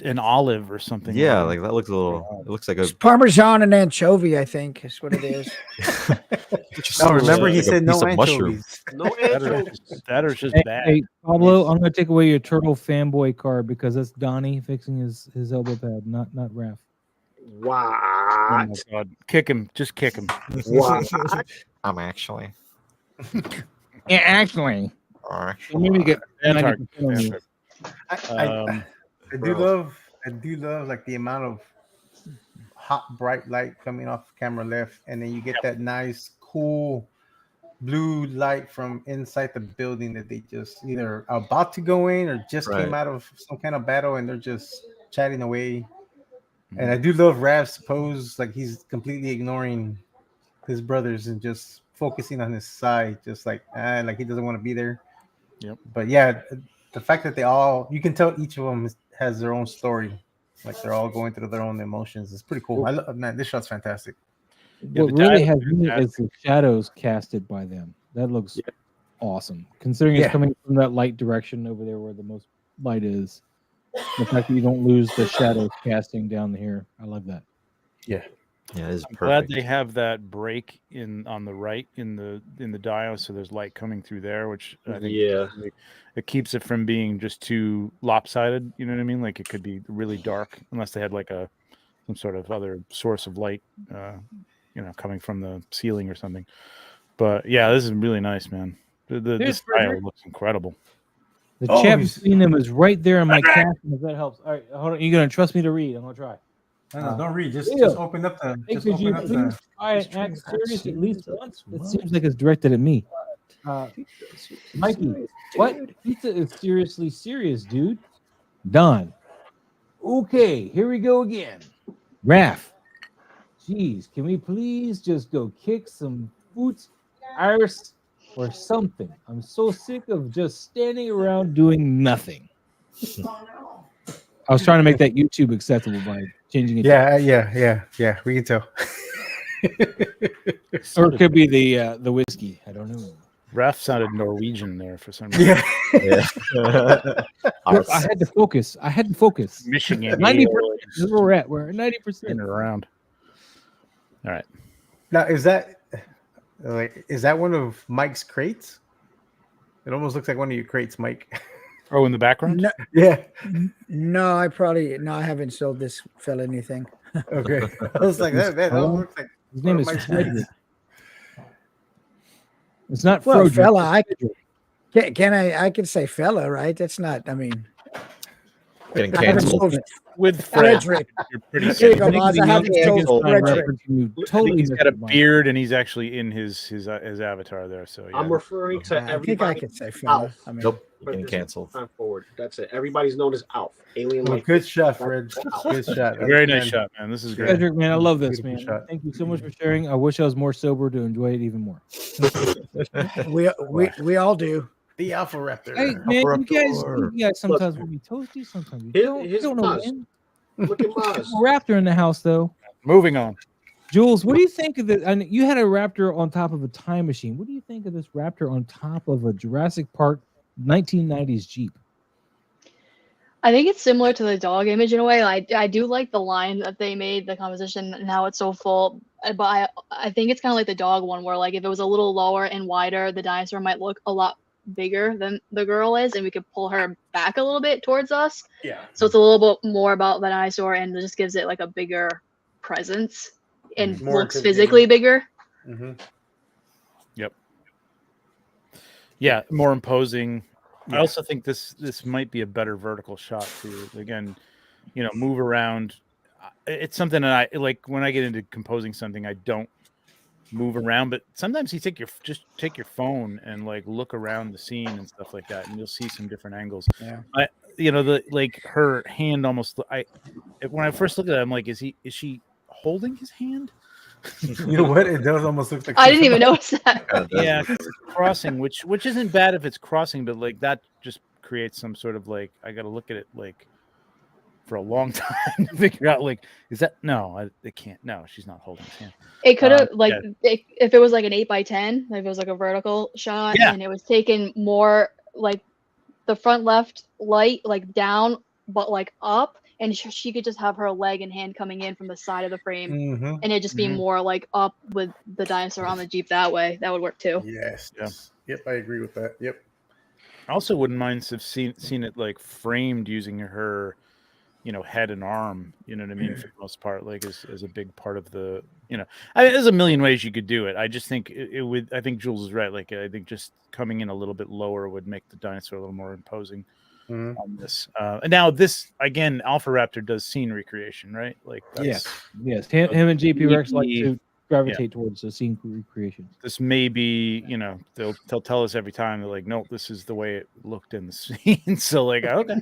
and olive or something. Yeah, over like that looks a little. It looks like a. It's Parmesan and anchovy, I think, is what it is. No, remember he like a said no piece of mushroom. anchovies. No that, or anchovies. that or it's just Hey, bad. hey, Pablo, I'm gonna take away your turtle fanboy card because that's Donnie fixing his elbow pad, not Raph. Oh my What? God. Kick him. Just kick him. What? I'm actually. Yeah, actually, Actually. maybe get Fan 90% target, on fan you. target. I Bro. do love like the amount of hot bright light coming off camera left, and then you get that nice cool blue light from inside the building that they just either are about to go in or just came Right. out of some kind of battle, and they're just chatting away. And I do love Rav's pose, like he's completely ignoring his brothers and just focusing on his side, just like like he doesn't want to be there. Yep. But yeah, the fact that you can tell each of them has their own story, like they're all going through their own emotions. It's pretty cool. Man, this shot's fantastic. Yeah, What the really dialogue has is me is the shadows casted by them. That looks awesome, considering it's Yeah. coming from that light direction over there where the most light is. The fact that you don't lose the shadows casting down here, I love that. Yeah, it's I'm glad perfect. they have that break on the right in the dial, so there's light coming through there, which I think Yeah. it keeps it from being just too lopsided. You know what I mean? Like it could be really dark unless they had like some sort of other source of light, coming from the ceiling or something. But yeah, this is really nice, man. The Here's style Frederick. looks incredible. The Oh, chat he's- between them is right there in my caption. If that helps. All right, hold on. You're gonna trust me to read. I'm gonna try. No, don't read. Just Leo, open up the. Hey, Just could you open up please the. try and act serious at least once? It seems like it's directed at me. Mikey, what? Pizza is seriously serious, dude. Done. Okay, here we go again. Raph. Jeez, can we please just go kick some foot arse or something? I'm so sick of just standing around doing nothing. I was trying to make that YouTube acceptable by changing it. Yeah. We can tell. Or it could be the whiskey. I don't know. Raph sounded Norwegian there for some reason. Yeah. Look, I had to focus. Michigan. 90%. This is where we're at. We're at 90%. Turn it around. All right. Now, is that one of Mike's crates? It almost looks like one of your crates, Mike. Oh, in the background? No, Yeah. no, I haven't sold this fella anything. Okay. I was like, that almost looks like His name is Mike's Frederick. It's not Well, Frederick. fella, I can say fella, right? That's not. I mean, Getting I haven't canceled. sold With Fred. Frederick. You're pretty Here you safe. go, Maz. I haven't sold Frederick. Totally He's got a missed it, beard and he's actually in his avatar there. So yeah. I'm referring to I think I everybody. could say fella. Alf. I mean, Nope, But getting this is canceled. time forward. That's it. Everybody's known as Alf. Alien Well, like good shot, Fred. Good shot. Very nice Man. shot, man. This is great. Frederick, man, I love this, Beautiful man. shot. Thank you so much for sharing. I wish I was more sober to enjoy it even more. we all do. The Alpha Raptor. Hey, man, you guys sometimes will be toasty, sometimes you don't. You here's don't know Maz. when. Look at Maz. Raptor in the house, though. Moving on. Jules, what do you think of the? And you had a Raptor on top of a time machine. What do you think of this Raptor on top of a Jurassic Park 1990s Jeep? I think it's similar to the dog image in a way. I do like the line that they made, the composition, and how it's so full. But I think it's kind of like the dog one, where like if it was a little lower and wider, the dinosaur might look a lot bigger than the girl is, and we could pull her back a little bit towards us. Yeah. So it's a little bit more about the dinosaur, and it just gives it like a bigger presence and More looks intimidating. physically bigger. Mm-hmm. Yeah, more imposing. I also think this might be a better vertical shot to again, move around. It's something that I like when I get into composing something. I don't move around, but sometimes you take your phone and like look around the scene and stuff like that, and you'll see some different angles. Yeah. Her hand almost. When I first looked at it, I'm like, is she holding his hand? You know what? It does almost look like. I didn't even notice that. Yeah, it's crossing, which isn't bad if it's crossing, but like that just creates some sort of like I got to look at it like for a long time to figure out like is that it can't. No, she's not holding his hand. It could have if it was like an 8x10, like if it was like a vertical shot, and it was taken more like the front left light like down, but like up, and she could just have her leg and hand coming in from the side of the frame, and it just be more like up with the dinosaur on the Jeep that way. That would work too. Yes. Yeah. Yep, I agree with that. Yep. I also wouldn't mind to have seen it like framed using her, head and arm. You know what I mean? For the most part, like as a big part of the, there's a million ways you could do it. I just think it would. I think Jules is right. Like I think just coming in a little bit lower would make the dinosaur a little more imposing on this. And now this again, Alpha Raptor does scene recreation, right? Like yes. Him and JP Rex like to gravitate towards the scene recreation. This may be, they'll tell us every time. They're like, no, this is the way it looked in the scene. So like, okay.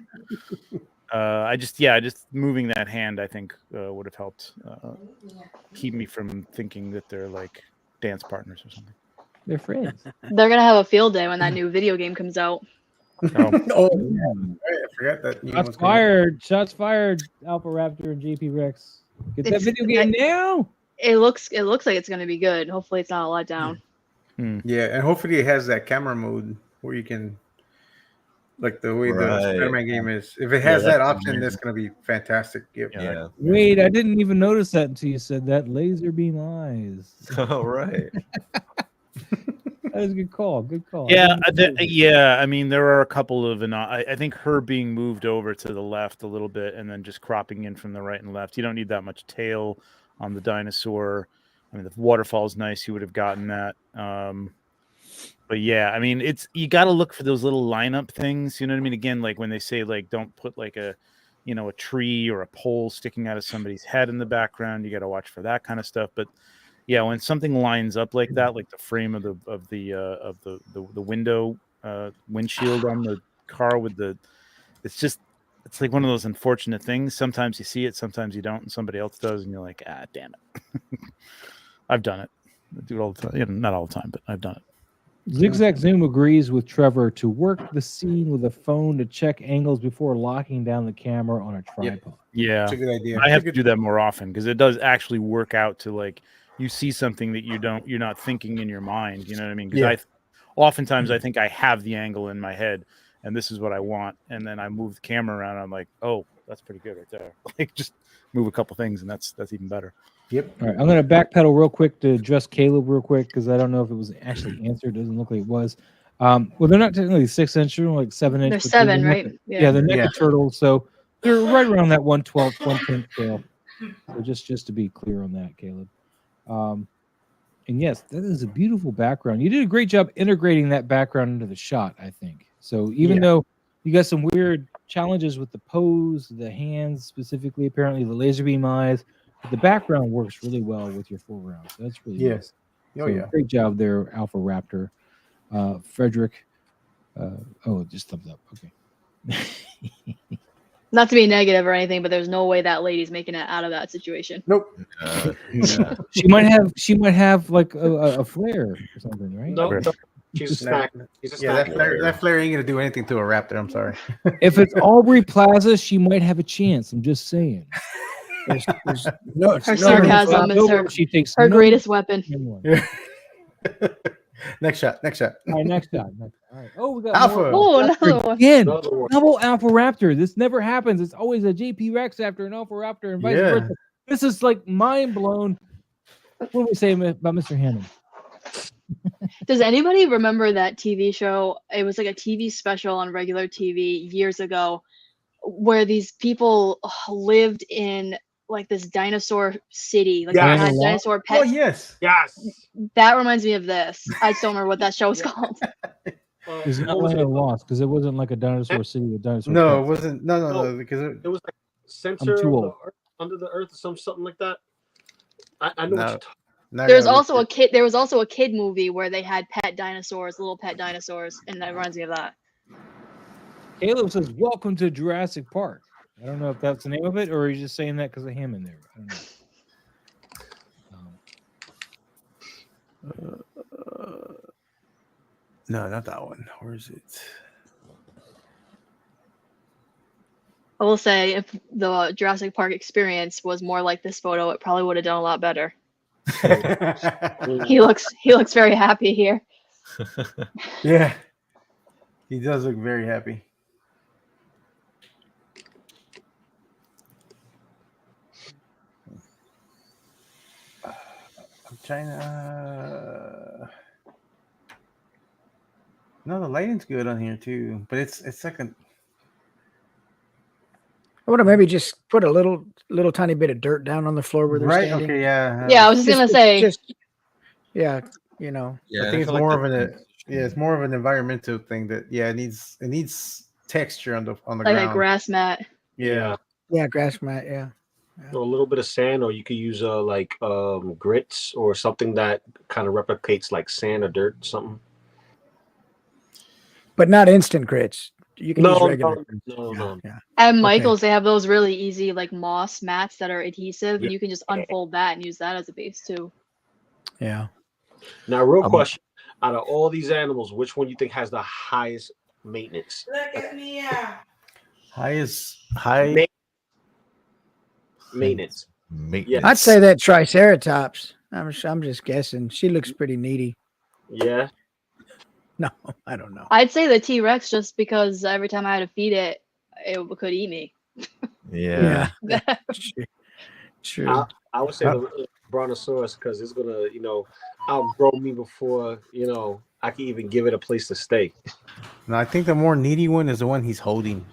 Just moving that hand, I think would have helped keep me from thinking that they're like dance partners or something. They're friends. They're gonna have a field day when that new video game comes out. I forgot that. Shots fired. Alpha Raptor and JP Rex. Get that video game now. It looks like it's gonna be good. Hopefully, it's not a letdown. Yeah, and hopefully it has that camera mode where you can, like the way the Spider-Man game is. If it has that option, that's gonna be fantastic. Yeah. Wait, I didn't even notice that until you said that. Laser beam eyes. All right. That is a good call. Good call. Yeah. I mean, there are a couple of, and I think her being moved over to the left a little bit, and then just cropping in from the right and left. You don't need that much tail on the dinosaur. I mean, the waterfall is nice. You would have gotten that. But yeah, I mean, you got to look for those little lineup things. You know what I mean? Again, like when they say like don't put like a tree or a pole sticking out of somebody's head in the background. You got to watch for that kind of stuff. But yeah, when something lines up like that, like the frame of the window windshield on the car it's like one of those unfortunate things. Sometimes you see it, sometimes you don't, and somebody else does, and you're like, damn it. I've done it. I do it all the time. Not all the time, but I've done it. Zigzag Zoom agrees with Trevor to work the scene with a phone to check angles before locking down the camera on a tripod. Yeah, it's a good idea. I have to do that more often because it does actually work out to like you see something that you're not thinking in your mind. You know what I mean? Because oftentimes I think I have the angle in my head and this is what I want, and then I move the camera around. And I'm like, oh, that's pretty good right there. Like just move a couple things, and that's even better. Yep. All right, I'm going to backpedal real quick to address Caleb real quick because I don't know if it was actually answered. It doesn't look like it was. Well, they're not technically 6-inch, they're like 7-inch. They're 7, right? Yeah, they're naked turtles, so they're right around that 1/12, 1/10 scale. So just to be clear on that, Caleb. And yes, that is a beautiful background. You did a great job integrating that background into the shot, I think. So even though you got some weird challenges with the pose, the hands specifically, apparently the laser beam eyes, but the background works really well with your foreground. So that's really nice. So great job there, Alpha Raptor. Frederick. Just thumbs up. Okay. Not to be negative or anything, but there's no way that lady's making it out of that situation. Nope. She might have like a flare or something, right? No, she's a snack. She's a snack. That flare ain't gonna do anything to a raptor. I'm sorry. If it's Aubrey Plaza, she might have a chance. I'm just saying. Her sarcasm is her greatest weapon. Next shot. All right, next shot. All right. Oh, we got Alpha. Another one. Again, double Alpha Raptor. This never happens. It's always a JP Rex after an Alpha Raptor and vice versa. This is like mind blown. What do we say about Mr. Hammond? Does anybody remember that TV show? It was like a TV special on regular TV years ago where these people lived in like this dinosaur city, like they had dinosaur pets. Oh yes. That reminds me of this. I just don't remember what that show was called. Is it Land of Lost? Because it wasn't like a dinosaur city with dinosaur. No, pets. it wasn't. No, because it was like center under the earth or something like that. I know what you're talking. There was also a kid movie where they had little pet dinosaurs, and that reminds me of that. Caleb says, "Welcome to Jurassic Park." I don't know if that's the name of it, or are you just saying that because of him in there? I don't know. No, not that one. Where is it? I will say, if the Jurassic Park experience was more like this photo, it probably would have done a lot better. He looks very happy here. Yeah, he does look very happy. I'm trying to. No, the lighting's good on here too, but it's like a. I would have maybe just put a little tiny bit of dirt down on the floor where they're Right. standing. Okay. Yeah. Yeah, I was just gonna say. Yeah, you know. Yeah, I think it's more of it's more of an environmental thing that it needs texture on the Like ground. a grass mat. Yeah. Yeah, grass mat. Yeah. Or a little bit of sand, or you could use like grits or something that kind of replicates like sand or dirt, something. But not instant grits. You can use regular. No. Yeah. At Michael's, they have those really easy like moss mats that are adhesive, and Yeah. you can just unfold that and use that as a base too. Yeah. Now, real question: out of all these animals, which one you think has the highest maintenance? Look at me. High Maintenance. Maintenance. I'd say that Triceratops. I'm just guessing. She looks pretty needy. Yeah. No, I don't know. I'd say the T-Rex, just because every time I had to feed it, it could eat me. Yeah. True. I would say the Brontosaurus, because it's gonna, outgrow me before I can even give it a place to stay. No, I think the more needy one is the one he's holding.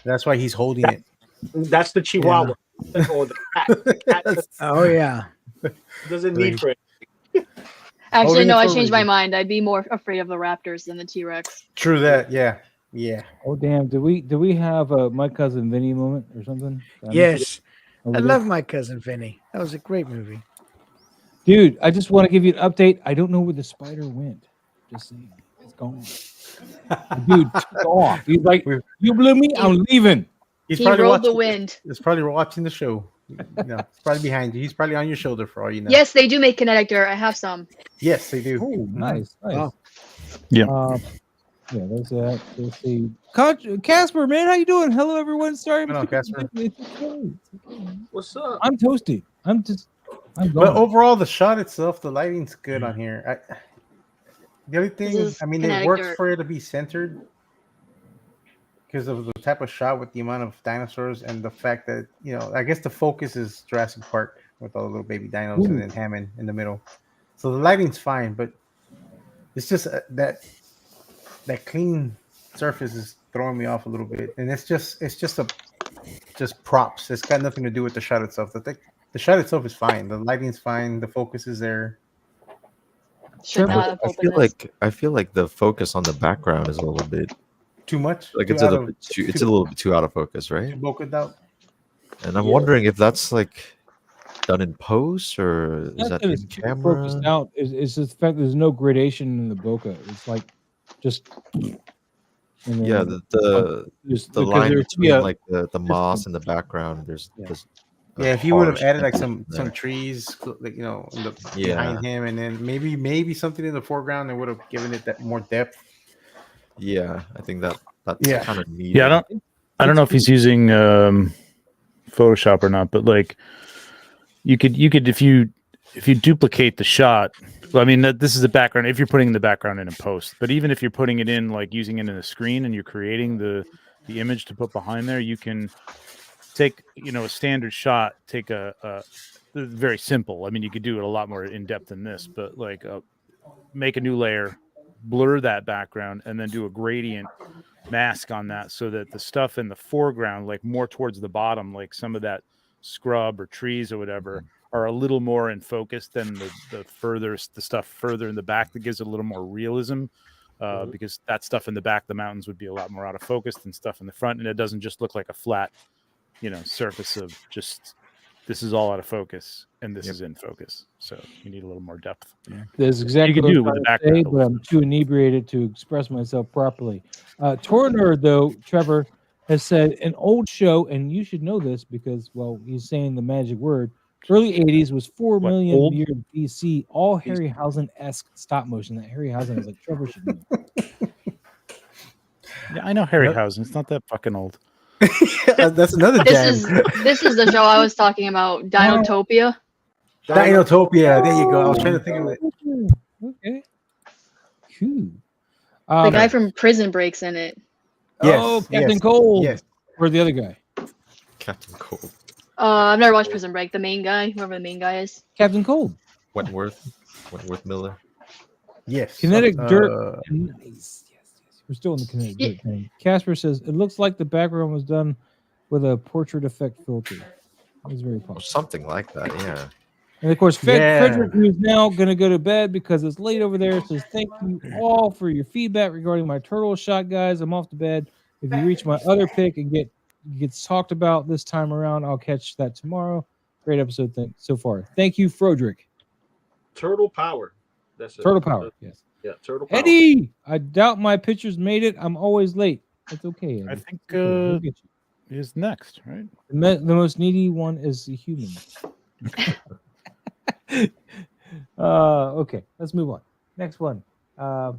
That's why he's holding it. That's the Chihuahua or the cat. The cat Oh yeah. doesn't need for it. Actually, Holding no, it I for a changed my reason. mind. I'd be more afraid of the raptors than the T-Rex. True that. Yeah. Oh damn! Do we have a My Cousin Vinny moment or something? Yes. Oh, I we love My Cousin Vinny. That was a great movie. Dude, I just want to give you an update. I don't know where the spider went. Just saying, it's gone. Dude, took off. He's like, you blew me. I'm leaving. He's He probably rode the watching. wind. He's probably watching the show. It's probably behind you. He's probably on your shoulder for all you know. Yes, they do make kinetic dirt. I have some. Yes, they do. Oh, nice. Wow. Yeah. Yeah, there's that. Let's see. Casper, man, how you doing? Hello, everyone. Sorry, Hello, Mr. Casper. It's okay. What's up? I'm toasty. I'm gone. But overall, the shot itself, the lighting's good on here. The only thing, is it kinetic works dirt. for it to be centered because of the type of shot with the amount of dinosaurs and the fact that, I guess the focus is Jurassic Park with all the little baby dinos and then Hammond in the middle. So the lighting's fine, but it's just that clean surface is throwing me off a little bit. And it's just props. It's got nothing to do with the shot itself. The shot itself is fine. The lighting's fine. The focus is there. Should not have I opened this. feel like the focus on the background is a little bit Too much. like Too it's a out little of- bit too, it's a little bit too out of focus, too right? bokeh out. And I'm wondering if that's like done in post or is that in it's camera? focused out. It's just the fact there's no gradation in the bokeh. It's like just. and then Yeah, the just the because line there's between like the moss and the background. There's Yeah, if you would have harsh added like tension some there. trees, like Yeah. behind him, and then maybe something in the foreground that would have given it that more depth. Yeah, I think that's Yeah. kind of neat. Yeah, I don't know if he's using Photoshop or not, but like you could if you duplicate the shot. Well, I mean, this is the background. If you're putting the background in post, but even if you're putting it in, like using it in the screen, and you're creating the image to put behind there, you can take a standard shot. Take a very simple. I mean, you could do it a lot more in depth than this, but like make a new layer, blur that background, and then do a gradient mask on that so that the stuff in the foreground, like more towards the bottom, like some of that scrub or trees or whatever, are a little more in focus than the stuff further in the back that gives it a little more realism. Because that stuff in the back, the mountains would be a lot more out of focus than stuff in the front, and it doesn't just look like a flat, surface of just this is all out of focus and this is in focus. So you need a little more depth. Yeah. That's exactly you can what do I it was with the trying to say, background. but I'm too inebriated to express myself properly. Torner, though, Trevor has said an old show, and you should know this because, well, he's saying the magic word, Early 80s was 4 What, million old? years BC, all Harryhausen-esque stop motion. That Harryhausen is like Trevor should know. Yeah, I know Harryhausen. It's not that fucking old. That's another This jam. this is the show I was talking about, Dinotopia. Dinotopia. There you go. I was trying to think of it. Okay. Cool. The guy from Prison Break's in it. Oh, Yes, Captain yes, Cold. yes. Or the other guy. Captain Cold. I've never watched Prison Break. The main guy, whoever the main guy is. Captain Cold. Wentworth Miller. Yes. Kinetic dirt. Nice. Yes. We're still in the kinetic dirt thing. Casper says it looks like the background was done with a portrait effect filter. It's very Or possible. something like that, yeah. And of course, Yeah. Frederick, who's now going to go to bed because it's late over there, says, thank you all for your feedback regarding my turtle shot, guys. I'm off to bed. If you reach my other pick and gets talked about this time around, I'll catch that tomorrow. Great episode so far. Thank you, Frederick. Turtle Power. That's it. Turtle Power, yes. Yeah, Turtle Power. Eddie, I doubt my pictures made it. I'm always late. That's okay, Eddie. I think We'll get you. is next, right? The most needy one is the human. Okay, let's move on. Next one. No,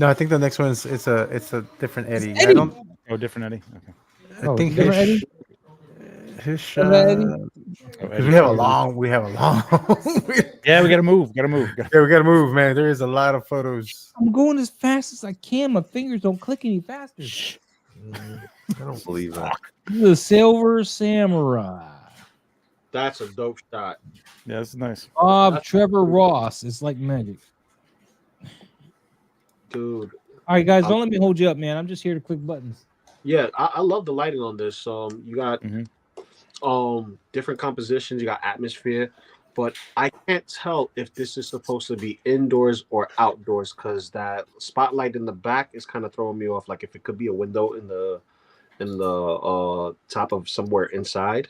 I think the next one is it's a different Eddie. Eddie. I don't. Oh, different Eddie. Okay. I think different Eddie? his Is that Eddie? because we have a long. Yeah, we gotta move. Yeah, we gotta move, man. There is a lot of photos. I'm going as fast as I can. My fingers don't click any faster. I don't believe that. The Silver Samurai. That's a dope shot. Yeah, that's nice. Bob Trevor Ross. It's like magic. Dude. All right, guys, don't let me hold you up, man. I'm just here to click buttons. Yeah, I love the lighting on this. You got different compositions, you got atmosphere, but I can't tell if this is supposed to be indoors or outdoors because that spotlight in the back is kind of throwing me off. Like if it could be a window in the top of somewhere inside.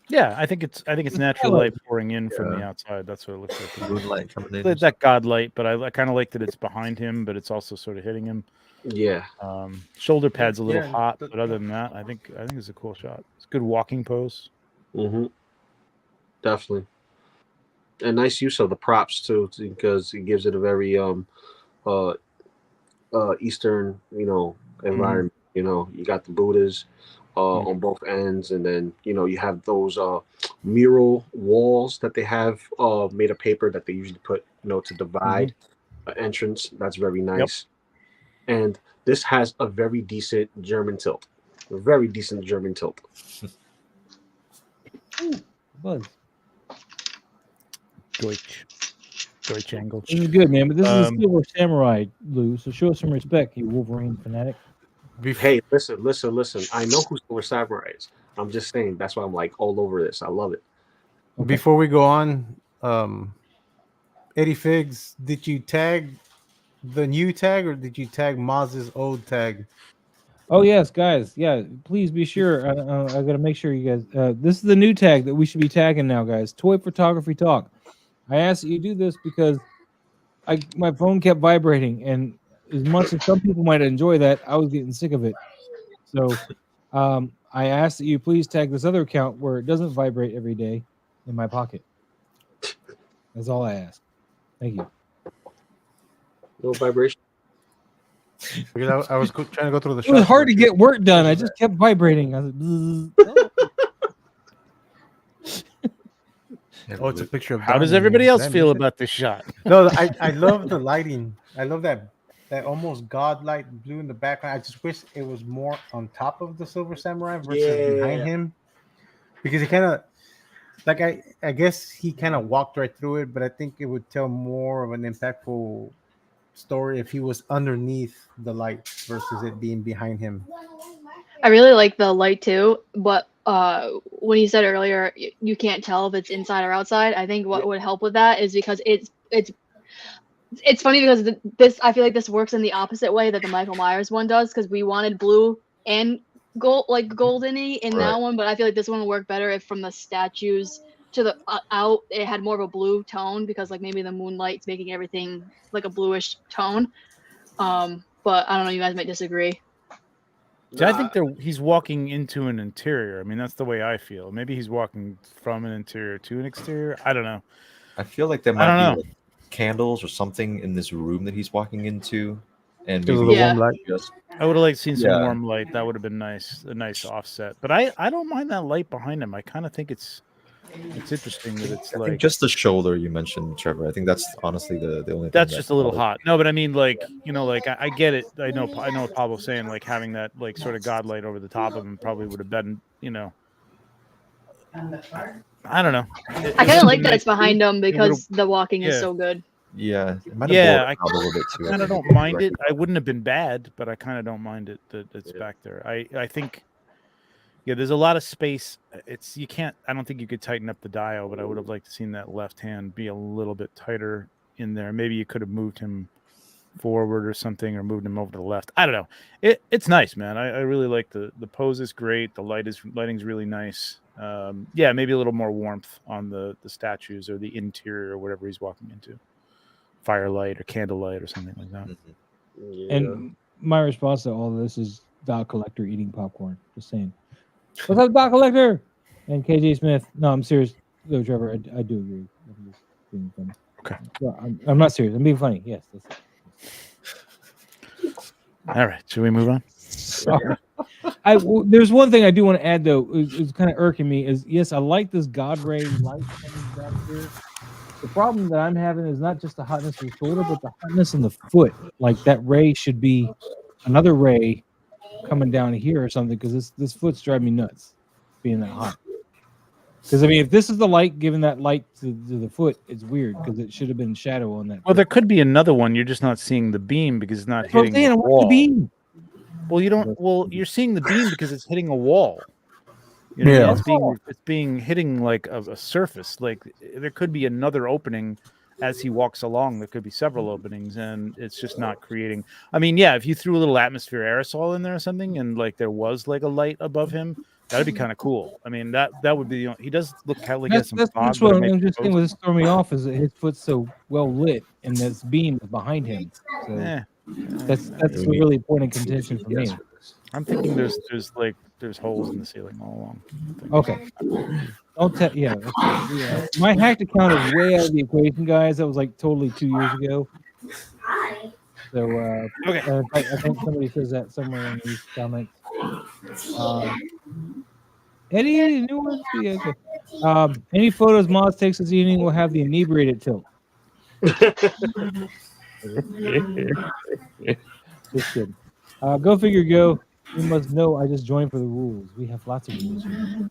Yeah, I think it's natural light pouring in from the outside. That's what it looks like. Moonlight coming in. It's that god light, but I kind of like that it's behind him, but it's also sort of hitting him. Yeah. Shoulder pad's a little Yeah, hot, but other than that, I think it's a cool shot. It's a good walking pose. Mm-hmm. Definitely. And nice use of the props too, because it gives it a very Eastern, environment. You got the Buddhas on both ends, and then you have those mural walls that they have made of paper that they usually put to divide an entrance. That's very nice. And this has a very decent German tilt. A very decent German tilt. Buzz. Deutsch angle. This is good, man. But this is a Silver Samurai, Lou. So show us some respect, you Wolverine fanatic. Hey, listen. I know who Silver Samurai is. I'm just saying. That's why I'm like all over this. I love it. Okay. Before we go on, Eddie Figs, did you tag the new tag or did you tag Maz's old tag? Oh yes, guys. Yeah, please be sure. I gotta make sure you guys. This is the new tag that we should be tagging now, guys. Toy Photography Talk. I asked that you do this because my phone kept vibrating, and as much as some people might enjoy that, I was getting sick of it. So I asked that you please tag this other account where it doesn't vibrate every day in my pocket. That's all I ask. Thank you. No vibration. Because I was trying to go through the. It was hard to get work done. I just kept vibrating. I was like, Oh, it's a picture of. How does Donnie. everybody else Did I feel miss it? about this shot? No, I love the lighting. I love that almost godlike blue in the background. I just wish it was more on top of the Silver Samurai versus behind him, because he kind of, like I guess he kind of walked right through it, but I think it would tell more of an impactful story if he was underneath the light versus it being behind him. I really like the light too, but when you said earlier you can't tell if it's inside or outside, I think what would help with that is because it's funny because this I feel like this works in the opposite way that the Michael Myers one does, because we wanted blue and gold, like goldeny in that one, but I feel like this one would work better if from the statues to the out it had more of a blue tone, because like maybe the moonlight's making everything like a bluish tone. But I don't know, you guys might disagree. See, I think he's walking into an interior. I mean, that's the way I feel. Maybe he's walking from an interior to an exterior. I don't know. I feel like there I might don't be know. like candles or something in this room that he's walking into, and Because of maybe the warm Yeah. light. just I would have liked seen some Yeah. warm light. That would have been nice, a nice offset. But I don't mind that light behind him. I kind of think it's interesting that it's I like think just the shoulder you mentioned, Trevor. I think that's honestly the only thing that's that just a little bothers hot. No, but I mean, like, you know, like I get it. I know what Pablo's saying. Like having that like sort of god light over the top of him probably would have been, you know, I don't know. I kind of like that it's behind him would've- because the walking is yeah. so good. me. Yeah, it might have Yeah, bored I him out a little bit too. kind of don't mind it. I wouldn't have been bad, but I kind of don't mind it that it's back there. I think, yeah, there's a lot of space. It's you can't. I don't think you could tighten up the dial, but I would have liked to seen that left hand be a little bit tighter in there. Maybe you could have moved him forward or something, or moved him over to the left. I don't know. It's nice, man. I really like the pose is great. The lighting's really nice. Yeah, maybe a little more warmth on the statues or the interior or whatever he's walking into. Firelight or candlelight or something like that. Yeah. And my response to all of this is Dog Collector eating popcorn. Just saying. What's up, Dog Collector? And KJ Smith. No, I'm serious. No, Trevor, I do agree. I'm just being funny. Okay. Well, I'm not serious. I'm being funny. Yes. All right, should we move on? Sorry. There's one thing I do want to add though. It's kind of irking me. Is yes, I like this God ray light coming back here. The problem that I'm having is not just the hotness of the shoulder, but the hotness in the foot. Like that ray should be another ray coming down here or something, because this foot's driving me nuts being that hot. Because I mean, if this is the light giving that light to the foot, it's weird because it should have been shadow on that. Well, there could be another one. You're just not seeing the beam because it's not That's what I'm hitting saying, the I want wall. the beam. Well, you don't. Well, you're seeing the beam because it's hitting a wall. You know, Yeah. it's being hitting like a surface. Like there could be another opening as he walks along. There could be several openings, and it's just not creating. I mean, yeah, if you threw a little atmosphere aerosol in there or something, and like there was like a light above him, that'd be kind of cool. I mean, that would be the only. He does look kind of like he has some That's fog, what but it I'm makes just it saying. What's throwing me off is that his foot's so well lit, and this beam is behind him. So Eh, that's the really point of contention for me. I'm thinking there's holes in the ceiling all along. Okay. Yeah. My hacked account is way out of the equation, guys. That was like totally 2 years ago. So Okay. I think somebody says that somewhere in these comments. Eddie, any new ones? Yeah, okay. Any photos Moz takes this evening will have the inebriated tilt. Just kidding. Go figure, go. You must know I just joined for the rules. We have lots of rules here.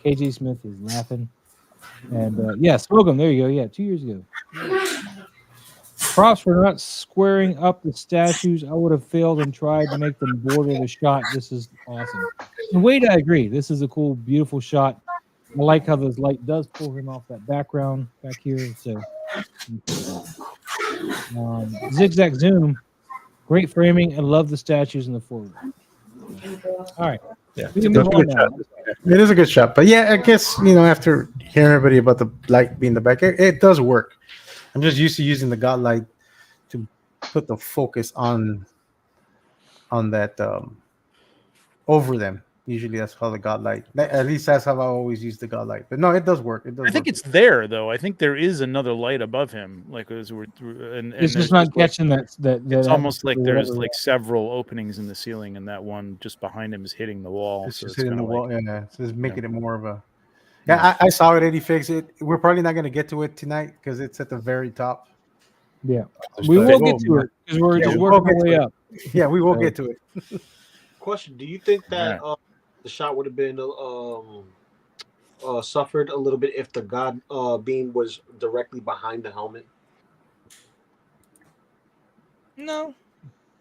KJ Smith is laughing. And yeah, smoke them. There you go. Yeah, 2 years ago. Props for not squaring up the statues. I would have failed and tried to make them border the shot. This is awesome. And Wade, I agree. This is a cool, beautiful shot. I like how this light does pull him off that background back here. So zigzag zoom. Great framing. I love the statues in the forward. All right. Yeah. We can move on now. It is a good shot, but yeah, I guess after hearing everybody about the light being the back, it does work. I'm just used to using the God light to put the focus on that over them. Usually that's how the God light. At least that's how I always use the God light. But no, it does work. It does. I think it's there though. I think there is another light above him, like as we're and It's there's just not just, like, catching that. It's almost like there's whatever. like several openings in the ceiling, and that one just behind him is hitting the wall. It's So just it's hitting the kinda wall. like, Yeah, so it's making it more of a. Yeah, I saw it. Eddie fixed it. We're probably not going to get to it tonight because it's at the very top. Yeah, we will get to it because we're Yeah, just we'll working our get way to it. up. Yeah, we will get to it. Question: do you think that the shot would have been suffered a little bit if the God beam was directly behind the helmet? No.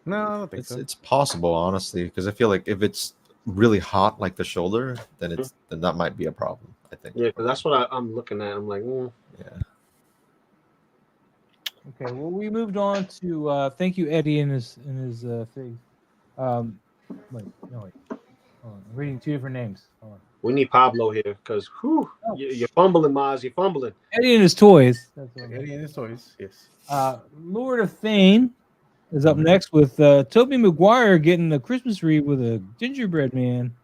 No, I don't think so. It's possible, honestly, because I feel like if it's really hot like the shoulder, then that might be a problem. I think. Yeah, because that's what I'm looking at. I'm like, Yeah. Okay, well, we moved on to thank you, Eddie, in his thing. Wait, no, wait. Hold on. I'm reading two different names. Hold on. we need Pablo here because you're fumbling, Maz. You're fumbling. Eddie and his toys. That's what I'm Eddie and his toys. Yes. Lord of Thane is up next with Tobey Maguire getting a Christmas wreath with a gingerbread man,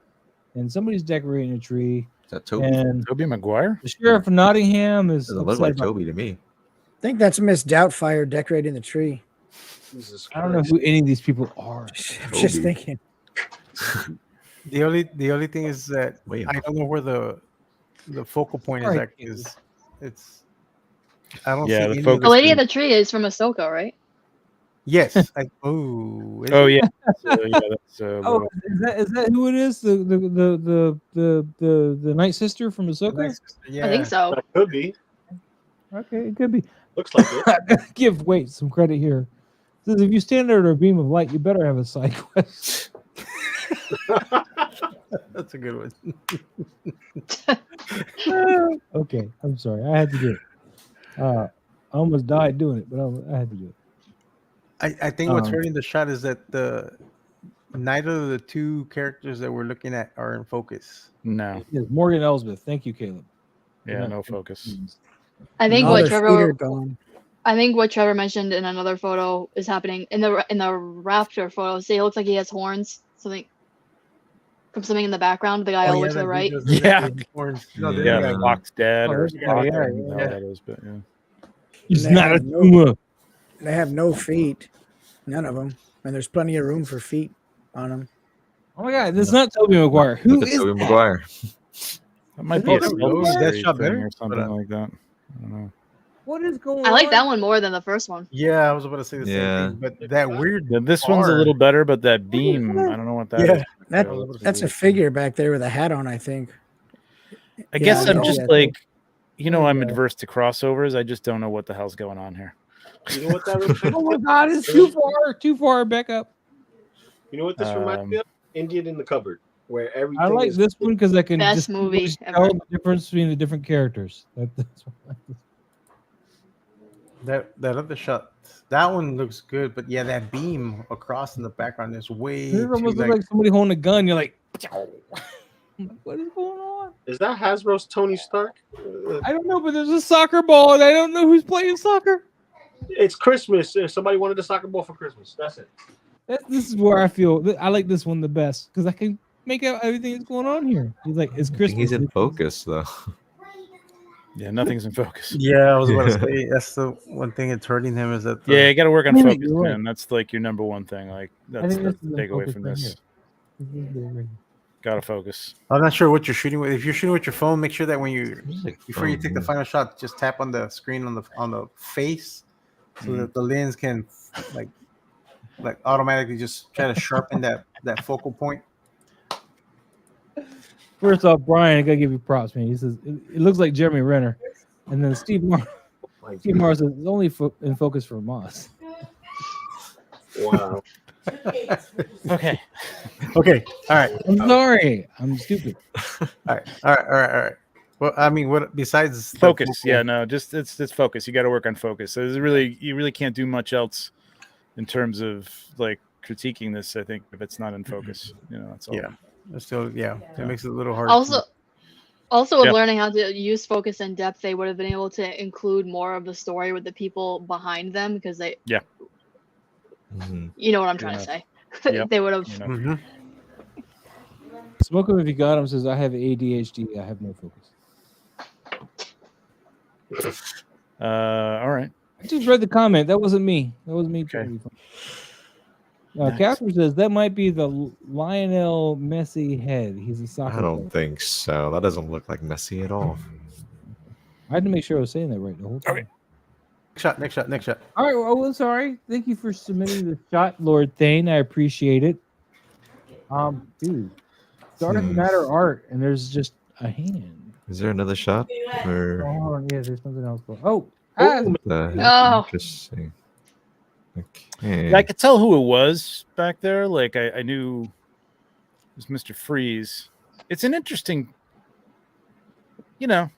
and somebody's decorating a tree. Is that Toby? And Toby Maguire? the sheriff of Nottingham is Doesn't look upset like about- Toby to me. I think that's Miss Doubtfire decorating the tree. Jesus I don't know Christ. who any of these people are. I'm just Toby. thinking. The only thing is that Wait. I don't know where the focal point is. Sorry, At, Caleb. it's I don't Yeah, see the any focus- of The lady of the tree is from Ahsoka, right? Yes. Is Oh it? yeah. That's Oh, is that who it is? The Night Sister from Ahsoka? Yeah. I think so. That could be. Okay, it could be. Looks like it. Give some credit here. It says if you stand under a beam of light, you better have a side quest. That's a good one. Okay, I'm sorry. I had to do it. I almost died doing it, but I had to do it. I think what's Um, hurting the shot is that neither of the two characters that we're looking at are in focus. no. Yes, Morgan Elsbeth. Thank you, Caleb. Yeah, no focus. I think All what their feet are Trevor gone. I think what Trevor mentioned in another photo is happening in the raptor photo. See, it looks like he has horns. Something in the background. The guy all the way to the right. Yeah. No, the Yeah, other guy. Fox Dad Oh, or this guy, Spock, yeah, I don't know yeah. what that is, but yeah. He's They not a have no- tumor. They have no feet. None of them. And there's plenty of room for feet on them. Oh my God, this is not Tobey Maguire. Who Look at is Toby that? Maguire. That might be a Oh, stealth that's series shot thing better, or something but, like that. I don't know. What is going on? I like that one more than the first one. Yeah, I was about to say the Yeah. same thing, but that weird. Yeah, this one's a bar- little better, but that beam, I don't know what that is. Yeah, That's a figure back there with a hat on, I think. I guess Yeah, I'm yeah, just yeah. like, I'm Yeah. adverse to crossovers. I just don't know what the hell's going on here. You know what that reminds Oh my God, it's too far back up. You know what this reminds me of? Indian in the Cupboard, where everything I like is this one because I can Best just movie tell ever. the difference between the different characters. That's what I like this. that other shot. That one looks good, but yeah, that beam across in the background is way This too almost looks like somebody holding a gun. You're like, what is going on? Is that Hasbro's Tony Stark? I don't know, but there's a soccer ball, and I don't know who's playing soccer. It's Christmas. Somebody wanted a soccer ball for Christmas. That's it. This is where I feel I like this one the best because I can make out everything that's going on here. He's like, it's I think Christmas. he's in focus though. Yeah, nothing's in focus. Yeah, I was about to say that's the one thing that's hurting him is that. Yeah, you got to work on Yeah, focus, you're right. man. That's like your number one thing. Like I that's think the this is in takeaway focus from right this. here. This is the ring. Got to focus. I'm not sure what you're shooting with. If you're shooting with your phone, make sure that when you Like before you take the phone, final shot, just tap on the screen on the face, so that the lens can like automatically just try to sharpen that focal point. First off, Brian, I gotta give you props, man. He says it looks like Jeremy Renner, and then Steve Mars says it's only in focus for Moss. Wow. Okay. Okay, all right, I'm sorry, I'm stupid. all right. Well, I mean, what besides the Focus. focal- Yeah, no, just it's focus. You got to work on focus. So you really can't do much else in terms of like critiquing this. I think if it's not in focus, that's all. Yeah. It's still, it makes it a little hard. Also with Yep. learning how to use focus and depth, they would have been able to include more of the story with the people behind them because they Mhm. you know what I'm trying to say. Yep. They would have Mhm. Smoke him if you got him says I have ADHD. I have no focus. All right. I just read the comment. That wasn't me. That was me. Okay. Nice. Casper says that might be the Lionel Messi head. He's a soccer I don't player. think so. That doesn't look like Messi at all. I had to make sure I was saying that right the whole time. Okay. Next shot. All right. Well, I'm sorry. Thank you for submitting the shot, Lord Thane. I appreciate it. Dude, Dark Matter art, and there's just a hand. Is there another shot? Or Oh, hold on. Yeah, there's something else. Oh, the Oh. interesting. Okay. Yeah, I could tell who it was back there. Like I knew it was Mr. Freeze. It's an interesting, I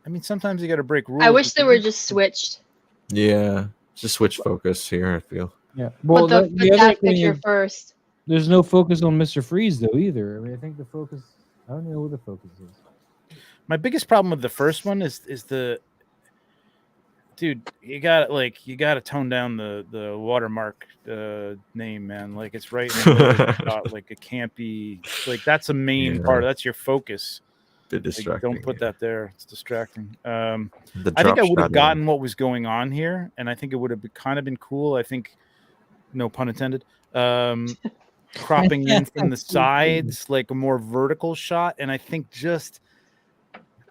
mean, sometimes you got to break rules. I wish they were just switched. Yeah. Just switch focus here, I feel. yeah. Well, Put the other that thing picture is, first. there's no focus on Mr. Freeze though either. I mean, I think the focus. I don't know what the focus is. My biggest problem with the first one is the dude, you gotta tone down the watermark name, man. Like it's right in the middle of the shot. Like it can't be like that's a main part. That's your focus. Bit distracting. Don't put that there. It's distracting. The I think I drop would have shadow. gotten what was going on here, and I think it would have kind of been cool. I think, no pun intended. Cropping in from the sides, like a more vertical shot, and I think just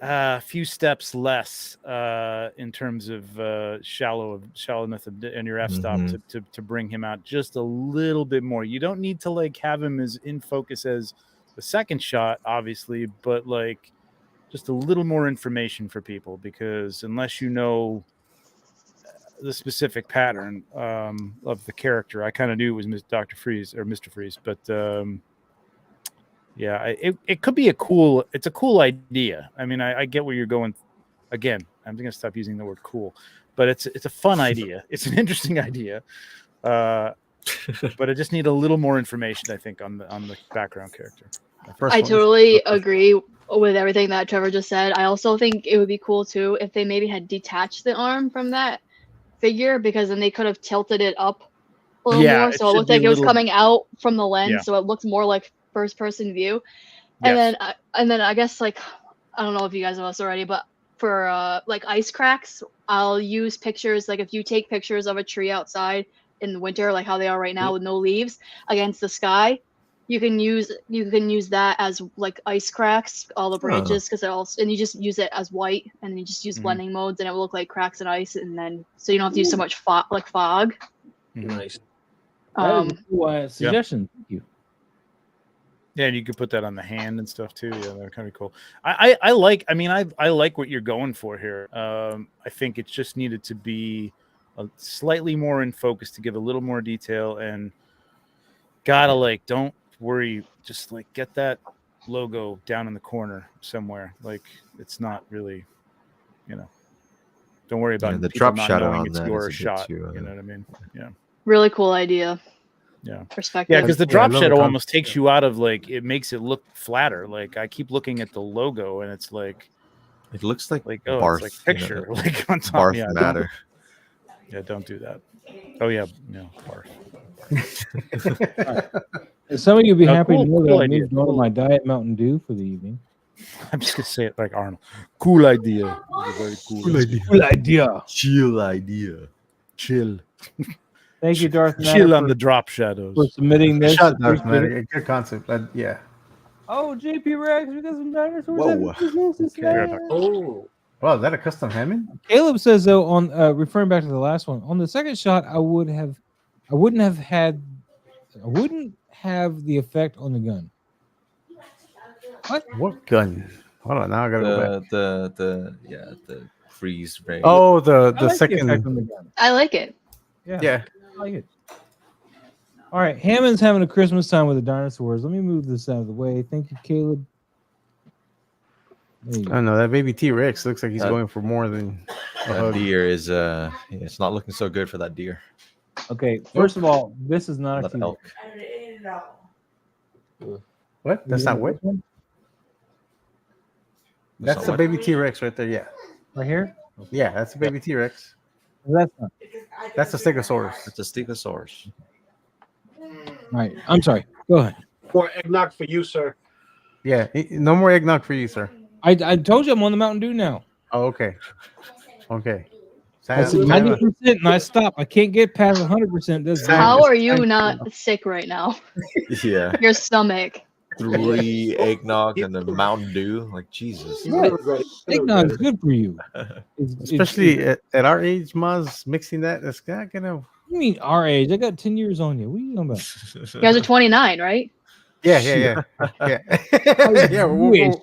a few steps less in terms of shallowness and your f-stop to bring him out just a little bit more. You don't need to like have him as in focus as the second shot, obviously, but like just a little more information for people, because unless you know the specific pattern of the character, I kind of knew it was Dr. Freeze or Mr. Freeze, but yeah, it could be it's a cool idea. I mean, I get where you're going. Again, I'm going to stop using the word cool, but it's a fun idea. It's an interesting idea. But I just need a little more information, I think, on the background character. I totally agree with everything that Trevor just said. I also think it would be cool too if they maybe had detached the arm from that figure, because then they could have tilted it up a little more, so it looked like it was coming out from the lens, so it looks more like first person view. And then I guess, like, I don't know if you guys know this already, but for like ice cracks, I'll use pictures, like if you take pictures of a tree outside in the winter, like how they are right now with no leaves against the sky, you can use that as like ice cracks, all the branches, because and you just use it as white, and you just use blending modes, and it will look like cracks and ice, and then so you don't have to use so much fog. Nice. That is a cool suggestion. Thank you. Yeah, and you could put that on the hand and stuff too. Yeah, they're kind of cool. I like what you're going for here. I think it just needed to be slightly more in focus to give a little more detail, and don't worry, just like get that logo down in the corner somewhere. Like it's not really, don't worry about the people drop not shadow knowing on it's that your is a bit shot. too, You know what I mean? Yeah. Really cool idea. Yeah. Perspective. Yeah, because the drop shadow almost takes you out of it makes it look flatter. Like I keep looking at the logo and it's like it looks like Barth, it's like picture like on top. Barth Yeah, matter. Don't do that. Oh yeah, no Barth. Some of you will be happy to know that I idea. moved on to my Diet Mountain Dew for the evening. I'm just gonna say it like Arnold. Cool idea. Very cool idea. Cool idea. Chill idea. Chill. Thank you, Darth Matter, Chill on the drop shadows. for submitting this. Shut Darth Matter. Good concept. Yeah. Oh, JP Rex, we got some dinosaurs. Whoa. Okay. Oh, Wow, is that a custom Hammond? Caleb says though, on referring back to the last one, on the second shot, I wouldn't have the effect on the gun. What gun? Hold on, now I gotta go back. The freeze ray. Oh, the I like second. the effect on the gun. I like it. Yeah. I like it. All right, Hammond's having a Christmas time with the dinosaurs. Let me move this out of the way. Thank you, Caleb. There you I go. don't know. That baby T-Rex looks like he's going for more than a That hug. deer is it's not looking so good for that deer. Okay, first of all, this is not a That T-Rex. elk. What? That's not what? That's not the what? baby T-Rex right there. Yeah. Right here? Yeah, that's a baby T-Rex. That's not. That's a Stegosaurus. It's a stegosaurus. All right, I'm sorry. Go ahead. more eggnog for you, sir. Yeah, no more eggnog for you, sir. I told you I'm on the Mountain Dew now. Oh, okay. Okay. I said 90%, and I stopped. I can't get past 100%. How are you not sick right now? Yeah. Your stomach. 3 eggnog and the Mountain Dew. Like, Jesus. Right. Eggnog's good for you. Especially at our age, Maz, mixing that, it's not gonna. You mean our age? I got 10 years on you. What are you talking about? You guys are 29, right? Yeah. Yeah. wish.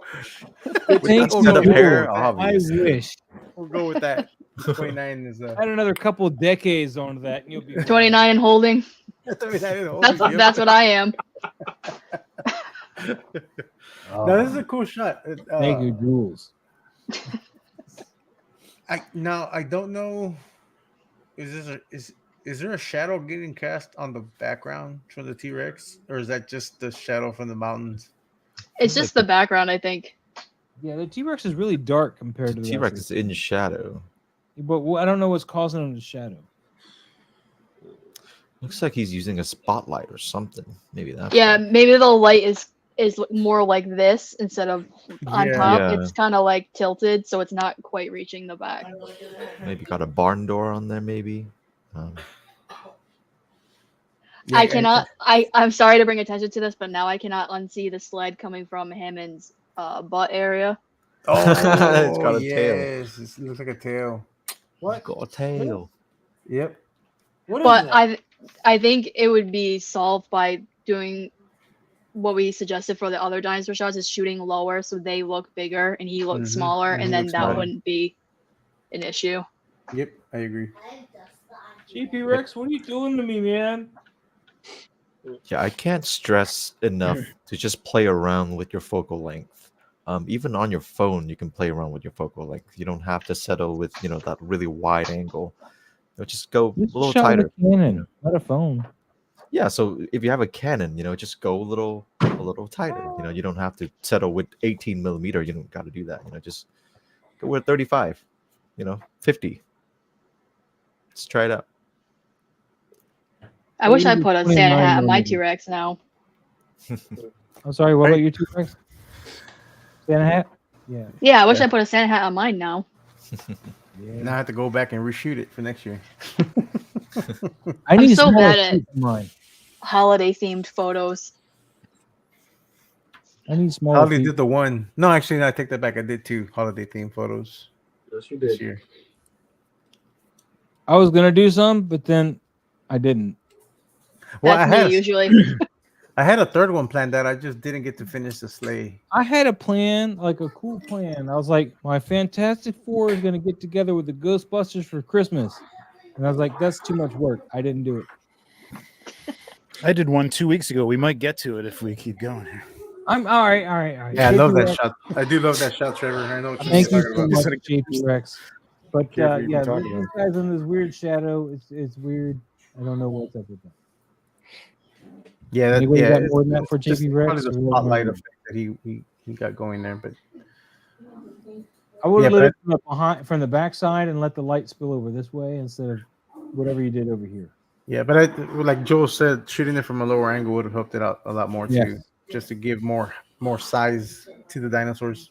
Thanks Instead of to hair, you. I'll have I these. wish. We'll go with that. 29 is Add another couple of decades onto that, and you'll be 29 and holding. That's what I am. No, this is a cool shot. Thank you, Jules. I don't know. Is there a shadow getting cast on the background from the T-Rex, or is that just the shadow from the mountains? It's just the background, I think. Yeah, the T-Rex is really dark compared to the T-Rex is in shadow. but I don't know what's causing him to shadow. Looks like he's using a spotlight or something. Maybe that's Yeah, why. maybe the light is more like this instead of on Yeah. top. Yeah. It's kind of like tilted, so it's not quite reaching the back. Maybe got a barn door on there. Maybe. Yeah, I and- cannot. I'm sorry to bring attention to this, but now I cannot unsee the sled coming from Hammond's butt area. Oh, It's got a tail. yes, it looks like a tail. What? Got a tail. Yep. But I think it would be solved by doing what we suggested for the other dinosaur shots, is shooting lower so they look bigger and he looks Mhm, smaller, and he and then looks that smaller. wouldn't be an issue. Yep, I agree. GP Rex, what are you doing to me, man? Yeah, I can't stress enough to just play around with your focal length. Even on your phone, you can play around with your focal length. You don't have to settle with that really wide angle. Just go This a little shot with tighter. a Canon, not a phone. Yeah, so if you have a Canon, just go a little tighter. You don't have to settle with 18 millimeter. You don't got to do that. Just go with 35. 50. Let's try it out. I wish I put a Santa 29 hat on my millimeter. T-Rex now. I'm sorry. What about your T-Rex? Santa hat? Yeah. Yeah, I wish I put a Santa hat on mine now. Now I have to go back and reshoot it for next year. I need so smaller bad at- feet for mine. Holiday themed photos. I need I smaller only feet. did the one. No, actually, no, I take that back. I did 2 holiday themed photos Yes, you this did. year. I was gonna do some, but then I didn't. Well, That's me usually. I had a third one planned out. I just didn't get to finish the sleigh. I had a plan, like a cool plan. I was like, my Fantastic Four is gonna get together with the Ghostbusters for Christmas, and I was like, that's too much work. I didn't do it. I did one 2 weeks ago. We might get to it if we keep going here. I'm all right. All right. Yeah, I love that JP Rex, shot. I do love that shot, Trevor. I know what Thank you're you talking so about. much, JP Rex. But Careful, you yeah, can talk these about guys in this weird shadow. It's weird. I don't know what's up with that. Yeah, that, Anybody yeah. got more than that for just JP Rex? probably the or what spotlight am I effect that he got going there, but I would have Yeah, lit but- it from the from the backside and let the light spill over this way instead of whatever you did over here. yeah, but like Joel said, shooting it from a lower angle would have helped it out a lot more Yes. too, just to give more size to the dinosaurs.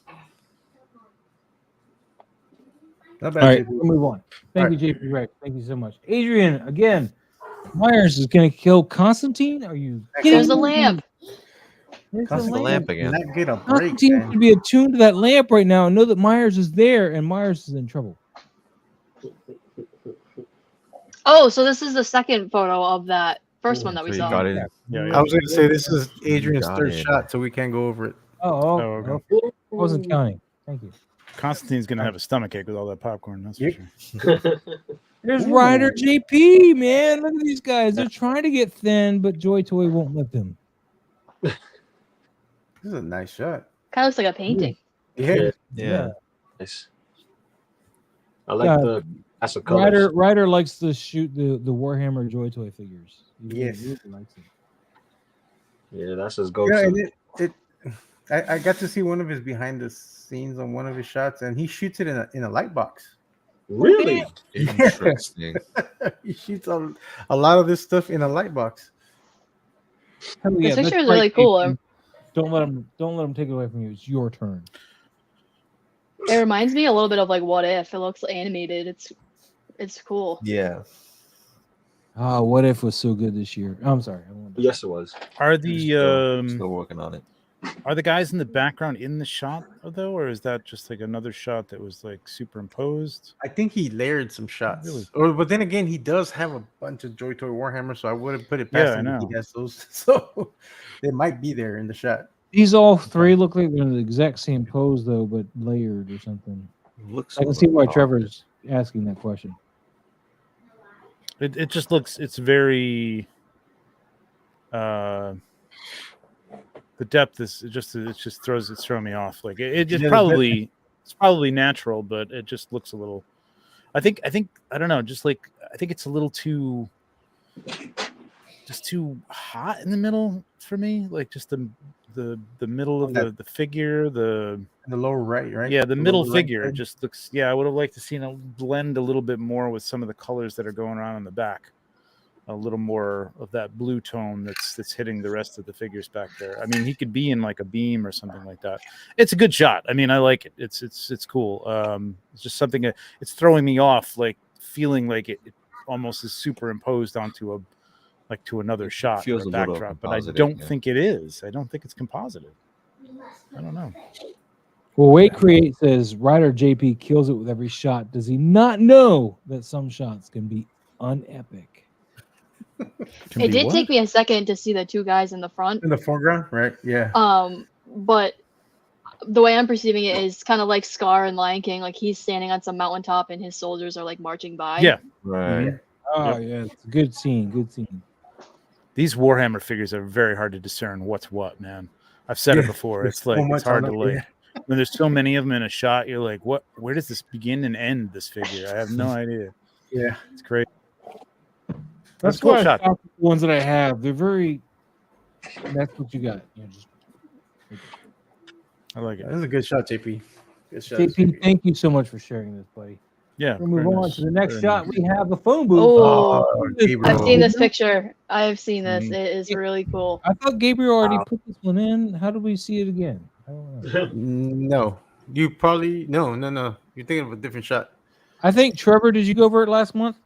Not bad. All right, JP. we'll move on. Thank All you, JP Rex. Thank you so much. Adrian, again, Myers is going to kill Constantine. Are you kidding There's the me? lamp. There's the Constantine The lamp again. Not get a break, Constantine man. should be attuned to that lamp right now and know that Myers is there, and Myers is in trouble. Oh, so this is the second photo of that first one that we So you saw. got it. Yeah, I was going to say this is Adrian's Got third it. shot, so we can't go over it. Oh, Oh, okay. okay. I wasn't counting. Thank you. Constantine's gonna have a stomachache with all that popcorn. That's Yep. for sure. There's Ryder JP, man. Look at these guys. They're trying to get thin, but Joy Toy won't let them. This is a nice shot. Kind of looks like a painting. Yeah. Yeah. Nice. I like the that's a color. Ryder likes to shoot the Warhammer Joy Toy figures. He Yes. really likes it. Yeah, that's his Yeah, go-to. and I got to see one of his behind the scenes on one of his shots, and he shoots it in a light box. Really? Interesting. He shoots a lot of this stuff in a light box. Hell This yeah, picture that's is really right, cool. JP. Don't let him take it away from you. It's your turn. It reminds me a little bit of like What If. It looks animated. It's cool. Yeah. Ah, What If was so good this year. I'm sorry. I won't- Yes, it was. Are Still working on it. are the guys in the background in the shot though, or is that just like another shot that was like superimposed? I think he layered some shots. Really? But then again, he does have a bunch of Joy Toy Warhammer, so I wouldn't put it Yeah, past I him if know. he has those. So they might be there in the shot. These all three look like they're in the exact same pose though, but layered or something. Looks. I can see why odd. Trevor's asking that question. It just looks. It's very. The depth is it's throwing me off. Like it just Yeah, probably it's probably natural, but it just looks a little. I think I don't know. Just like I think it's a little too. Just too hot in the middle for me. Like just the the middle of the figure, the lower right? Yeah, the middle lower right figure side. just looks. Yeah, I would have liked to seen it blend a little bit more with some of the colors that are going on in the back. A little more of that blue tone that's hitting the rest of the figures back there. I mean, he could be in like a beam or something like that. It's a good shot. I mean, I like it. It's cool. It's just something that it's throwing me off, like feeling like it almost is superimposed onto to another shot feels or a little backdrop. But I composited, don't yeah. think it is. I don't think it's composited. I don't know. Well, Wait Create says writer JP kills it with every shot. Does he not know that some shots can be unepic? Can It be did what? take me a second to see the two guys in the front. In the foreground, right? Yeah. But the way I'm perceiving it is kind of like Scar and Lion King. Like he's standing on some mountaintop and his soldiers are like marching by. Yeah. Right. Mhm. Oh yeah, it's a good scene. Good scene. These Warhammer figures are very hard to discern what's what, man. I've said it before. There's It's like so it's much hard on to it, like yeah. when there's so many of them in a shot. You're like, what? Where does this begin and end? This figure, I have no idea. Yeah. It's great. That's a cool why I shot. shot the ones that I have. They're very. That's what you got. You know, just I like it. That was a good shot, JP. Good shot. JP, thank you so much for sharing this, buddy. Yeah. We'll move very on nice. to the next Very shot. nice. We have the phone booth. Oh, Gabriel. I've seen this picture. I've seen this. Mhm. It is really cool. I thought Gabriel already put this one in. How did we see it again? I don't know. No. You probably no. You're thinking of a different shot. I think Trevor, did you go over it last month?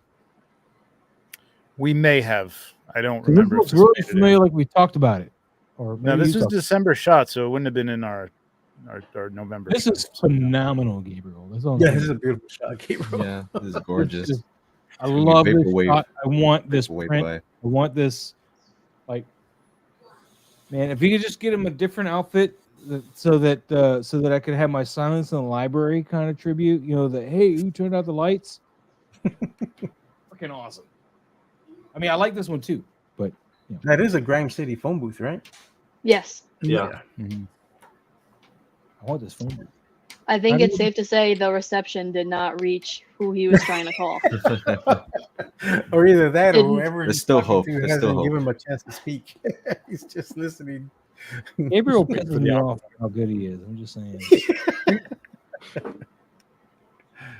We may have. I don't 'Cause remember. This if looks this really made it in. familiar, like we talked about it. Or No, maybe this you was talked- December shot, so it wouldn't have been in our November. This shot. is phenomenal, Gabriel. That's all I'm Yeah, saying. this is a beautiful shot, Gabriel. Yeah, this is gorgeous. This is- I Can you love this vaporwave- shot. I want this vaporwave print. by? I want this, like, man. If you could just get him a different outfit, so that I could have my Silence in the Library kind of tribute. You know, that hey, who turned out the lights? Freaking awesome. I mean, I like this one too, but you know. That is a Grime City phone booth, right? Yes. Yeah. Mhm. I want this phone booth. I think I it's mean- safe to say the reception did not reach who he was trying to call. Or either that, or Didn't- whoever There's he's still talking hope. to There's hasn't still given hope. him a chance to speak. He's just listening. Gabriel pisses me off how good he is. I'm just saying.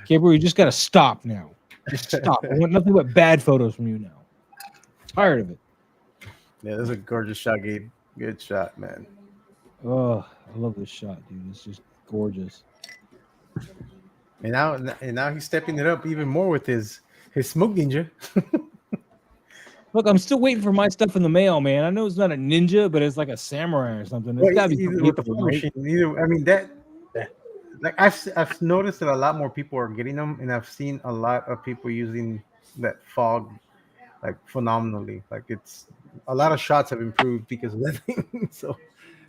Gabriel, you just got to stop now. Just stop. I want nothing but bad photos from you now. Tired of it. Yeah, this is a gorgeous shot, Gabe. Good shot, man. Oh, I love this shot, dude. It's just gorgeous. And now he's stepping it up even more with his smoke ninja. Look, I'm still waiting for my stuff in the mail, man. I know it's not a ninja, but it's like a samurai or something. It's Well, gotta be either from with the April, phone right? machine. Either, I mean that like I've noticed that a lot more people are getting them, and I've seen a lot of people using that fog like phenomenally. Like it's a lot of shots have improved because of that thing. So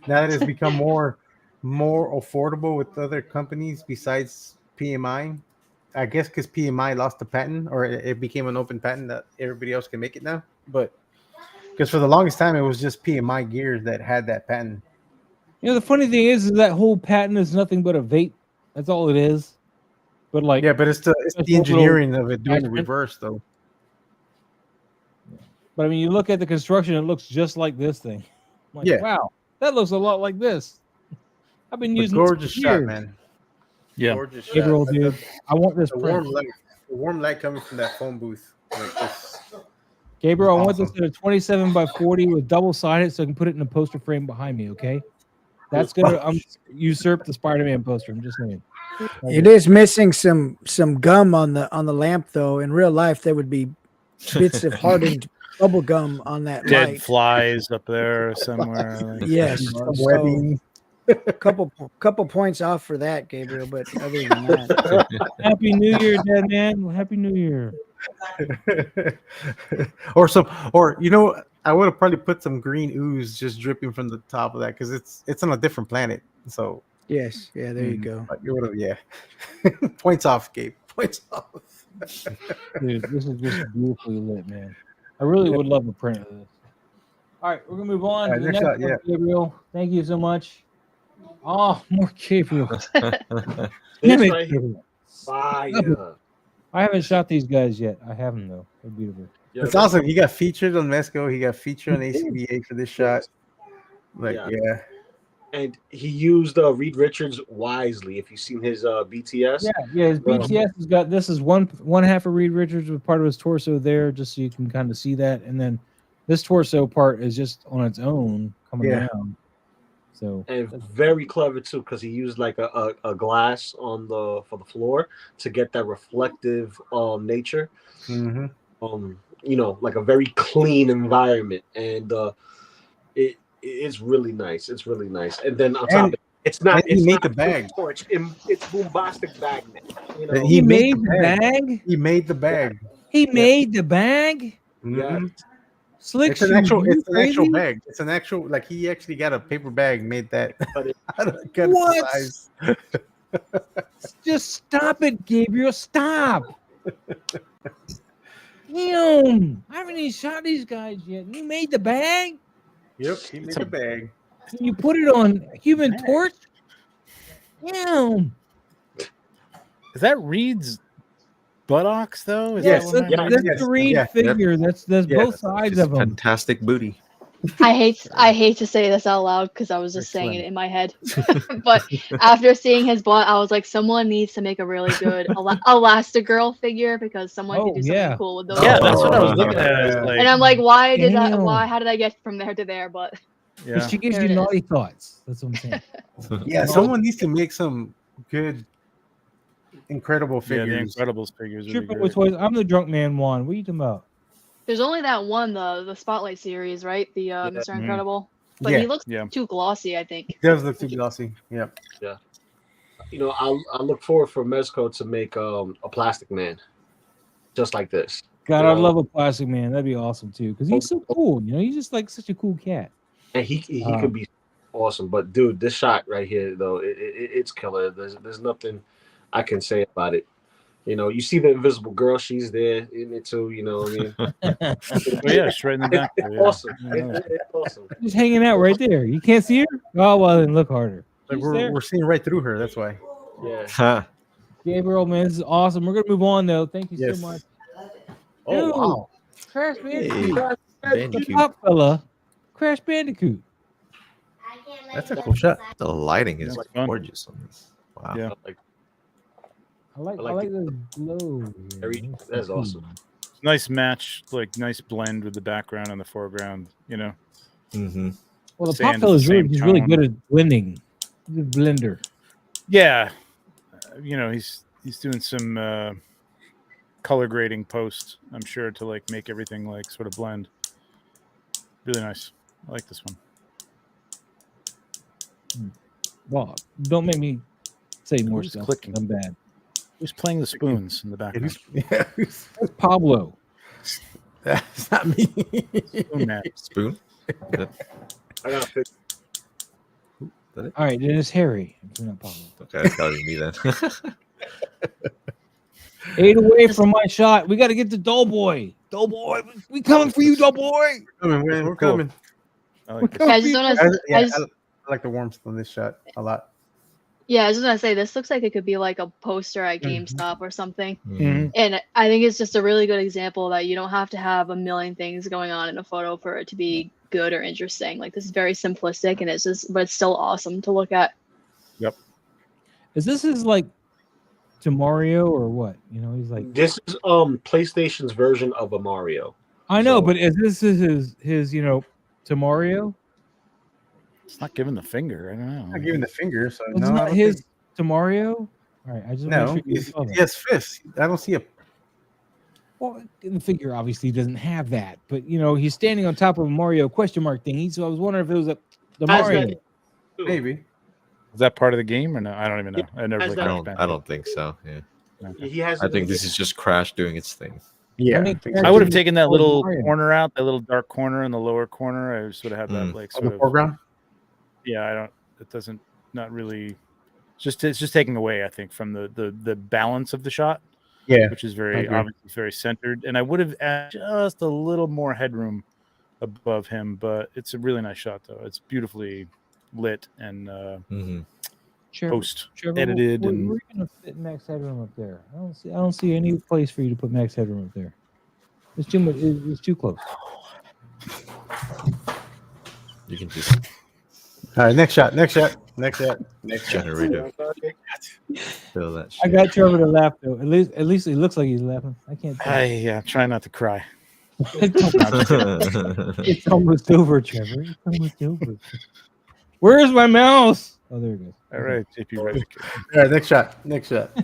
now that it's become more affordable with other companies besides PMI. I guess because PMI lost the patent, or it became an open patent that everybody else can make it now. But because for the longest time it was just PMI gears that had that patent. You know, the funny thing is that whole patent is nothing but a vape. That's all it is. But like, Yeah, but it's the little engineering of it doing the attachment. reverse though. but I mean, you look at the construction; it looks just like this thing. I'm like, Yeah. wow, that looks a lot like this. I've been But using this for gorgeous shot, years. man. Yeah. Gorgeous shot. Gabriel, dude, I want this The print. warm light coming from that phone booth. Like this. Gabriel, I want this awesome. at a 27 by 40 with double sided, so I can put it in a poster frame behind me. Okay, that's gonna usurp the Spider-Man poster. I'm just saying. It is missing some gum on the lamp though. In real life, there would be bits of hardened bubble gum on that Dead light. flies up there somewhere. like- Yes, Some so webbing. couple points off for that, Gabriel. But other than that, Happy New Year, Dead Man. Happy New Year. or you know, I would have probably put some green ooze just dripping from the top of that because it's on a different planet. So yes, yeah, there you go. like, it would have, yeah. Points off, Gabe. Points off. Dude, this is just beautifully lit, man. I really would love a print of this. All right, we're gonna move on All to right, the next next shot, one, Gabriel. Thank you so much. Oh, more Gabriel. Damn This it, right here. Gabriel. Fire. I haven't shot these guys yet. I have them though. They're beautiful. Yeah, It's awesome. He got featured on Mesco. He got featured on ACBA for this shot. Like, Yeah. yeah. and he used Reed Richards wisely. If you've seen his BTS, Yeah. His BTS has got this is one half of Reed Richards with part of his torso there, just so you can kind of see that, and then this torso part is just on its own coming around. So and very clever too, because he used like a glass on for the floor to get that reflective nature. Mm-hmm. You know, like a very clean environment, and it's really nice. It's really nice. And then on top of it, it's not. He It's made not the bag. storage. It's bombastic bag now. You know, he made the bag. He made the bag. He made the bag. Mhm. Yes. Slick. It's an actual. Shoe, It's an actual crazy? bag. It's an actual. Like he actually got a paper bag, made that. Cut What? size. Just stop it, Gabriel. Stop. Damn. I haven't even shot these guys yet. You made the bag? Yep, he made the bag. Can you put it on Human Torch? Damn. Is that Reed's buttocks though? Is Yes, that what that's the Reed figure. That's both sides Just of them. fantastic booty. I hate to say this out loud because I was just saying it in my head. But after seeing his butt, I was like, someone needs to make a really good Elastigirl figure because someone could do something cool with those. Yeah, that's what I was looking at. I was like, And I'm like, why did that? Damn. Why? How did I get from there to there? But yeah. She gives There you it is. naughty thoughts. That's what I'm saying. Yeah, someone needs to make some good, incredible Yeah, the figures. Incredibles figures. Would be Triple great. with toys. I'm the drunk man one. What are you talking about? there's only that one, the Spotlight series, right? The Mr. Mhm. Incredible. But Yeah. he looks Yeah. too glossy, I think. It does look too glossy. Yep. You know, I look forward for Mezco to make a plastic man, just like this. God, You I know, love a plastic man. That'd be awesome too. Because he's so cool. You know, he's just like such a cool cat. and he could be awesome. But dude, this shot right here though, it's killer. There's nothing I can say about it. You know, you see the Invisible Girl, she's there in it too. You know what I mean? Oh, yeah, straight in the back. It's there, yeah. awesome. Yeah. It's awesome. Just hanging out right there. You can't see her? Oh well, then look harder. Like She's there. we're seeing right through her. That's why. Yeah. Huh. Gabriel, man, this is awesome. We're gonna move on though. Thank you Yes. so much. Oh Dude, wow. Crash Hey, Bandicoot. The Bandicoot. top fella. Crash Bandicoot. That's a cool shot. The lighting is Yeah, it's fun. gorgeous on this. Wow. Yeah. Like, I like I like the glow. Very- that's awesome. Nice match, like nice blend with the background and the foreground. You know. Mm-hmm. Well, the Sand pop fella is same he's really tone. good at blending. He's a blender. Yeah. You know, he's doing some color grading post, I'm sure, to like make everything like sort of blend. Really nice. I like this one. Well, don't make me say more Who's stuff. clicking? I'm bad. Who's playing the spoons in the background? That's Pablo. That's not me. Spoon man. Spoon? I gotta fix. All right, then it's Harry. It's not Pablo. Okay, that's gotta be me then. 8 away from my shot. We got to get the Doughboy. Doughboy, we coming for you, Doughboy. We're coming. I like this. Yeah, I just want to. I like the warmth on this shot a lot. Yeah, I was just gonna say this looks like it could be like a poster at Mhm. GameStop or something. Mhm. And I think it's just a really good example that you don't have to have a million things going on in a photo for it to be good or interesting. Like this is very simplistic and it's just, but it's still awesome to look at. Is this his like to Mario or what? You know, he's like, This is PlayStation's version of a Mario. I know, So- but is this his you know to Mario? It's not giving the finger. I don't know. I'm not giving the finger, so It's no. I not don't his think- to Mario. All right, I just No, want to make sure you it's, saw that. he has fists. I don't see a. Well, the figure obviously doesn't have that, but you know he's standing on top of a Mario question mark thingy. So I was wondering if it was the Has Mario. that- Maybe. Is that part of the game or no? I don't even know. I never Has played that- Crash I don't think so. Yeah. Bandicoot. He has. I think this is just Crash doing its thing. Yeah. Only I think Crash I would have didn't taken that follow little Mario. corner out, that little dark corner in the lower corner. I sort of have that like so. sort On the of foreground. yeah. I don't. It doesn't not really. It's just taking away, I think, from the balance of the shot, Yeah. which is I very agree. obviously very centered. And I would have added just a little more headroom above him, but it's a really nice shot though. It's beautifully lit and Mm-hmm. Trevor, post Trevor, edited where and are you gonna fit Max Headroom up there? I don't see any place for you to put Max Headroom up there. It's too much. It's too close. You can just All right, next shot. Generator. Feel that shit. I got Trevor to laugh though. At least it looks like he's laughing. I can't tell. Try not to cry. It's almost over, Trevor. It's almost over. Where's my mouse? Oh, there it goes. All right, JP Regic. All right, next shot.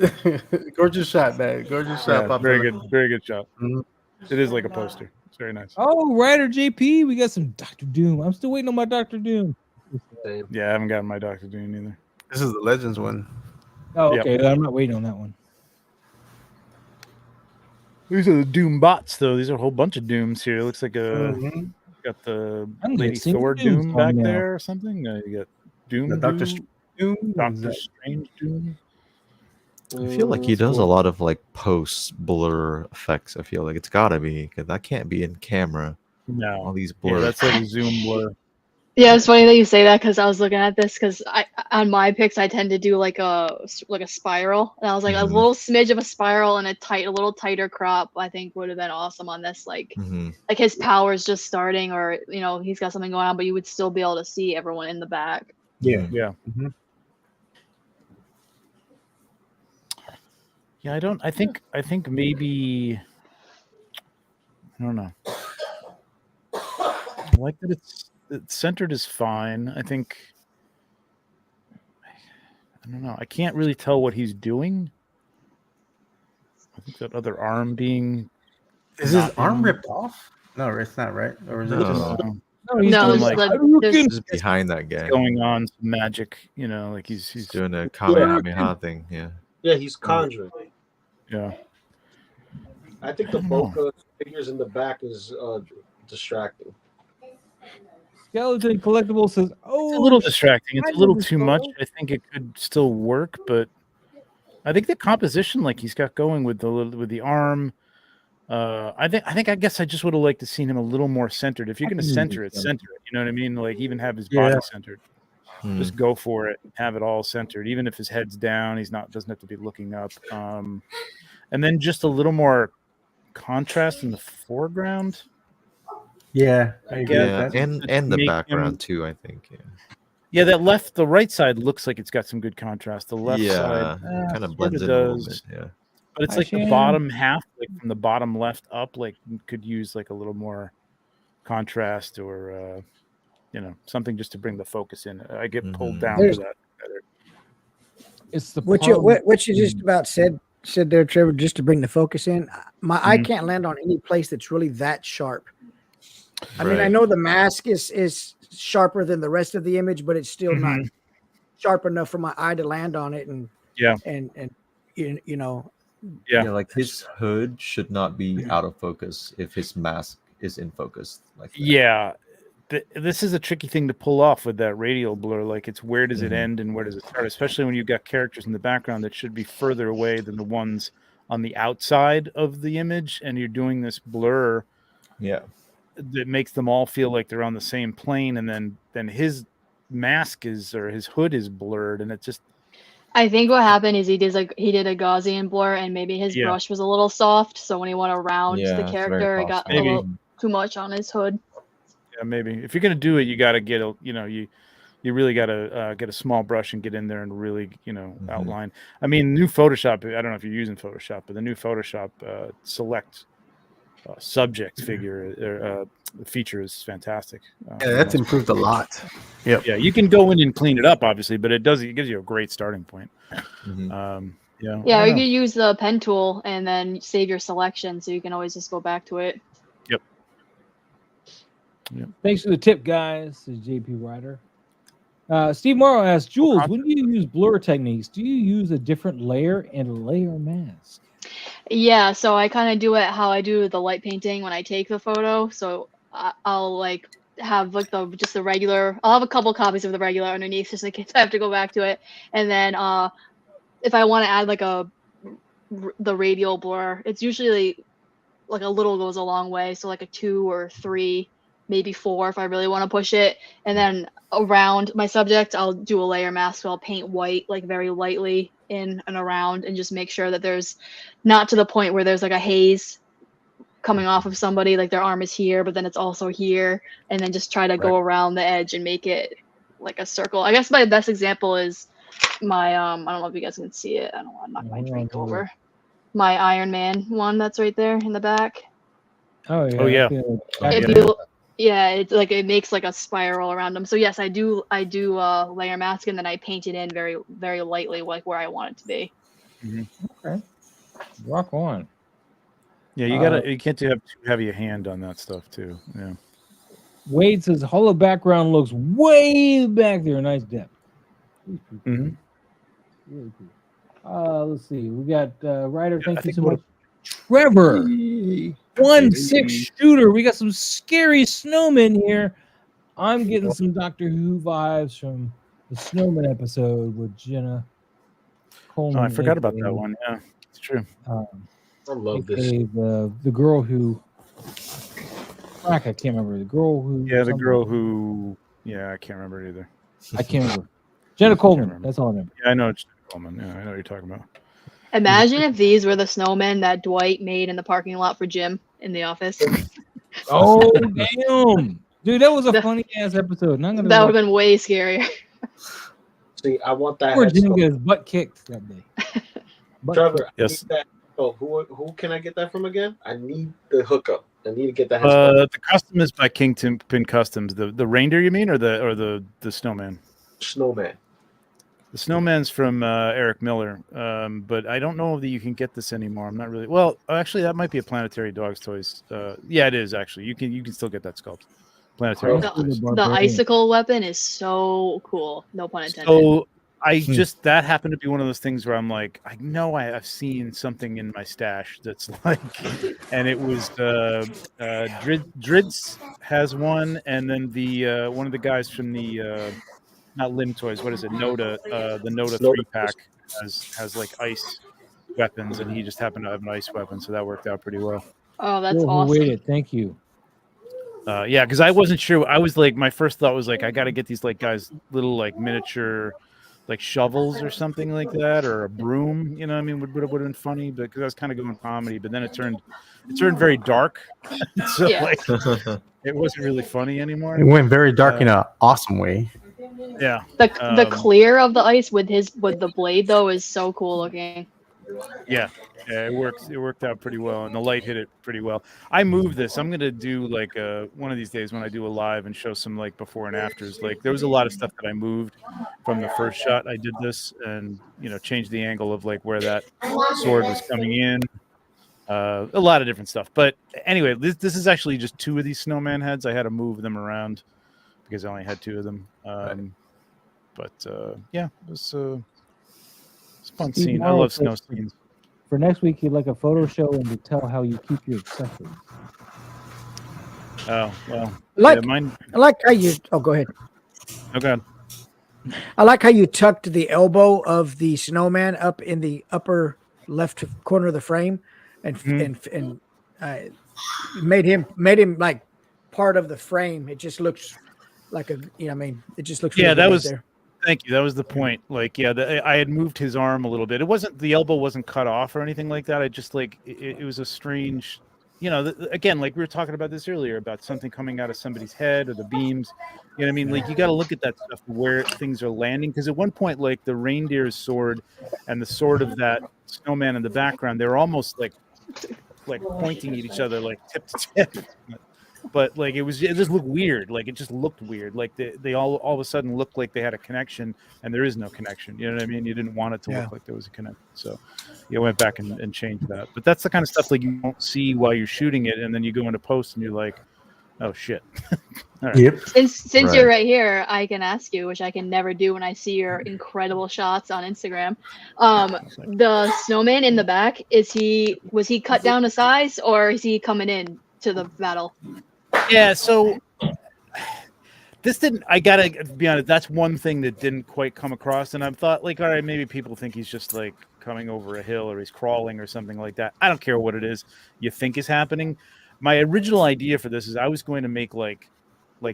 Gorgeous shot, man. Gorgeous shot. Yeah, very good shot. Mhm. It is like a poster. It's very nice. Oh, Ryder JP, we got some Dr. Doom. I'm still waiting on my Dr. Doom. Yeah, I haven't gotten my Dr. Doom either. This is the Legends one. Oh, Yep. okay. I'm not waiting on that one. These are the Doom bots, though. These are a whole bunch of Dooms here. It looks like got the I'm Lady getting Thor Dooms Doom on back now. there or something. You got Doom. The Doctor Doom, Doom. Doctor Strange Doom. I feel like he does a lot of like post blur effects. I feel like it's gotta be because that can't be in camera. All No, these yeah, blurs. that's like a zoom blur. Yeah, it's funny that you say that because I was looking at this because on my pics I tend to do like a spiral, and I was like a Mhm. little smidge of a spiral and a little tighter crop. I think would have been awesome on this. Like his power's just starting, or he's got something going on, but you would still be able to see everyone in the back. Yeah. Yeah. Mhm. Yeah, I think maybe I don't know. I like that it's centered is fine. I think I don't know. I can't really tell what he's doing. I think that other arm being Is his not arm in- ripped off? No, it's not right. Or is it No. just No, he's No, doing it's like the- there's- Just behind that guy. going on some magic, like he's He's doing a Kamehameha thing. Yeah. Yeah, he's conjuring. yeah. I think the bulk of figures in the back is distracting. Skeleton Collectible says, "Oh, It's a little distracting. It's I a little know this too much. photo. I think it could still work, but I think the composition, like he's got going with the arm. I guess I just would have liked to seen him a little more centered. If you're going to center it. You know what I mean? Like even have his body centered. Just go for it. Have it all centered. Even if his head's down, doesn't have to be looking up. And then just a little more contrast in the foreground. Yeah, I agree with Yeah, that. and the Make background him- too. I think. Yeah, the right side looks like it's got some good contrast. The left side kind of sorta blends in a little does. bit. Yeah. But it's Hi, like the Shane. bottom half, like from the bottom left up, like could use like a little more contrast or something just to bring the focus in. I get pulled down to that. it's the What you just about said there, Trevor, just to bring the focus in. My eye can't land on any place that's really that sharp. I mean, I Right. know the mask is sharper than the rest of the image, but it's still not sharp enough for my eye to land on it. And Yeah. and Yeah. Like his hood should not be out of focus if his mask is in focus. Like that. Yeah. This is a tricky thing to pull off with that radial blur. Like it's where does it end and where does it start? Especially when you've got characters in the background that should be further away than the ones on the outside of the image, and you're doing this blur Yeah. that makes them all feel like they're on the same plane, and then his mask or his hood is blurred, and it just I think what happened is he did a Gaussian blur, and maybe his brush was a little soft. So when he went around Yeah, the it's very character, it got a possible. little too much on his hood. yeah, maybe if you're gonna do it, you got to get you really got to get a small brush and get in there and really outline. I mean, new Photoshop. I don't know if you're using Photoshop, but the new Photoshop select subject figure feature is fantastic. Yeah, that's improved a lot. Yep. Yeah, you can go in and clean it up, obviously, but it gives you a great starting point. Yeah, I or don't you know. could use the pen tool and then save your selection, so you can always just go back to it. Thanks for the tip, guys. Says JP Ryder. Steve Morrow asks, Jules, when do you use blur techniques? Do you use a different layer and a layer mask? Yeah, so I kind of do it how I do the light painting when I take the photo. So I'll like have like just the regular. I'll have a couple copies of the regular underneath just in case I have to go back to it. And then if I want to add like the radial blur, it's usually like a little goes a long way. So like a 2 or 3, maybe 4 if I really want to push it. And then around my subject, I'll do a layer mask. So I'll paint white like very lightly in and around, and just make sure that there's not to the point where there's like a haze coming off of somebody, like their arm is here, but then it's also here, and then just try to go around the edge and make it like a circle. I guess my best example is my I don't know if you guys can see it. I don't want to knock my drink over. My Iron Man one that's right there in the back. Oh yeah. Oh, yeah. If you, it's like it makes like a spiral around them. So yes, I do layer mask, and then I paint it in very, very lightly, like where I want it to be. Okay. Rock on. Yeah, you can't have too heavy a hand on that stuff too. Yeah. Wade says hollow background looks way back there. Nice depth. Mhm. Really cool. Let's see. We got Ryder. I Thank you think so much. Trevor, 1-6 shooter. We got some scary snowmen here. I'm getting some Doctor Who vibes from the Snowman episode with Jenna Coleman. Oh, I forgot about that one. Yeah, it's true. I love this. The girl who. I can't remember the girl who. Yeah, the girl who. Yeah, I can't remember it either. I can't remember. Jenna Coleman. That's all I remember. Yeah, I know it's Jenna Coleman. Yeah, I know what you're talking about. Imagine if these were the snowmen that Dwight made in the parking lot for Jim in the office. Oh damn, dude, that was a funny ass episode. That would have been way scarier. See, I want that. Poor Jim get his butt kicked that day. Trevor, yes. I need that. Oh, who can I get that from again? I need the hookup. I need to get that. The custom is by Kingpin Customs. The reindeer, you mean, or the snowman? Snowman. The snowman's from Eric Miller, but I don't know that you can get this anymore. I'm not really. Well, actually, that might be a Planetary Dogs Toys. Yeah, it is actually. You can still get that sculpt. Planetary. The icicle weapon is so cool. No pun intended. So that happened to be one of those things where I'm like, I know I've seen something in my stash that's like, and it was Drids has one, and then the one of the guys from the. Not Lim Toys. What is it? Noda. The Noda 3-pack has like ice weapons, and he just happened to have an ice weapon, so that worked out pretty well. Oh, that's awesome. Thank you. Yeah, because I wasn't sure. I was like, my first thought was like, I got to get these like guys little like miniature like shovels or something like that, or a broom. You know, what I mean, would have been funny, but because I was kind of going comedy, but then it turned very dark, so like it wasn't really funny anymore. It went very dark in an awesome way. Yeah. The clear of the ice with the blade though is so cool looking. Yeah, it worked out pretty well, and the light hit it pretty well. I moved this. I'm gonna do like one of these days when I do a live and show some like before and afters. Like there was a lot of stuff that I moved from the first shot I did this, and changed the angle of like where that sword was coming in. A lot of different stuff. But anyway, this is actually just 2 of these snowman heads. I had to move them around because I only had 2 of them. But yeah, it was a fun scene. I love snow scenes. For next week, you'd like a photo show and to tell how you keep your accessories. Oh, well. I like how you... Oh, go ahead. Oh, God. I like how you tucked the elbow of the snowman up in the upper left corner of the frame and made him like part of the frame. It just looks like it just looks really that good was there. Thank you. That was the point. Like, I had moved his arm a little bit. The elbow wasn't cut off or anything like that. I just like it was a strange, again, like we were talking about this earlier about something coming out of somebody's head or the beams. You know what I mean? Like you got to look at that stuff where things are landing, because at one point, like the reindeer's sword and the sword of that snowman in the background, they were almost like pointing at each other, like tip to tip. But like it just looked weird. Like it just looked weird. Like they all of a sudden looked like they had a connection, and there is no connection. You know what I mean? You didn't want it to look like there was a connection. So you went back and changed that. But that's the kind of stuff like you won't see while you're shooting it, and then you go into post and you're like, oh shit. Right. Yep. Since you're right here, I can ask you, which I can never do when I see your incredible shots on Instagram. The snowman in the back, was he cut down to size, or is he coming in to the battle? Yeah, so this didn't. I gotta be honest. That's one thing that didn't quite come across, and I thought, like, all right, maybe people think he's just like coming over a hill or he's crawling or something like that. I don't care what it is you think is happening. My original idea for this is I was going to make like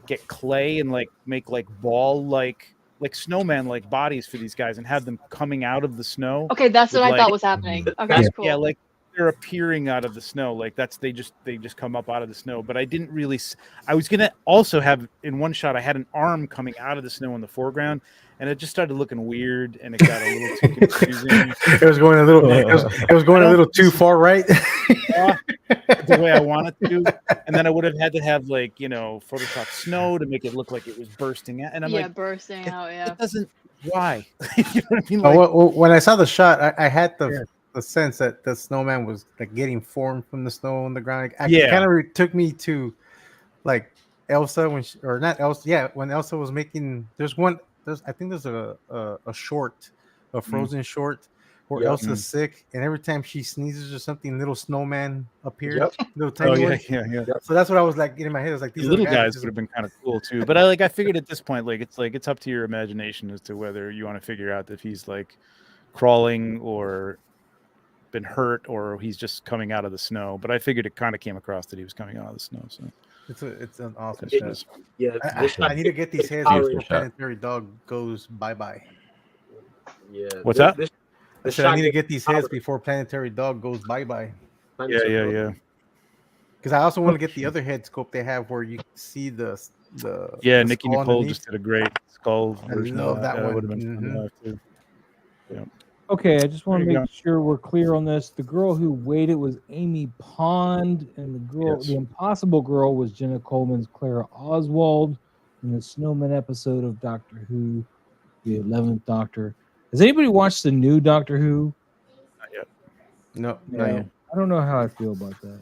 get clay and like make like ball like snowman bodies for these guys and have them coming out of the snow. Okay, that's what I thought was happening. Okay, cool. Yeah, like they're appearing out of the snow. Like they just come up out of the snow. But I didn't really. I was gonna also have in one shot. I had an arm coming out of the snow in the foreground, and it just started looking weird, and it got a little too confusing. It was going a little. It was going a little too far right. The way I wanted to, and then I would have had to have Photoshop snow to make it look like it was bursting out. And I'm like, bursting out. Yeah. it doesn't. Why? You know what I mean? When I saw the shot, I had the sense that the snowman was like getting formed from the snow on the ground. It kind of took me to like Elsa when when Elsa was making. I think there's a short, a Frozen short where Elsa's sick, and every time she sneezes or something, little snowman appeared. Little tiny ones. Yeah. So that's what I was like in my head. I was like, these little guys would have been kind of cool too. But I figured at this point, it's up to your imagination as to whether you want to figure out if he's like crawling or been hurt or he's just coming out of the snow. But I figured it kind of came across that he was coming out of the snow. So it's an awesome shot. Yeah, I need to get these heads before Planetary Dog goes bye-bye. Yeah. What's that? I said I need to get these heads before Planetary Dog goes bye-bye. Yeah. Because I also want to get the other head scope they have where you see the Nikki Nicole just did a great skull version. I love that one. Would have been fun to have too. Yeah. Okay, I just want to make sure we're clear on this. The girl who waited was Amy Pond, and the Impossible Girl was Jenna Coleman's Clara Oswald in the Snowman episode of Doctor Who, the 11th Doctor. Has anybody watched the new Doctor Who? Not yet. No, not yet. I don't know how I feel about that.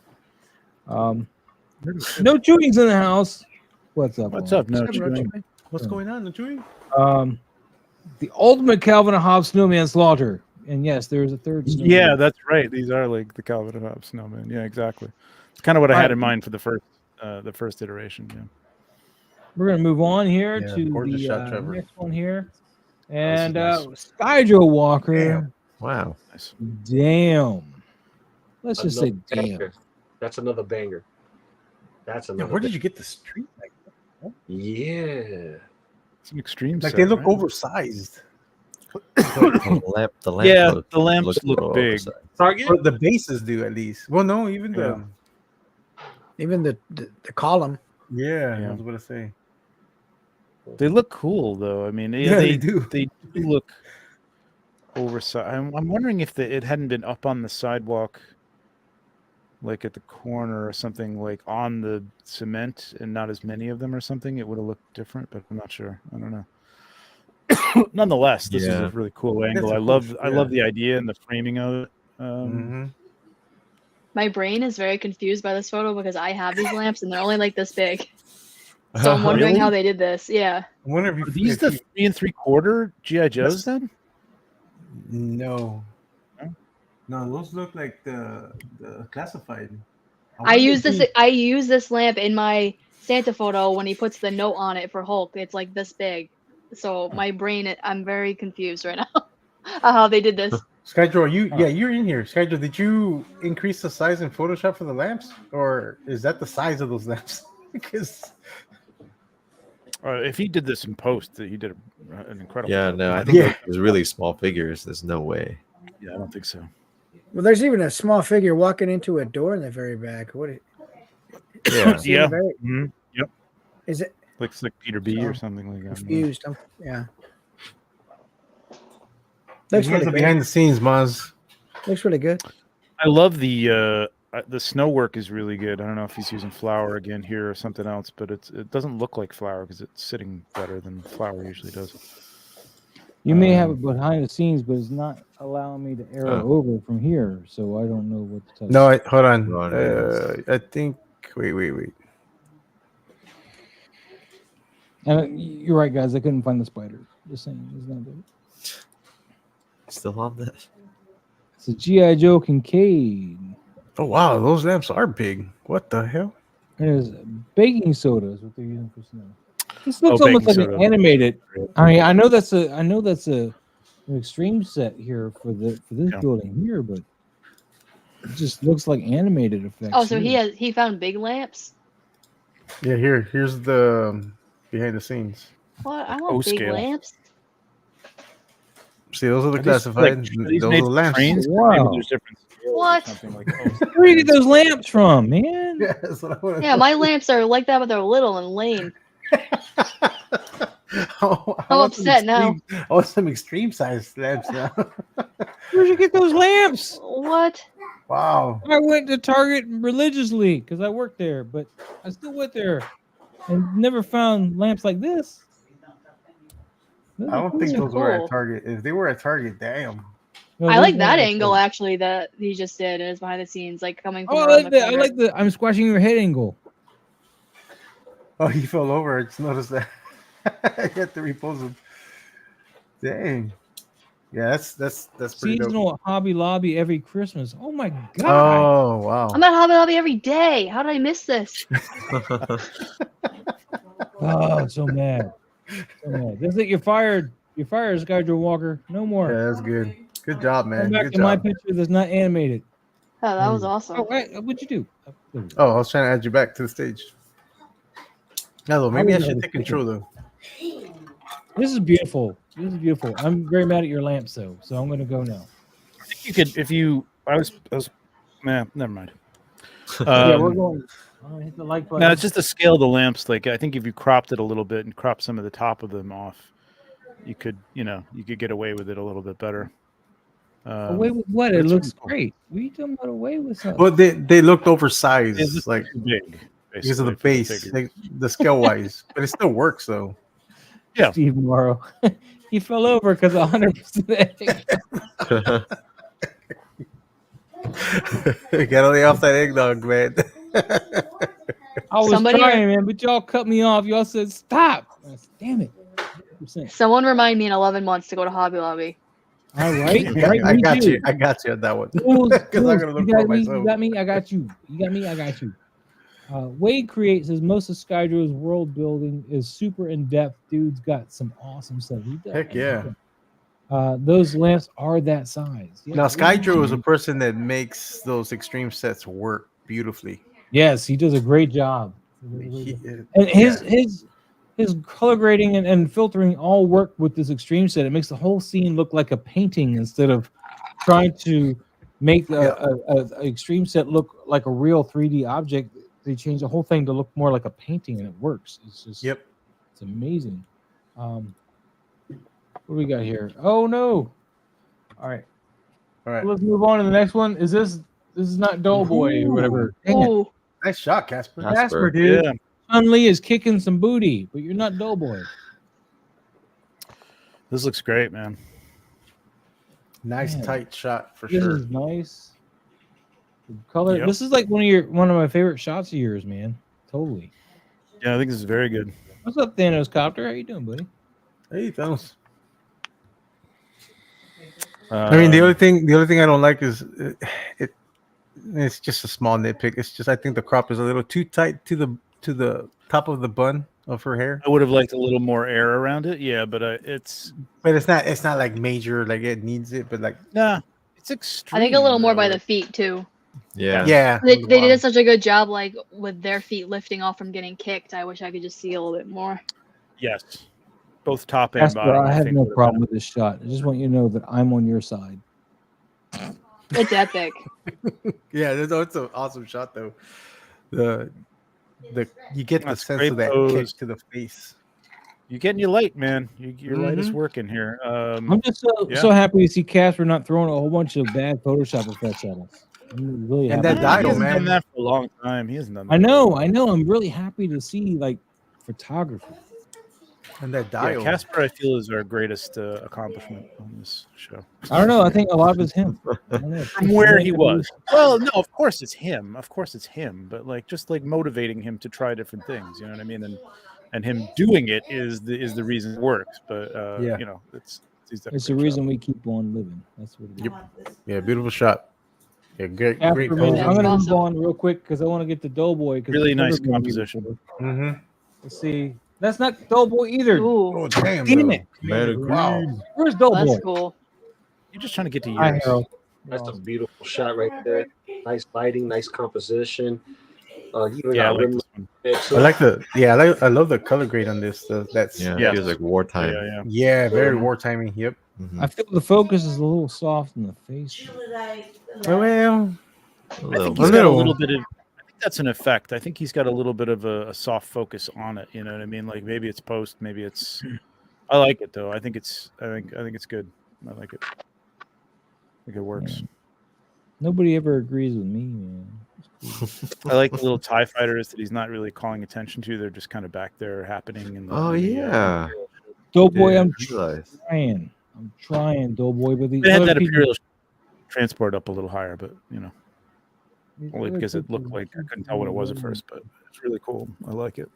No chewing's in the house. What's up? What's up? No chewing. What's going on? No chewing? The ultimate Calvin and Hobbes snowman slaughter. And yes, there is a third snowman. Yeah, that's right. These are like the Calvin and Hobbes snowman. Yeah, exactly. It's kind of what I had in mind for the first iteration. Yeah. We're gonna move on here to the next one here. And Skyjo Walker. Damn. Wow. Nice. Damn. Let's just say damn. Banger. That's another banger. Where did you get the street like that? Yeah. Some extreme like stuff, they look right? oversized. The lamps look big. Target? Or the bases do at least. Well, no, even the column. Yeah, I was going to say. They look cool though. I mean, they do. They do look oversized. I'm wondering if it hadn't been up on the sidewalk, like at the corner or something, like on the cement, and not as many of them or something. It would have looked different, but I'm not sure. I don't know. Nonetheless, this is a really cool angle. I love the idea and the framing of it. My brain is very confused by this photo because I have these lamps and they're only like this big. So I'm wondering how they did this. Yeah. I wonder if are these the 3 3/4 GI Joes then? No, those look like the classified. I use this lamp in my Santa photo when he puts the note on it for Hulk. It's like this big. So my brain, I'm very confused right now how they did this. Skydro, you're in here. Skydro, did you increase the size in Photoshop for the lamps, or is that the size of those lamps? Because if he did this in post, he did an incredible. Yeah, job. no, I think it was really small figures. There's no way. Yeah, I don't think so. Well, there's even a small figure walking into a door in the very back. What? Yeah. Yep. Is it? Looks like Peter B or something like that. Confused. Yeah. Looks really good. Behind the scenes, Maz. Looks really good. I love the snow work is really good. I don't know if he's using flour again here or something else, but it doesn't look like flour because it's sitting better than flour usually does. You may have it behind the scenes, but it's not allowing me to arrow over from here, so I don't know what to tell you. No, hold on. I think. Wait. And you're right, guys. I couldn't find the spider. Just saying, it's not there. Still on that. It's a G.I. Joe Kincaid. Oh wow, those lamps are big. What the hell? There's baking soda is what they're using for snow. This looks almost like soda. an animated. I mean, I know that's an extreme set here for this building here, but it just looks like animated effects. Oh, so he found big lamps. Yeah, here's the behind the scenes. What? I want big lamps. See, those are the classified. These those made are the lamps. trains? Wow. Maybe there's difference. What? Something like Where do you get those lamps from, man? Yeah, that's what I wanna Yeah, know. my lamps are like that, but they're little and lame. Oh, I I'm want some upset now. extreme- I want some extreme size lamps now. Where'd you get those lamps? What? Wow. I went to Target religiously because I worked there, but I still went there and never found lamps like this. Those I are don't think cool. those were at Cool. Target. If they were at Target, damn. No, I those like that weren't at angle Target. actually that you just did. It was behind the scenes, like coming from Oh, I around like the the I corner. like the I'm squashing your head angle. Oh, he fell over. I just noticed that. I had to repose him. Dang. Yeah, that's pretty dope. Seasonal at Hobby Lobby every Christmas. Oh my god! Oh wow. I'm at Hobby Lobby every day. How did I miss this? Oh, so mad. So mad. That's it. You're fired. You're fired, Skydro Walker. No more. Yeah, that's good. Good job, Come man. back Good to my job. picture that's not animated. Oh, that was awesome. Oh, wait, what'd you do? Oh, I was trying to add you back to the stage. Hello, maybe I was should never take control though. This is beautiful. This is beautiful. I'm very mad at your lamps though, so I'm gonna go now. you could if you. I was. Nah, never mind. Yeah, we're going. I'm gonna hit the like button. No, it's just the scale of the lamps. Like I think if you cropped it a little bit and cropped some of the top of them off, you could get away with it a little bit better. Away with what? It it's looks pretty cool. great. What are you talking about away with something? Well, they looked It's oversized, just like too big because of the basically, for base, figure. like the scale wise, but it still works though. Yeah. Steve Morrow. He fell over because 100%. Get on the off that eggnog, man. I was Somebody- trying, man, but y'all cut me off. Y'all said stop. I said, damn it. 100%. Someone remind me in 11 months to go to Hobby Lobby. All right. I me got too. you. I got you on that one. Rules, Because I'm rules. gonna look You for got it me. myself. You got me. I got you. You got me. I got you. Wade creates says most of Skydro's world building is super in depth. Dude's got some awesome stuff. He does. Heck yeah. Those lamps are that size. Yeah, Now, we- Skydro is a person that makes those extreme sets work beautifully. Yes, he does a great job. And his color grading and filtering all work with this extreme set. It makes the whole scene look like a painting instead of trying to make a extreme set look like a real 3D object. They change the whole thing to look more like a painting, and it works. It's just it's amazing. What do we got here? Oh no! All right, let's move on to the next one. Is this is not Doughboy or whatever? Dang it. Ooh, Nice shot, Casper. Casper, dude. Yeah. Chun-Li is kicking some booty, but you're not Doughboy. This looks great, man. Nice Man. tight shot for This sure. is nice. The color. Yep. This is like one of my favorite shots of yours, man. Totally. Yeah, I think this is very good. What's up, Thanos Copter? How you doing, buddy? Hey, thanks. I mean, the only thing I don't like is it's just a small nitpick. It's just I think the crop is a little too tight to the top of the bun of her hair. I would have liked a little more air around it. Yeah, but it's But it's not like major, like it needs it. But like it's extreme. I think a little more by though. the feet too. Yeah. yeah, They on the did bottom. such a good job, like with their feet lifting off from getting kicked. I wish I could just see a little bit more. Yes, both top and Casper, bottom. I have think no would have problem with this shot. I just want you to know that I'm on your side. It's epic. Yeah, it's an awesome shot though. The you get the That's sense great of that pose. kick to the face. You're getting your light, man. Your light is working here. I'm just yeah. so happy to see Casper not throwing a whole bunch of bad Photoshop effects at us. I'm really And happy. that he dial, hasn't man. done that for a long time. He hasn't done that. I for a know. while. I'm really happy to see like photography. And that Yeah, dial. Casper, I feel, is our greatest accomplishment on this show. I don't know. I think a lot of it's him. I don't know. From where he was. Well, no, of course it's him. Of course it's him. But like, just like motivating him to try different things. You know what I mean? And him doing it is the reason it works. But Yeah. you know, it's It's the reason we keep on living. That's what it is. Yep. Yeah, beautiful shot. Yeah, great Casper, great man, pose. I'm gonna Awesome. move on real quick because I want to get to Doughboy. 'cause Really the nice cover composition. Mm-hmm. Let's see. That's not Doughboy either. Ooh, Oh damn! Damn though. it. Wow. Where's Doughboy? that's cool. You're just trying to get to Hi, yours. Harold. That's a beautiful shot right there. Nice lighting, nice composition. Even Yeah, I got like rim this one. there, too. I like I love the color grade on this. That's Yeah, Yes. it feels like wartime. Yeah. yeah, very wartimey. Yep. Mhm. I feel the focus is a little soft in the face. Well, I little think bit. he's got a little. little bit of. I think that's an effect. I think he's got a little bit of a soft focus on it. You know what I mean? Like maybe it's post, maybe it's. I like it though. I think it's good. I like it. I think it works. Nobody ever agrees with me, man. I like the little TIE fighters that he's not really calling attention to. They're just kind of back there happening. In the, Oh in the, yeah. Doughboy, Yeah, I'm realize. trying. I'm trying, Doughboy, but these They had other that people, Imperial transport up a little higher, but these only other because it people looked like I couldn't tell what it was at first. But it's really cool. I like it.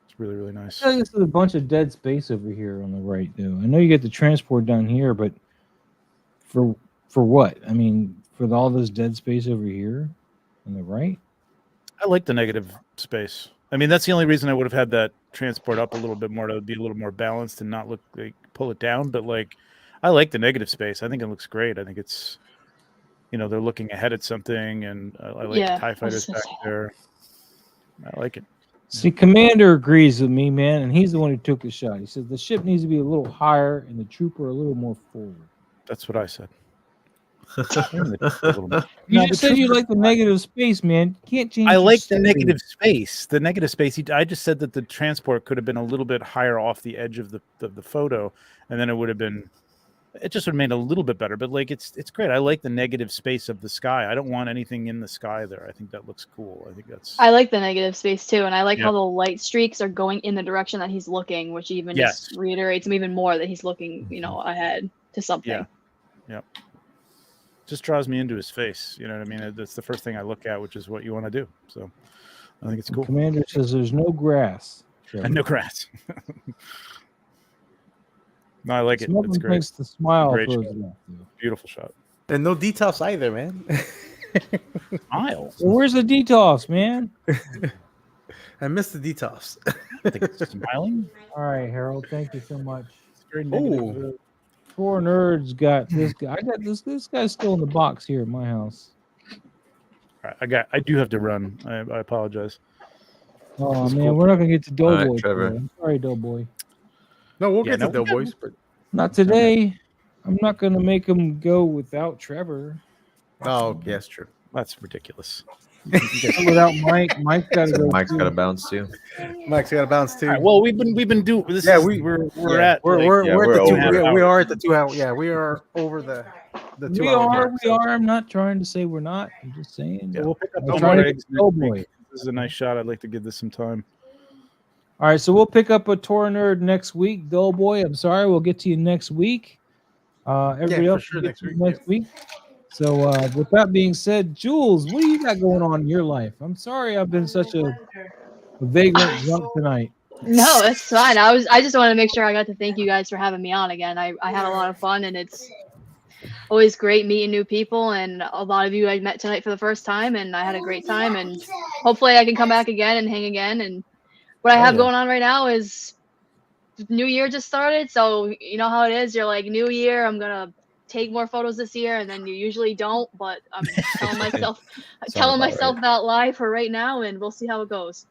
It's really, really nice. I feel like this is a bunch of dead space over here on the right, though. I know you get the transport down here, but for what? I mean, for all this dead space over here on the right. I like the negative space. I mean, that's the only reason I would have had that transport up a little bit more to be a little more balanced and not look like pull it down. But like, I like the negative space. I think it looks great. I think it's, they're looking ahead at something, and I like Yeah, the TIE I was fighters just back gonna say there. I like it. See, Commander agrees with me, man, and he's the one who took the shot. He says the ship needs to be a little higher and the trooper a little more forward. That's what I said. You You just said you like the negative space, man. You can't change. I your like the story. negative space. The negative space. I just said that the transport could have been a little bit higher off the edge of the photo, and then it would have been. It just would have made it a little bit better. But like, it's great. I like the negative space of the sky. I don't want anything in the sky there. I think that looks cool. I think that's. I like the negative space too, and I like Yeah. how the light streaks are going in the direction that he's looking, which even Yes. just reiterates him even more that he's looking, ahead to something. Yeah. Yep. Just draws me into his face. You know what I mean? That's the first thing I look at, which is what you want to do. So I think it's cool. Commander says there's no grass. And no grass. No, I like it. Smoking It's great. thinks the smile Great throws shot. it off, though. Beautiful shot. And no detox either, man. Miles. Well, where's the detox, man? I missed the detox. I think it's smiling. All right, Harold. Thank you so much. It's very negative. Oh, Four nerds got this guy. I got this. This guy's still in the box here at my house. All right, I do have to run. I apologize. Oh That's man, cool. we're not gonna get to Doughboy. right, Trevor. today. I'm sorry, Doughboy. no, we'll Yeah, get no, to Doughboys. But Not today. I'm not gonna make him go without Trevor. oh, yes, true. That's ridiculous. Without Mike. Mike's got to go. Mike's too. got to bounce too. Mike's got to bounce too. All right, well, we've been doing this. Yeah, is, we're we're yeah, at we're like, we're, yeah, we're we're at the over two. it. We are at the 2 hour. Yeah, we are over the 2 We hour are. mark, We so- are. I'm not trying to say we're not. I'm just saying. yeah, we'll pick up I'm some trying more to eggs get next Doughboy. week. This is a nice shot. I'd like to give this some time. All right, so we'll pick up a tour nerd next week. Doughboy, I'm sorry, we'll get to you next week. Everybody for else sure will get next to you week, next week. So with that being said, Jules, what do you got going on in your life? I'm sorry I've been such a vagrant drunk tonight. No, it's fine. I just wanted to make sure I got to thank you guys for having me on again. I had a lot of fun, and it's always great meeting new people, and a lot of you I met tonight for the first time, and I had a great time, and hopefully I can come back again and hang again. And what I have going on right now is New Year just started, so you know how it is. You're like, New Year, I'm gonna take more photos this year, and then you usually don't, but I'm telling myself that lie for right now, and we'll see how it goes.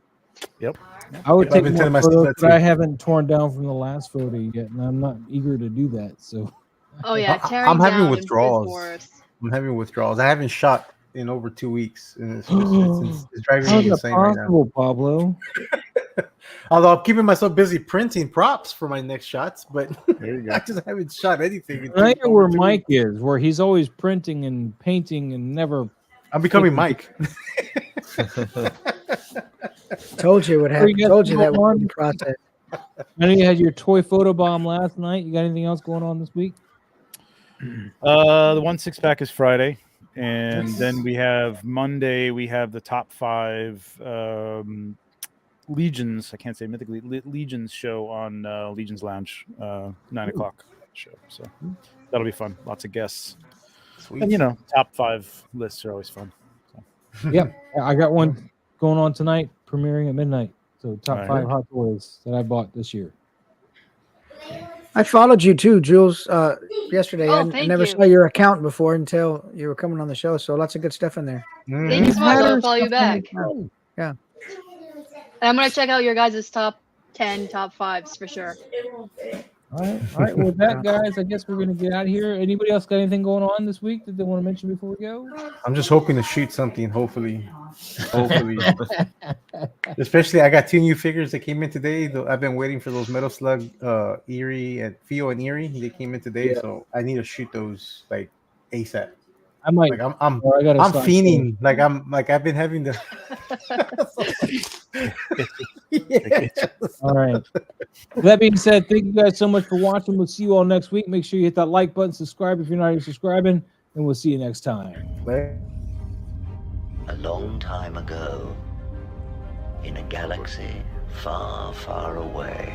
Yep. I would I've take been more telling myself photos, that but too. I haven't torn down from the last photo yet, and I'm not eager to do that. So Oh yeah, tearing I'm having down withdrawals. is worse. I'm having withdrawals. I haven't shot in over 2 weeks, and it's just it's driving how's me that insane right now. possible, Pablo? Although I'm keeping myself busy printing props for my next shots, but There you go. I just haven't shot anything. in I hear over where 2 Mike weeks. is, where he's always printing and painting and never. I'm becoming Mike. Told you it would Where happen. you got Told you that going would on? be the process. I know you had your toy photo bomb last night. You got anything else going on this week? The 1 6-pack is Friday, and then we have Monday. We have the top 5 Legions. I can't say mythically Legions show on Legions Lounge, 9 o'clock show. So that'll be fun. Lots of guests, Sweet. and top 5 lists are always fun. Yeah, I got one going on tonight, premiering at midnight. So top All 5 right. hot toys that I bought this year. I followed you too, Jules, yesterday. Oh, I thank never you. saw your account before until you were coming on the show. So lots of good stuff in there. Thank you so much. I'll follow you back. Yeah. And I'm gonna check out your guys' top 10, top 5s for sure. All right. Well, with that, guys, I guess we're gonna get out of here. Anybody else got anything going on this week that they want to mention before we go? I'm just hoping to shoot something. Hopefully. Especially, I got 2 new figures that came in today. I've been waiting for those Metal Slug, Eerie and Theo and Eerie. They came in today, so I need to shoot those like ASAP. I might. Like I'm start fiending. I've been having the. All right. With that being said, thank you guys so much for watching. We'll see you all next week. Make sure you hit that like button, subscribe if you're not even subscribing, and we'll see you next time. A long time ago, in a galaxy far, far away,